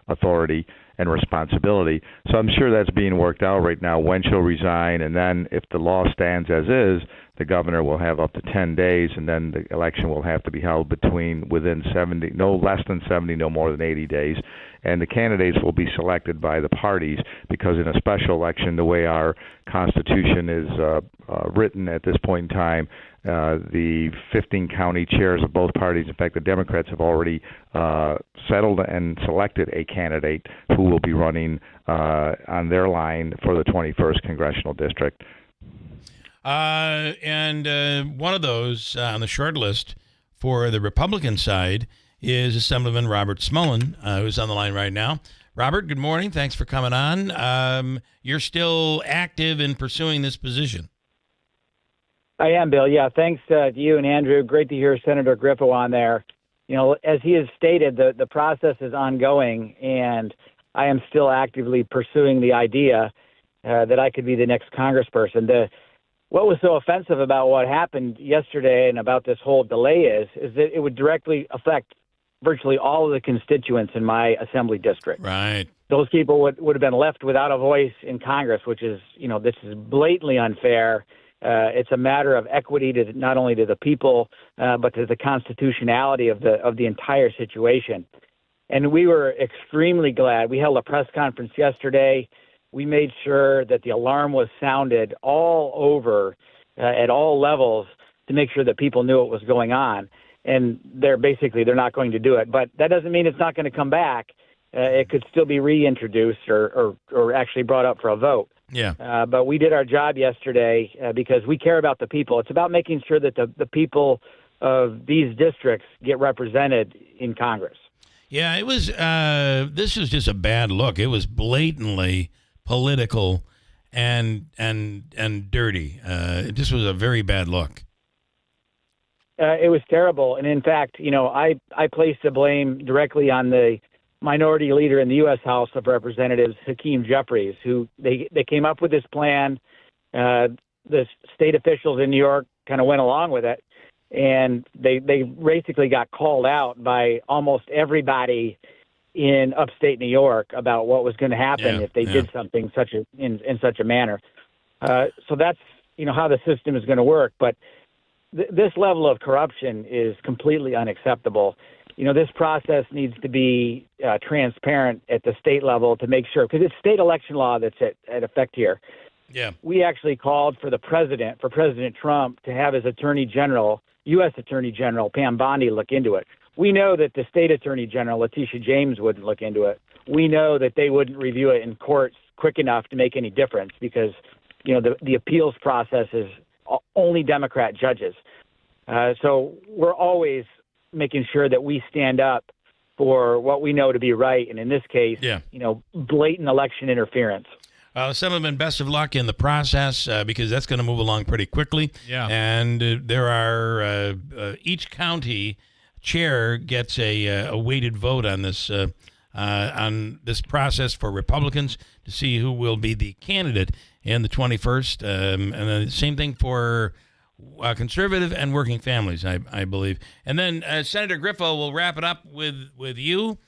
authority and responsibility. So I'm sure that's being worked out right now when she'll resign, and then if the law stands as is, the governor will have up to 10 days, and then the election will have to be held within 70, no less than 70, no more than 80 days. And the candidates will be selected by the parties because in a special election, the way our Constitution is written at this point in time, the 15 county chairs of both parties, in fact, the Democrats have already settled and selected a candidate who will be running on their line for the 21st Congressional District. And one of those on the short list for the Republican side is Assemblyman Robert Smullen, who's on the line right now. Robert, good morning. Thanks for coming on. You're still active in pursuing this position. I am, Bill. Yeah, thanks to you and Andrew. Great to hear Senator Griffo on there. As he has stated, the process is ongoing, and I am still actively pursuing the idea that I could be the next congressperson. What was so offensive about what happened yesterday and about this whole delay is that it would directly affect virtually all of the constituents in my assembly district. Right. Those people would have been left without a voice in Congress, which is, this is blatantly unfair. It's a matter of equity to not only to the people, but to the constitutionality of the entire situation. And we were extremely glad. We held a press conference yesterday. We made sure that the alarm was sounded all over at all levels to make sure that people knew what was going on. And they're not going to do it. But that doesn't mean it's not going to come back. It could still be reintroduced or actually brought up for a vote. Yeah. But we did our job yesterday because we care about the people. It's about making sure that the people of these districts get represented in Congress. Yeah, it was. This was just a bad look. It was blatantly political and dirty. It just was a very bad look. It was terrible. And in fact, I placed the blame directly on the minority leader in the U.S. House of Representatives, Hakeem Jeffries, who they came up with this plan. The state officials in New York kind of went along with it, and they basically got called out by almost everybody in upstate New York about what was going to happen if they did something in such a manner. So that's how the system is going to work. But this level of corruption is completely unacceptable. This process needs to be transparent at the state level to make sure, because it's state election law that's at effect here. Yeah. We actually called for President Trump, to have his Attorney General, U.S. Attorney General Pam Bondi, look into it. We know that the state Attorney General, Letitia James, wouldn't look into it. We know that they wouldn't review it in courts quick enough to make any difference because, the appeals process is only Democrat judges. So we're always making sure that we stand up for what we know to be right, and in this case, blatant election interference. Assemblyman, best of luck in the process because that's going to move along pretty quickly. Yeah. And there are each county chair gets a weighted vote on this process for Republicans to see who will be the candidate in the 21st. And the same thing for conservative and working families, I believe. And then Senator Griffo will wrap it up with you.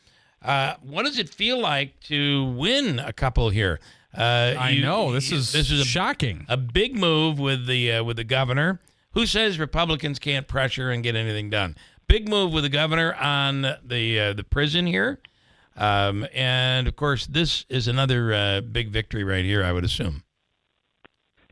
What does it feel like to win a couple here? I know this is shocking. A big move with the governor, who says Republicans can't pressure and get anything done. Big move with the governor on the prison here, and of course this is another big victory right here, I would assume.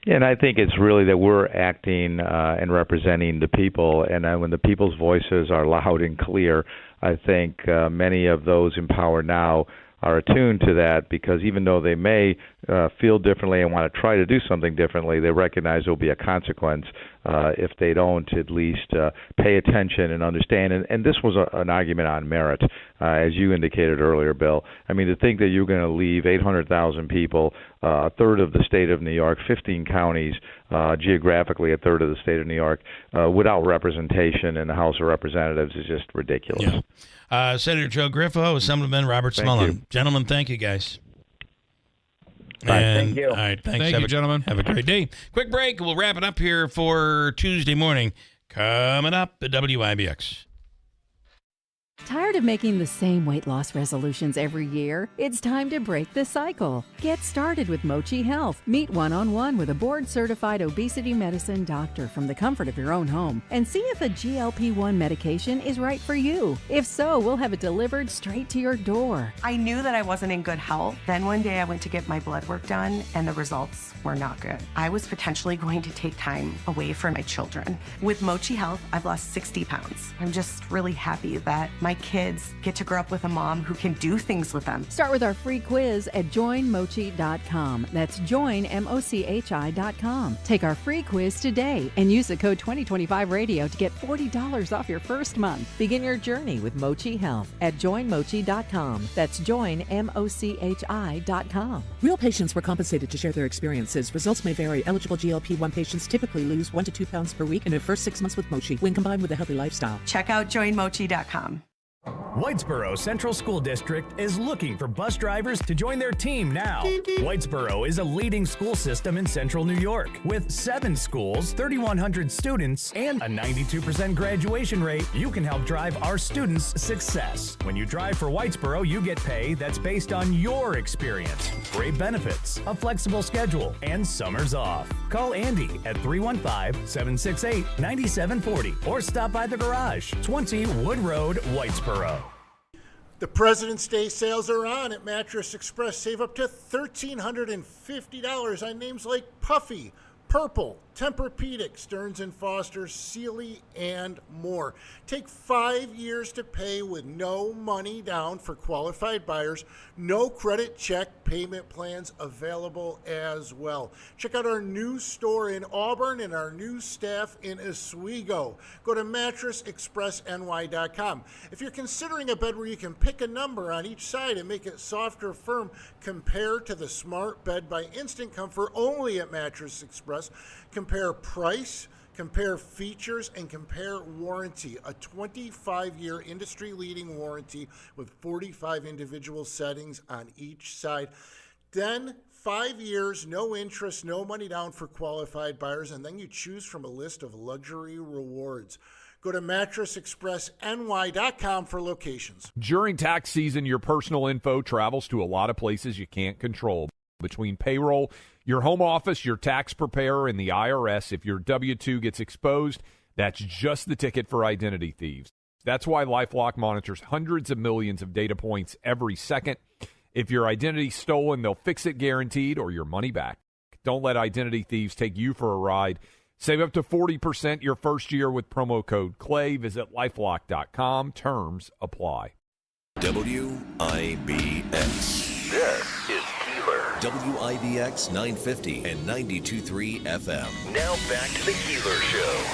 Yeah, and I think it's really that we're acting and representing the people, and when the people's voices are loud and clear, I think many of those in power now are attuned to that, because even though they may feel differently and want to try to do something differently, they recognize there will be a consequence if they don't at least pay attention and understand. And this was an argument on merit, as you indicated earlier, Bill. I mean, to think that you're going to leave 800,000 people, a third of the state of New York, 15 counties, geographically a third of the state of New York, without representation in the House of Representatives is just ridiculous. Yeah. Senator Joe Griffo, Assemblyman Robert Smullen. Gentlemen, thank you, guys. Thank you. All right, thanks. Thank you, gentlemen. Have a great day. Quick break. We'll wrap it up here for Tuesday morning. Coming up at WIBX. Tired of making the same weight loss resolutions every year? It's time to break the cycle. Get started with Mochi Health. Meet one-on-one with a board-certified obesity medicine doctor from the comfort of your own home and see if a GLP-1 medication is right for you. If so, we'll have it delivered straight to your door. I knew that I wasn't in good health. Then one day I went to get my blood work done and the results were not good. I was potentially going to take time away from my children. With Mochi Health, I've lost 60 pounds. I'm just really happy that my kids get to grow up with a mom who can do things with them. Start with our free quiz at joinmochi.com. That's joinmochi.com. Take our free quiz today and use the code 2025radio to get $40 off your first month. Begin your journey with Mochi Health at joinmochi.com. That's joinmochi.com. Real patients were compensated to share their experiences. Results may vary. Eligible GLP-1 patients typically lose 1 to 2 pounds per week in their first 6 months with Mochi when combined with a healthy lifestyle. Check out joinmochi.com. Whitesboro Central School District is looking for bus drivers to join their team now. Whitesboro is a leading school system in central New York with 7 schools, 3,100 students, and a 92% graduation rate. You can help drive our students' success. When you drive for Whitesboro, you get pay that's based on your experience, great benefits, a flexible schedule, and summers off. Call Andy at 315-768-9740 or stop by the garage, 20 Wood Road, Whitesboro. The President's Day sales are on at Mattress Express. Save up to $1,350 on names like Puffy, Purple, Tempur-Pedic, Stearns & Foster, Sealy, and more. Take 5 years to pay with no money down for qualified buyers. No credit check payment plans available as well. Check out our new store in Auburn and our new staff in Oswego. Go to mattressexpressny.com. If you're considering a bed where you can pick a number on each side and make it soft or firm, compare to the Smart Bed by Instant Comfort only at Mattress Express. Compare price, compare features, and compare warranty. A 25-year industry-leading warranty with 45 individual settings on each side. Then 5 years, no interest, no money down for qualified buyers, and then you choose from a list of luxury rewards. Go to mattressexpressny.com for locations. During tax season, your personal info travels to a lot of places you can't control. Between payroll, your home office, your tax preparer, and the IRS, if your W-2 gets exposed, that's just the ticket for identity thieves. That's why LifeLock monitors hundreds of millions of data points every second. If your identity's stolen, they'll fix it guaranteed or your money back. Don't let identity thieves take you for a ride. Save up to 40% your first year with promo code CLAY. Visit LifeLock.com. Terms apply. WIBX. This is Keeler. WIBX 950 and 92.3 FM. Now back to the Keeler Show.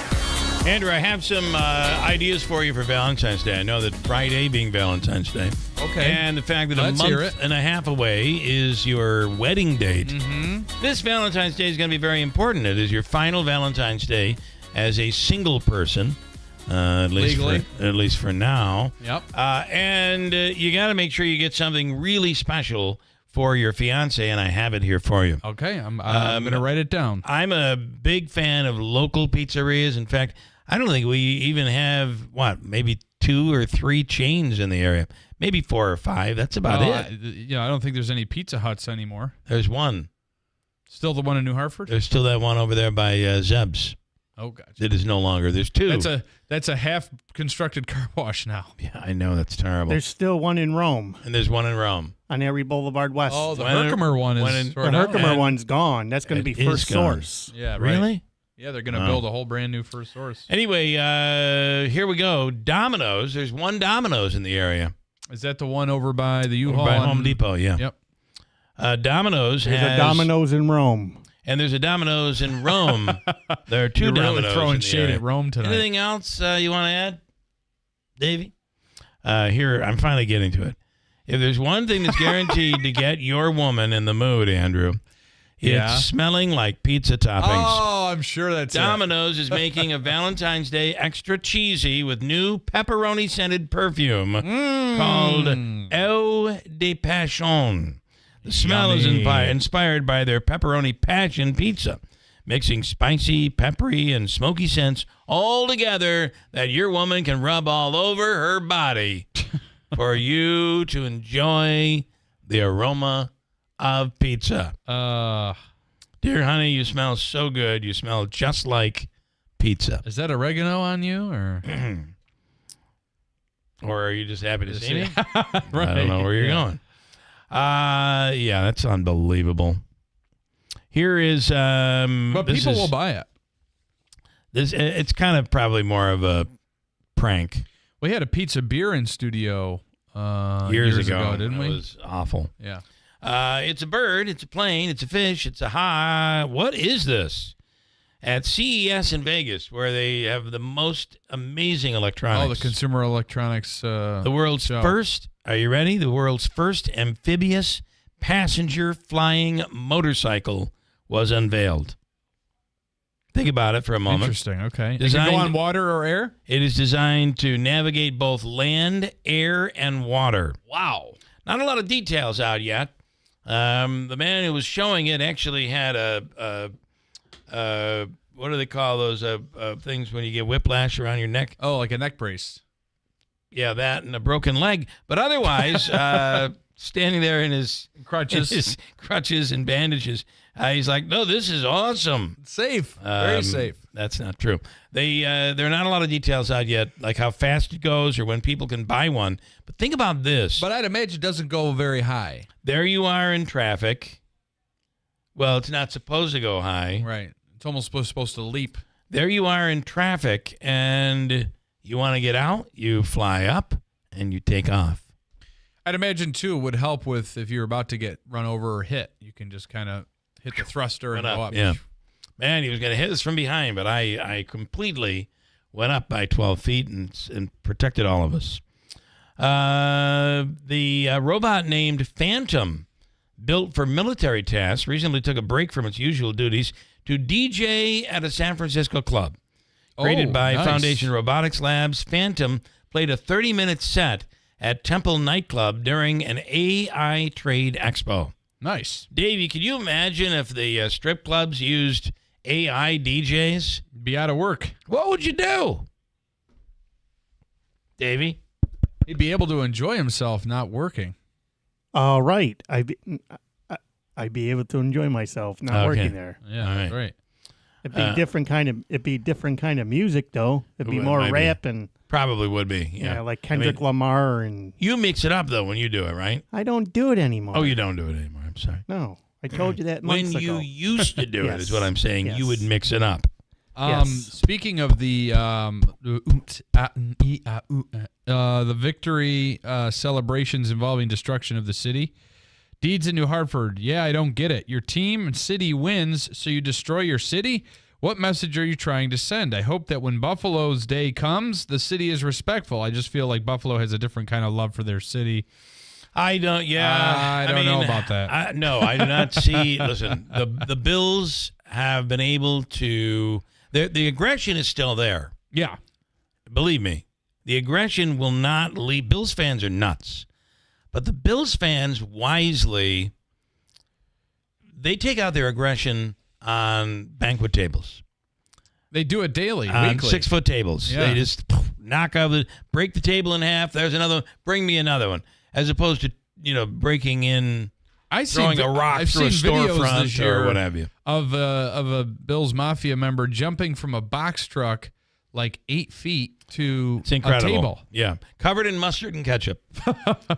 Andrew, I have some ideas for you for Valentine's Day. I know that Friday being Valentine's Day. Okay. And the fact that Let's a hear month it. and a half away is your wedding date. Mm-hmm. This Valentine's Day is going to be very important. It is your final Valentine's Day as a single person, at least for now. Yep. And you got to make sure you get something really special for your fiance, and I have it here for you. Okay, I'm going to write it down. I'm a big fan of local pizzerias. In fact, I don't think we even have, maybe 2 or 3 chains in the area. Maybe 4 or 5. That's about it. I don't think there's any Pizza Huts anymore. There's one. Still the one in New Hartford? There's still that one over there by Zeb's. Oh, gotcha. It is no longer. There's 2. That's a half-constructed car wash now. Yeah, I know. That's terrible. There's still one in Rome. And there's one in Rome. On Erie Boulevard West. Oh, the Herkimer one is the Herkimer one's gone. That's going to be First Source. Yeah, right. Really? Yeah, they're going to build a whole brand new First Source. Anyway, here we go. Domino's. There's one Domino's in the area. Is that the one over by the U-Haul? By Home Depot, yeah. Yep. Domino's There's has... a Domino's in Rome. And there's a Domino's in Rome. There are 2 You're Domino's really throwing in the shade area. at Rome tonight. Anything else you want to add, Davey? Here, I'm finally getting to it. If there's one thing that's guaranteed to get your woman in the mood, Andrew, it's smelling like pizza toppings. Oh, I'm sure that's Domino's is making a Valentine's Day extra cheesy with new pepperoni-scented perfume called Eau de Passion. The smell is inspired by their pepperoni passion pizza, mixing spicy, peppery, and smoky scents all together that your woman can rub all over her body for you to enjoy the aroma of pizza. Dear honey, you smell so good. You smell just like pizza. Is that oregano on you, or or are you just happy to see me? Right. I don't know where you're going. Yeah, that's unbelievable. Here is but people will buy it. It's kind of probably more of a prank. We had a pizza beer in studio years ago, didn't we? It was awful. Yeah. It's a bird, it's a plane, it's a fish, it's a what is this? At CES in Vegas, where they have the most amazing electronics. Oh, the Consumer Electronics the world's show. first, are you ready? The world's first amphibious passenger flying motorcycle was unveiled. Think about it for a moment. Interesting, okay. It can go on water or air? It is designed to navigate both land, air, and water. Wow. Not a lot of details out yet. The man who was showing it actually had what do they call those things when you get whiplash around your neck? Oh, like a neck brace. Yeah, that and a broken leg. But otherwise, standing there in his crutches and bandages, he's like, "No, this is awesome, safe, very safe." That's not true. There are not a lot of details out yet, like how fast it goes or when people can buy one. But think about this. But I'd imagine it doesn't go very high. There you are in traffic. Well, it's not supposed to go high. Right. It's almost supposed to leap. There you are in traffic, and you want to get out, you fly up, and you take off. I'd imagine, too, it would help with if you're about to get run over or hit. You can just kind of hit the thruster and go up. Yeah. Man, he was going to hit us from behind, but I completely went up by 12 feet and protected all of us. The robot named Phantom, built for military tasks, recently took a break from its usual duties to DJ at a San Francisco club. Created by nice. Foundation Robotics Labs, Phantom played a 30-minute set at Temple Nightclub during an AI Trade Expo. Nice. Davey, could you imagine if the strip clubs used AI DJs? Be out of work. What would you do? Davey? He'd be able to enjoy himself not working. All right. I'd be able to enjoy myself not working there. Yeah, All right. great. It'd be different kind of music though. It'd be more rap and probably would be. Yeah, like Kendrick Lamar and you mix it up though when you do it, right? I don't do it anymore. Oh, you don't do it anymore. I'm sorry. No. I told you that months when ago. you used to do it is what I'm saying. Yes. You would mix it up. Speaking of the victory celebrations involving destruction of the city, Deeds in New Hartford. Yeah, I don't get it. Your team and city wins, so you destroy your city? What message are you trying to send? I hope that when Buffalo's day comes, the city is respectful. I just feel like Buffalo has a different kind of love for their city. I don't. Yeah, I don't know about that. No, I do not see. Listen, the Bills have been able to. The aggression is still there. Yeah, believe me, the aggression will not leave. Bills fans are nuts, but the Bills fans wisely they take out their aggression on banquet tables. They do it daily, on weekly. 6-foot tables. Yeah. They just break the table in half. There's another one. Bring me another one. As opposed to, breaking in, throwing a rock I've through a seen videos storefront this year or what have you. of a Bills Mafia member jumping from a box truck like 8 feet to It's incredible. a table. Yeah. Covered in mustard and ketchup.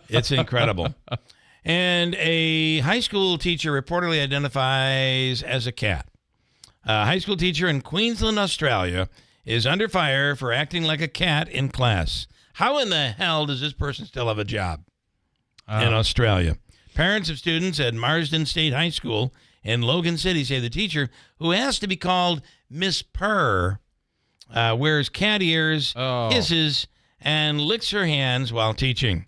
It's incredible. And a high school teacher reportedly identifies as a cat. A high school teacher in Queensland, Australia, is under fire for acting like a cat in class. How in the hell does this person still have a job in Australia? Parents of students at Marsden State High School in Logan City say the teacher, who asked to be called Miss Purr, wears cat ears, hisses, and licks her hands while teaching.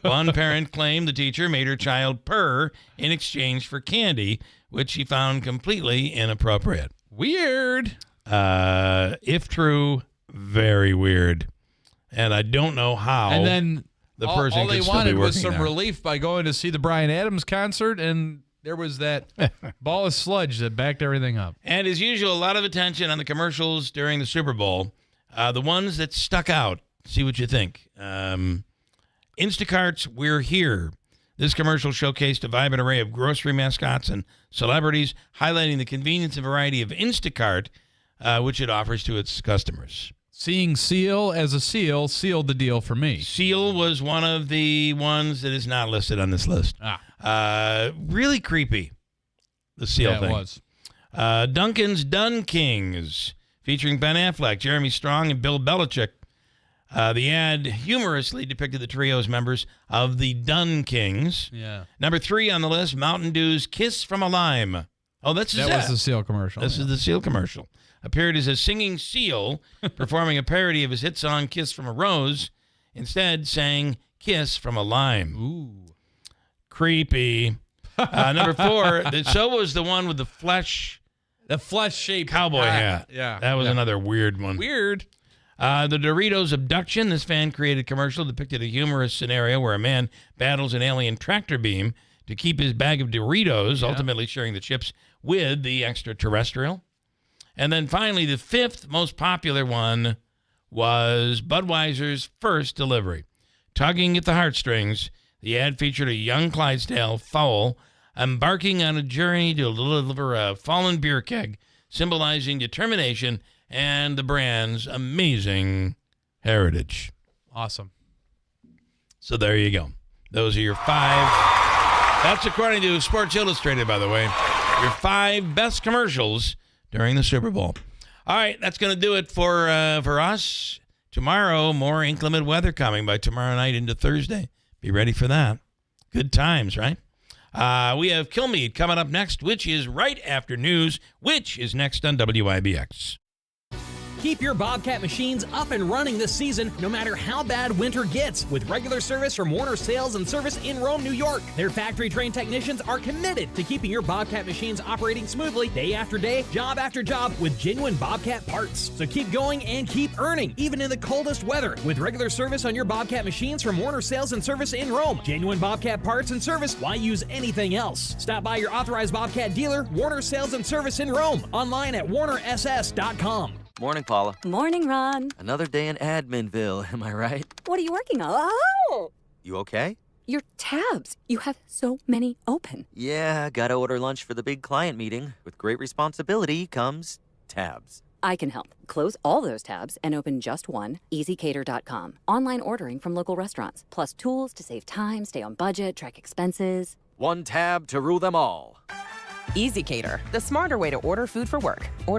One parent claimed the teacher made her child purr in exchange for candy, which she found completely inappropriate. Weird. If true, very weird. And I don't know how. And then the person all they could still wanted be was working some there. relief by going to see the Bryan Adams concert, and there was that ball of sludge that backed everything up. And as usual, a lot of attention on the commercials during the Super Bowl. The ones that stuck out. See what you think. Instacart's We're Here. This commercial showcased a vibrant array of grocery mascots and celebrities, highlighting the convenience and variety of Instacart, which it offers to its customers. Seeing Seal as a seal sealed the deal for me. Seal was one of the ones that is not listed on this list. Really creepy, the seal thing. It was. Duncan's Dun Kings, featuring Ben Affleck, Jeremy Strong, and Bill Belichick. The ad humorously depicted the trio's members of the Dun Kings. Yeah. Number 3 on the list, Mountain Dew's Kiss from a Lime. Oh, that was the Seal commercial. This is the Seal commercial. Appeared as a singing seal, performing a parody of his hit song Kiss from a Rose. Instead, sang Kiss from a Lime. Ooh. Creepy. Number 4, so was the one with the flesh-shaped cowboy hat. Yeah. That was another weird one. Weird. The Doritos Abduction. This fan-created commercial depicted a humorous scenario where a man battles an alien tractor beam to keep his bag of Doritos, ultimately sharing the chips with the extraterrestrial. And then finally, the 5th most popular one was Budweiser's first delivery. Tugging at the heartstrings, the ad featured a young Clydesdale foal embarking on a journey to deliver a fallen beer keg, symbolizing determination and the brand's amazing heritage. Awesome. So there you go. Those are your 5. That's according to Sports Illustrated, by the way. Your 5 best commercials during the Super Bowl. All right, that's going to do it for us. Tomorrow, more inclement weather coming by tomorrow night into Thursday. Be ready for that. Good times, right? We have Kilmeade coming up next, which is right after news, which is next on WIBX. Keep your Bobcat machines up and running this season, no matter how bad winter gets, with regular service from Warner Sales and Service in Rome, New York. Their factory-trained technicians are committed to keeping your Bobcat machines operating smoothly day after day, job after job, with genuine Bobcat parts. So keep going and keep earning, even in the coldest weather, with regular service on your Bobcat machines from Warner Sales and Service in Rome. Genuine Bobcat parts and service. Why use anything else? Stop by your authorized Bobcat dealer, Warner Sales and Service in Rome. Online at warnerss.com. Morning, Paula. Morning, Ron. Another day in Adminville, am I right? What are you working on? Oh! You okay? Your tabs. You have so many open. Yeah, gotta order lunch for the big client meeting. With great responsibility comes tabs. I can help. Close all those tabs and open just one, easycater.com. Online ordering from local restaurants, plus tools to save time, stay on budget, track expenses. One tab to rule them all. EasyCater, the smarter way to order food for work. Order